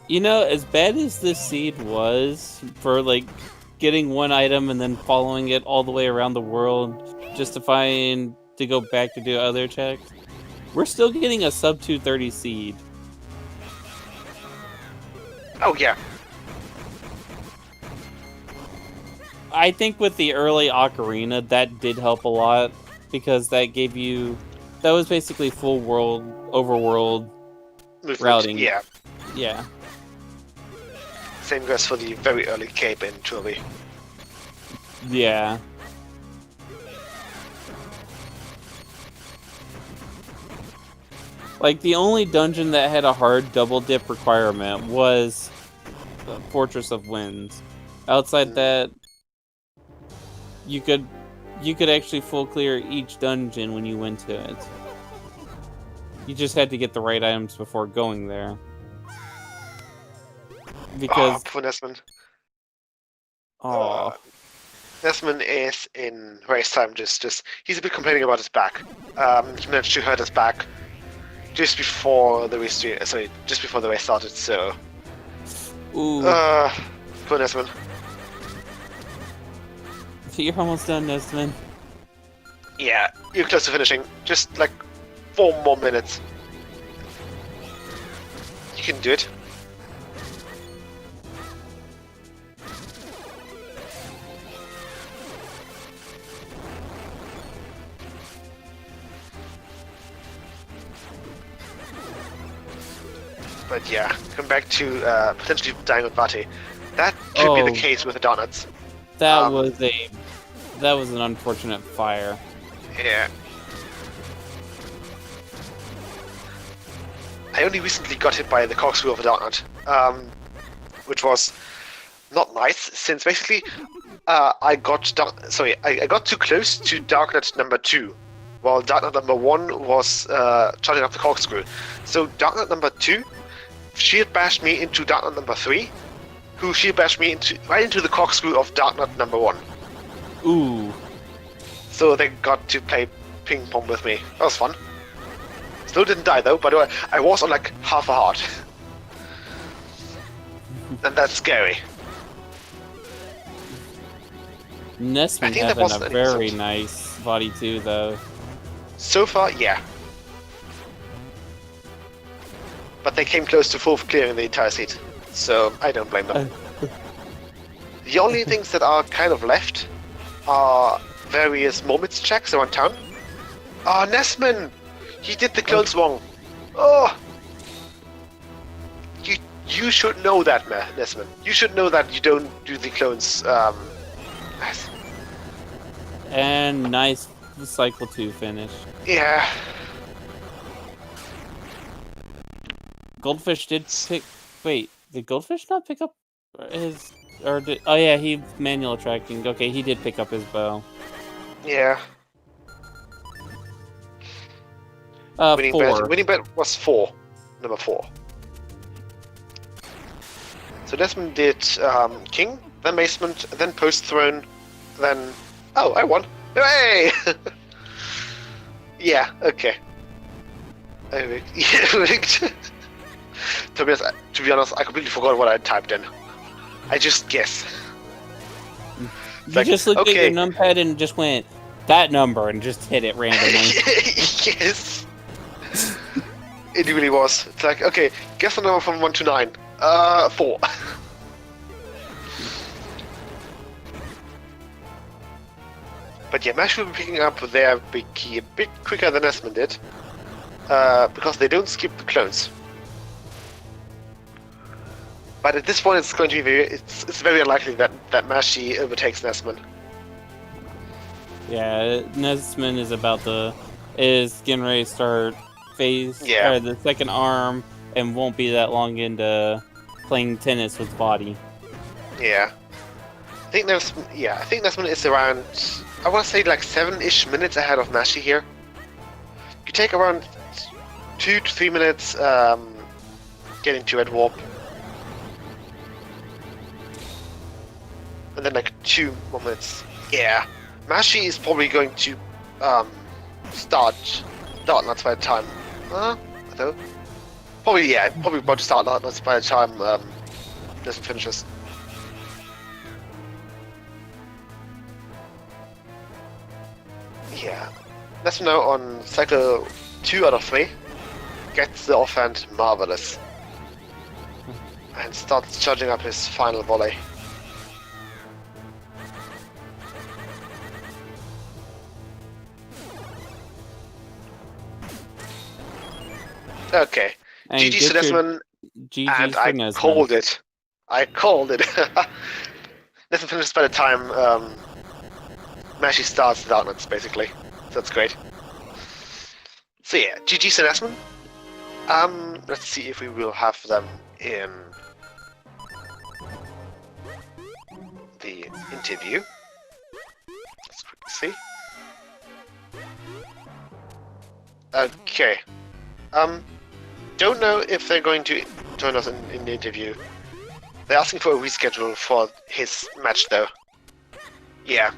You know, as bad as this seed was for, like, getting one item and then following it all the way around the world just to go back to do other checks, we're still getting a sub 230 seed. Oh, yeah. I think with the early Ocarina, that did help a lot, because that was basically full world, overworld routing. Yeah. Yeah. Same goes for the very early Cape in Turby. Yeah. Like, the only dungeon that had a hard double dip requirement was the Fortress of Winds. Outside that, you could actually full clear each dungeon when you went to it. You just had to get the right items before going there. Because poor Nesman. Nesman is in race time. Just he's a bit complaining about his back. He managed to hurt his back just before the race. Just before the race started. So, ooh. Poor Nesman. You're almost done, Nesman. Yeah, you're close to finishing. Just like 4 more minutes. You can do it. But yeah, come back to potentially dying on Vati. That could be the case with the Donuts. That was an unfortunate fire. Yeah. I only recently got hit by the corkscrew of a Darknut, which was not nice, since basically I got too close to Darknut number 2, while Darknut number 1 was charging up the corkscrew. So Darknut number 2 shield bashed me into Darknut number 3, who shield bashed me right into the corkscrew of Darknut number 1. Ooh. So they got to play ping pong with me. That was fun. Still didn't die though, but I was on like half a heart. And that's scary. Nesman think that having was a an very insult. nice body too, though. So far, yeah. But they came close to full clearing the entire seat, so I don't blame them. The only things that are kind of left are various moments checks around town. Oh, Nesman! He did the clones wrong. Oh! You should know that, Nesman. You should know that you don't do the clones, And nice cycle 2 finish. Yeah. Goldfish did pick... Wait, did Goldfish not pick up his... Or did... Oh yeah, he manual tracking. Okay, he did pick up his bow. Yeah. 4. Winning bet was 4. Number 4. So Desmond did King, then Basement, then Post Throne, then... Oh, I won! Hooray! Yeah, okay. I rigged. To be honest, I completely forgot what I typed in. I just guess. You just looked at your numpad and just went, that number, and just hit it randomly. Yes! It really was. It's like, okay, guess the number from 1 to 9. 4. But yeah, Mash will be picking up their big key a bit quicker than Esmond did. Because they don't skip the clones. But at this point, it's going to be it's very unlikely that Mashi overtakes Nesman. Yeah, Nesman is getting ready to start the second arm and won't be that long into playing tennis with body. Yeah, I think Nesman is around, I want to say like 7-ish minutes ahead of Mashi here. You take around 2 to 3 minutes getting to Red Warp. And then like 2 more minutes. Yeah. Mashi is probably going to start Darknuts by the time. I don't know. Probably about to start Darknuts by the time this finishes. Yeah. Let's now on cycle 2 out of 3. Gets the offhand marvelous. And starts charging up his final volley. Okay. GG to Nesman, and I called it. I called it. Nesman finishes by the time Mashi starts the Darknuts, basically. So that's great. So yeah, GG to Nesman. Let's see if we will have them in the interview. Let's quickly see. Okay. Don't know if they're going to join us in the interview. They're asking for a reschedule for his match, though. Yeah.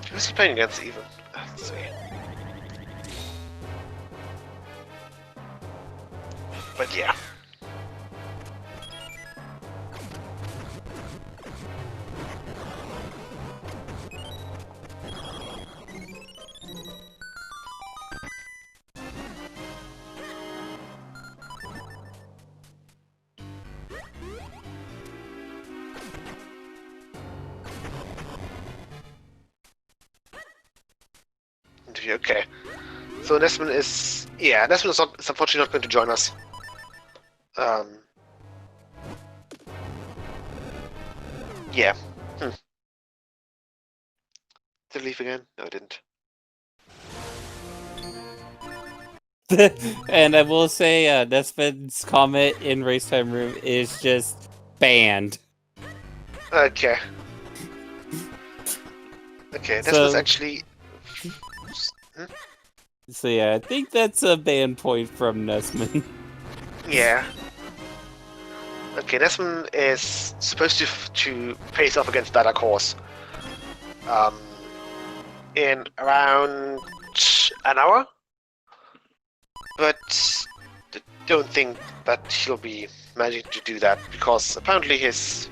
Who's he playing against, even? Let's see. But yeah. Okay, so Nesman is unfortunately not going to join us. Yeah. Did it leave again? No, it didn't. And I will say, Nesman's comment in Race Time Room is just banned. Okay. Okay, Nesman's actually. So yeah, I think that's a ban point from Nesman. Yeah. Okay, Nesman is supposed to face off against Dark Horse in around an hour, but don't think that he'll be managing to do that because apparently his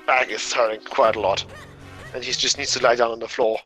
back is hurting quite a lot. And he just needs to lie down on the floor.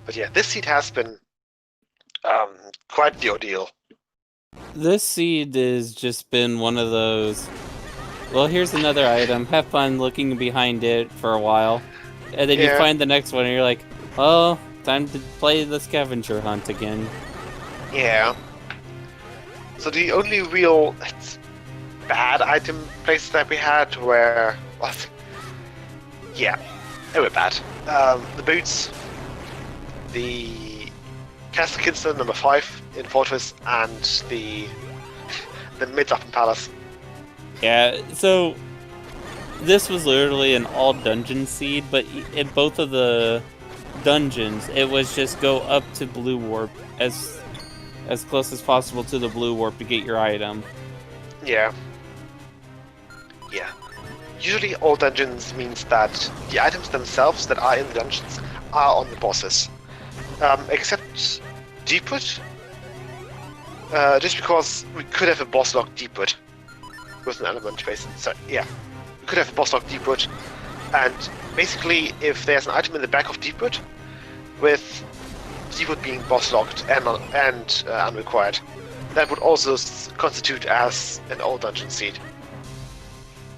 But yeah, this seed has been quite the ordeal. This seed has just been one of those, well, here's another item, have fun looking behind it for a while, and then you find the next one and you're like, oh, time to play the scavenger hunt again. Yeah. So the only real bad item places that we had were, what? Yeah, they were bad. The boots, the Castle Kinston number 5 in Fortress, and the Mid-Upton Palace. Yeah, so this was literally an all dungeon seed, but in both of the dungeons, it was just go up to Blue Warp as close as possible to the Blue Warp to get your item. Yeah. Yeah. Usually all dungeons means that the items themselves that are in the dungeons are on the bosses. Except Deepwood. Just because we could have a boss lock Deepwood with an element base. So yeah, we could have a boss lock Deepwood, and basically if there's an item in the back of Deepwood, with Deepwood being boss locked and unrequired, that would also constitute as an old dungeon seed.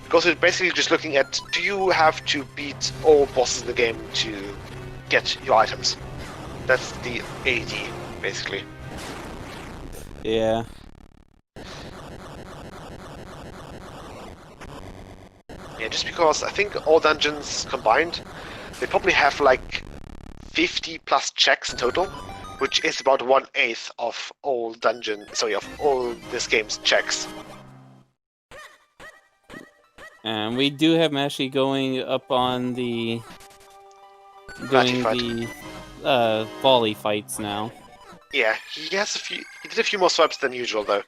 Because we're basically just looking at, do you have to beat all bosses in the game to get your items? That's the AD, basically. Yeah. Yeah, just because I think all dungeons combined, they probably have like 50 plus checks in total, which is about 1/8 of all of all this game's checks. And we do have Mashi going up on the volley fights now. Yeah, he did a few more swipes than usual though.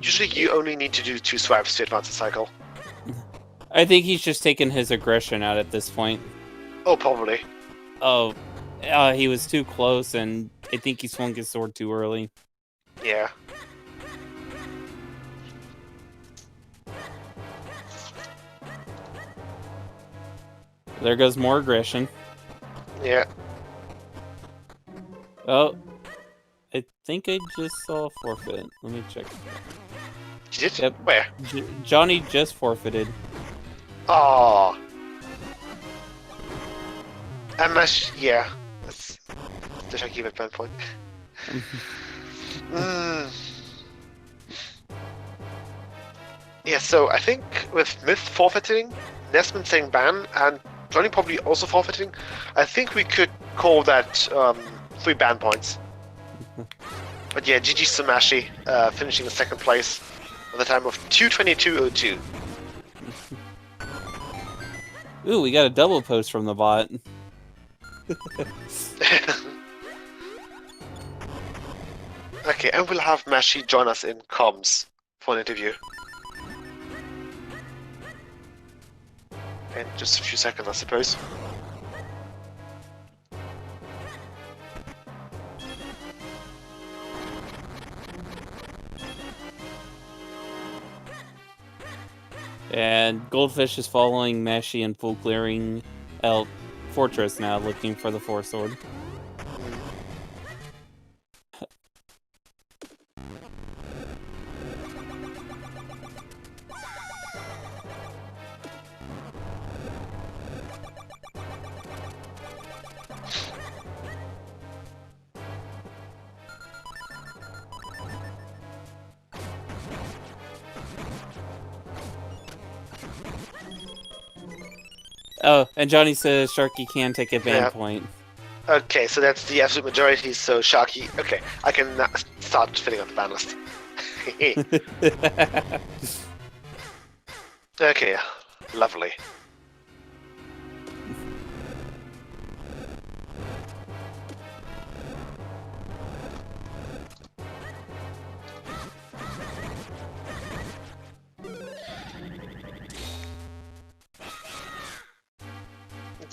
Usually you only need to do 2 swipes to advance the cycle. I think he's just taking his aggression out at this point. Oh, probably. Oh, he was too close, and I think he swung his sword too early. Yeah. There goes more aggression. Yeah. Oh, I think I just saw a forfeit. Let me check. You did? Yep. Where? Johnny just forfeited. Oh. Yeah. That's the Sharky Birdman point. Yeah, so I think with Myth forfeiting, Nesman saying ban, and Johnny probably also forfeiting, I think we could call that 3 ban points. But yeah, GG Samashi finishing in 2nd place with a time of 2:22.02. Ooh, we got a double post from the bot. Okay, and we'll have Mashi join us in comms for an interview. In just a few seconds, I suppose. And Goldfish is following Mashi in full clearing Fortress now, looking for the 4-sword. Oh, and Johnny says Sharky can take a ban point. Okay, so that's the absolute majority, so Sharky... Okay, I can start filling up the ban list. Okay, Lovely.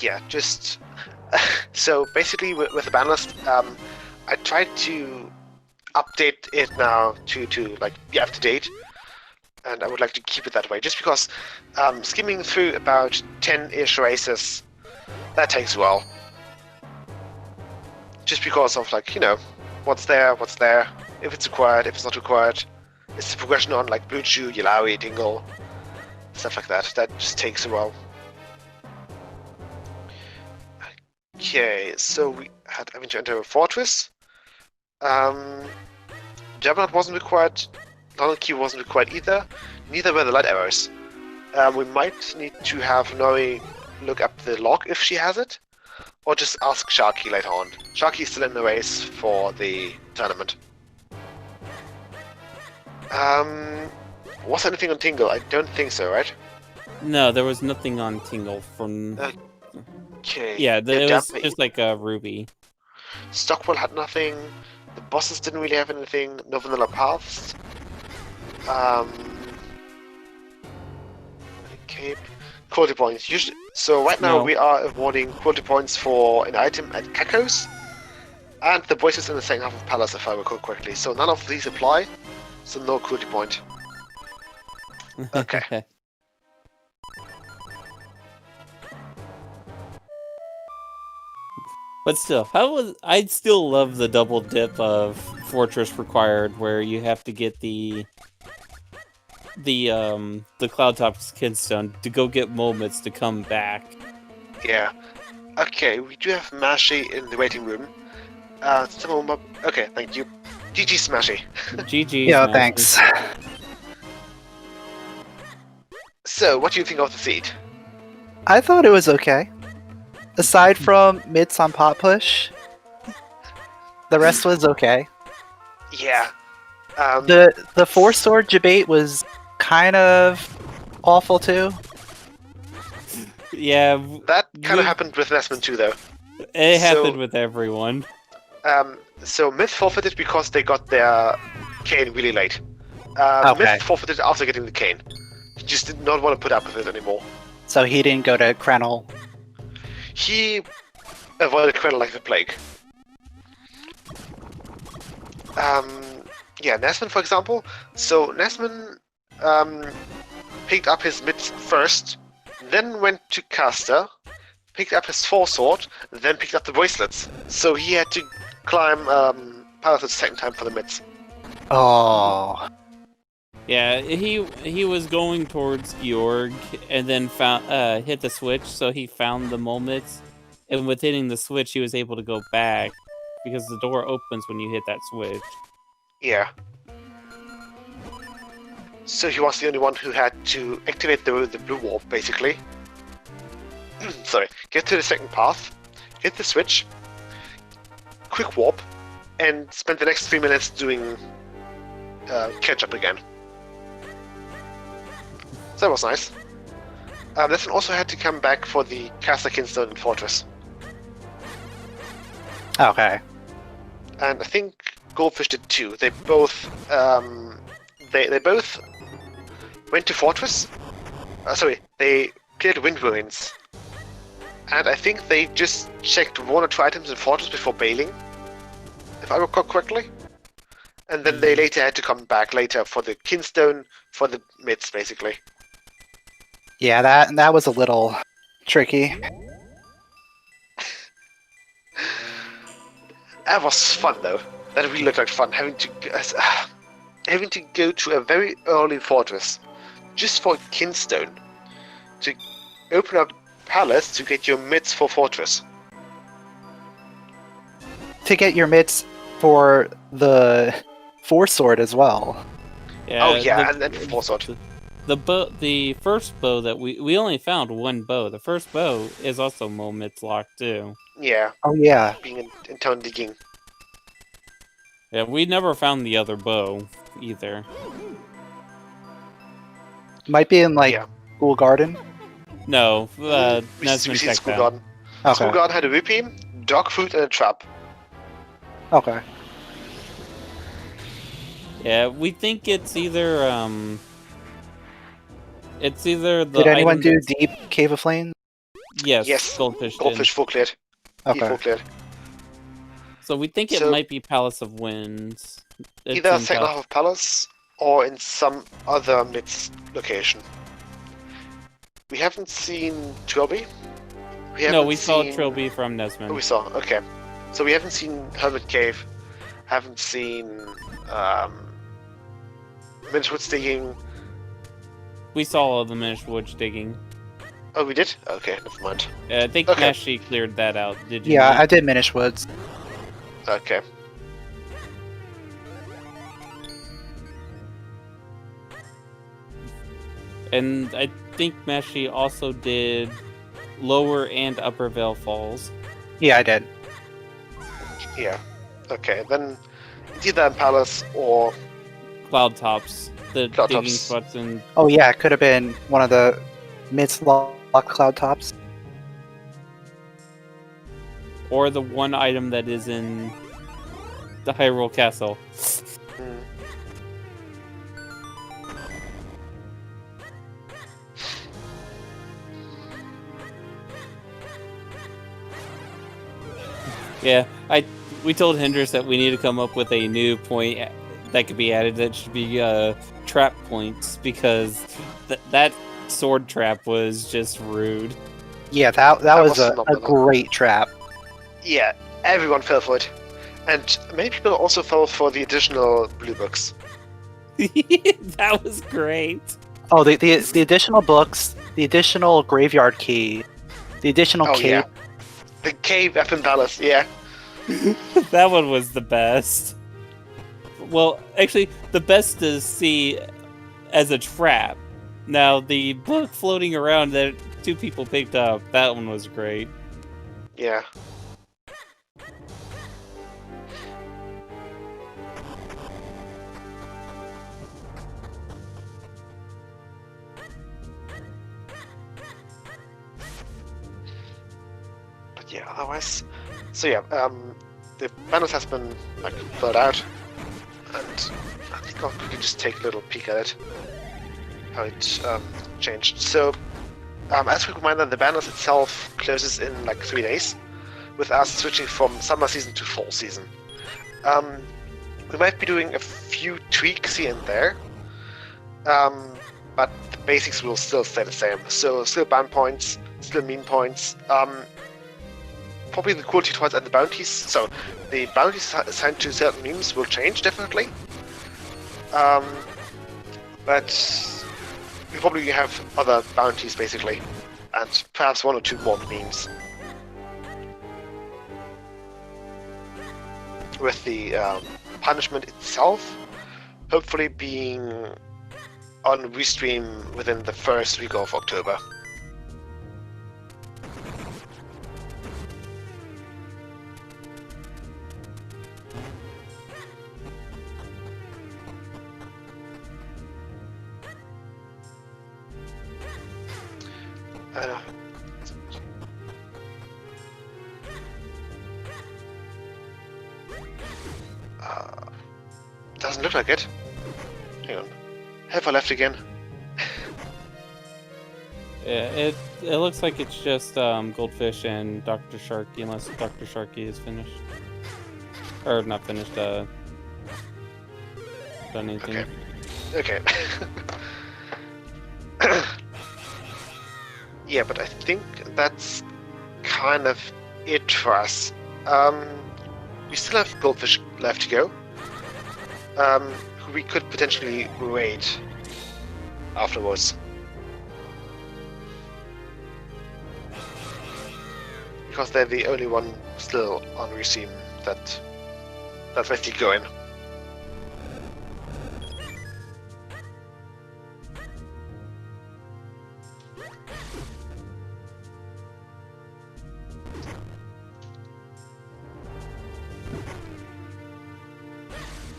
Yeah, just so basically with the ban list, I tried to update it now to like be up to date, and I would like to keep it that way. Just because skimming through about 10-ish races, that takes a while. Just because of like what's there, if it's required, if it's not required. It's the progression on like Blue Chew, Yalawi, Dingle, stuff like that. That just takes a while. Okay, so we had having to enter a fortress. Juggernaut wasn't required. Donald Key wasn't required either. Neither were the light arrows. We might need to have Nori look up the log if she has it, or just ask Sharky later on. Sharky is still in the race for the tournament. Was there anything on Tingle? I don't think so, right? No, there was nothing on Tingle from. Okay. Yeah, it was just like a Ruby. Stockwell had nothing. The bosses didn't really have anything. No vanilla paths. Cape. Quality points. Usually, so right now we are awarding quality points for an item at Kakos, and the voices in the second half of Palace, if I recall correctly. So none of these apply, so no quality point. Okay. But still, I'd still love the double dip of Fortress required, where you have to get the Cloud Top Kinstone to go get moments to come back. Yeah. Okay, we do have Mashy in the waiting room. Okay, thank you. GG Smashy. GG. Yeah, Smashy. thanks. So, what do you think of the seed? I thought it was okay. Aside from mids on pot push, the rest was okay. Yeah. The 4-sword debate was kind of awful too. Yeah. That kind of happened with Nesman too, though. It happened with everyone. So Myth forfeited because they got their cane really late. Okay. Myth forfeited after getting the cane. He just did not want to put up with it anymore. So he didn't go to Krenel. He avoided Krenel like the plague. Yeah, Nesman, for example. So Nesman picked up his mid first, then went to caster, picked up his 4-sword, then picked up the bracelets. So he had to climb Palace the second time for the mids. Oh. Yeah, he was going towards Georg and then found hit the switch, so he found the moments, and with hitting the switch, he was able to go back because the door opens when you hit that switch. Yeah. So he was the only one who had to activate the blue warp, basically. Sorry, get to the second path, hit the switch, quick warp, and spend the next 3 minutes doing catch up again. So that was nice. Lesson also had to come back for the Caster Kinstone and Fortress. Okay. And I think Goldfish did too. They both they both went to Fortress. Sorry, they cleared Wind Ruins. And I think they just checked 1 or 2 items in Fortress before bailing, if I recall correctly. And then they later had to come back later for the Kinstone for the mids, basically. Yeah, that was a little tricky. That was fun though. That really looked like fun, having to go to a very early fortress just for Kinstone to open up Palace to get your mids for Fortress. To get your mids for the 4-sword as well. Yeah, oh yeah, and then 4-sword. The first bow that we only found 1 bow. The first bow is also moments locked too. Yeah. Oh yeah. Being in town digging. Yeah, we never found the other bow either. Might be in like School Garden. No, we Nesman see checked School out. Garden. Okay. School Garden had a whippy, dog food, and a trap. Okay. Yeah, we think it's either the Did anyone item do that's- Deep Cave of Flames? Yes. Goldfish. Goldfish full cleared. He Okay. full cleared. So we think it So- might be Palace of Winds. It's Either in second half of Palace or in some other mid location. We haven't seen Trilby. We saw Trilby from Nesman. Oh, we saw. Okay, so we haven't seen Hermit Cave. Haven't seen Minchwood digging. We saw all the Minish Woods digging. Oh, we did. Okay, never mind. I think Okay. Meshi cleared that out. Did you? Yeah, not? I did Minish Woods. Okay. And I think Meshi also did Lower and Upper Vale Falls. Yeah, I did. Yeah. Okay, then it's either in Palace or Cloud Tops. The Cloud digging Tops. spots in. Oh yeah, it could have been one of the mid-slot cloud tops. Or the one item that is in the Hyrule Castle. Hmm. Yeah, we told Hendrix that we need to come up with a new point that could be added that should be trap points because that sword trap was just rude. Yeah, that was was a phenomenal. great trap. Yeah, everyone fell for it, and many people also fell for the additional blue books. That was great. Oh, the additional books, the additional graveyard key, the additional Oh cave. yeah, the cave up in Palace. Yeah. That one was the best. Well, actually, the best to see as a trap. Now, the book floating around that 2 people picked up, that one was great. Yeah. But yeah, otherwise, so yeah, the banners has been like filled out, and I think we can just take a little peek at it, how it changed. So, as a reminder, the banners itself closes in like 3 days, with us switching from summer season to fall season. We might be doing a few tweaks here and there, but the basics will still stay the same. So still ban points, still mean points, probably the quality towards and the bounties. So the bounties assigned to certain memes will change definitely, but we probably have other bounties basically, and perhaps 1 or 2 more memes. With the punishment itself hopefully being on restream within the first week of October. Doesn't look like it. Hang on. Have I left again? Yeah, it looks like it's just Goldfish and Dr. Sharky, unless Dr. Sharky is finished. Or not finished, done anything. Okay. Yeah, but I think that's kind of it for us. We still have Goldfish left to go. Who we could potentially raid afterwards. Because they're the only one still on Receam that's basically going.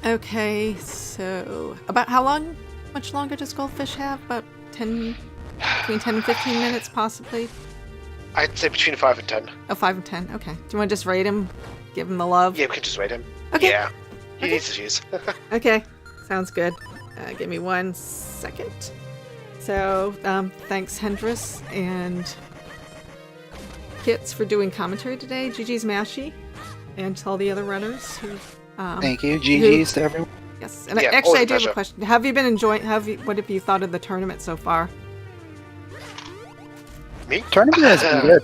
Okay, so about how long? Much longer does Goldfish have? About 10 Between 10 and 15 minutes, possibly? I'd say between 5 and 10. Oh, 5 and 10. Okay. Do you want to just rate him? Give him the love? Yeah, we can just rate him. Okay. Yeah. He Okay. needs to choose. Okay. Sounds good. Give me 1 second. So, thanks, Hendris and Kits for doing commentary today. GG's Mashy. And to all the other runners who... Thank you. GG's to everyone. Yes. And Yeah, actually, always I a do have a pleasure. question. Have you been enjoying... What have you thought of the tournament so far? Me? Tournament has been good.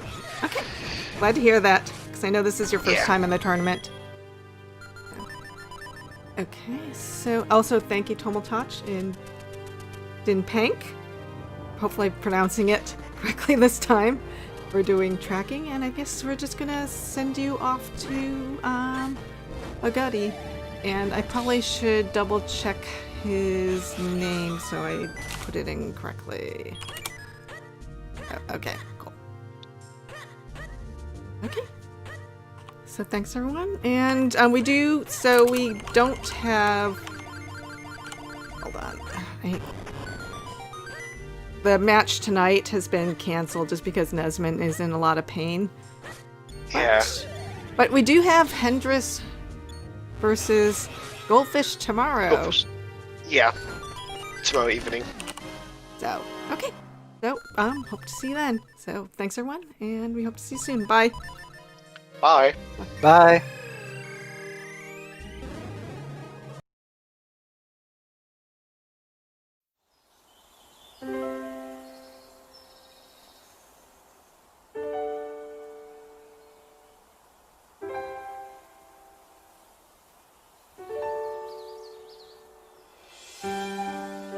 Glad to hear that, because I know this is your first Yeah. time in the tournament. Okay, so also thank you Tomotach and Dinpank. Hopefully I'm pronouncing it correctly this time. We're doing tracking, and I guess we're just gonna send you off to Agadi. And I probably should double check his name so I put it in correctly. Okay, cool. Okay. So thanks everyone, and we don't have. Hold on, the match tonight has been canceled just because Nesman is in a lot of pain. Yeah. But we do have Hendris versus Goldfish tomorrow. Yeah. Tomorrow evening. So okay, so hope to see you then. So thanks everyone, and we hope to see you soon. Bye. Bye. Bye.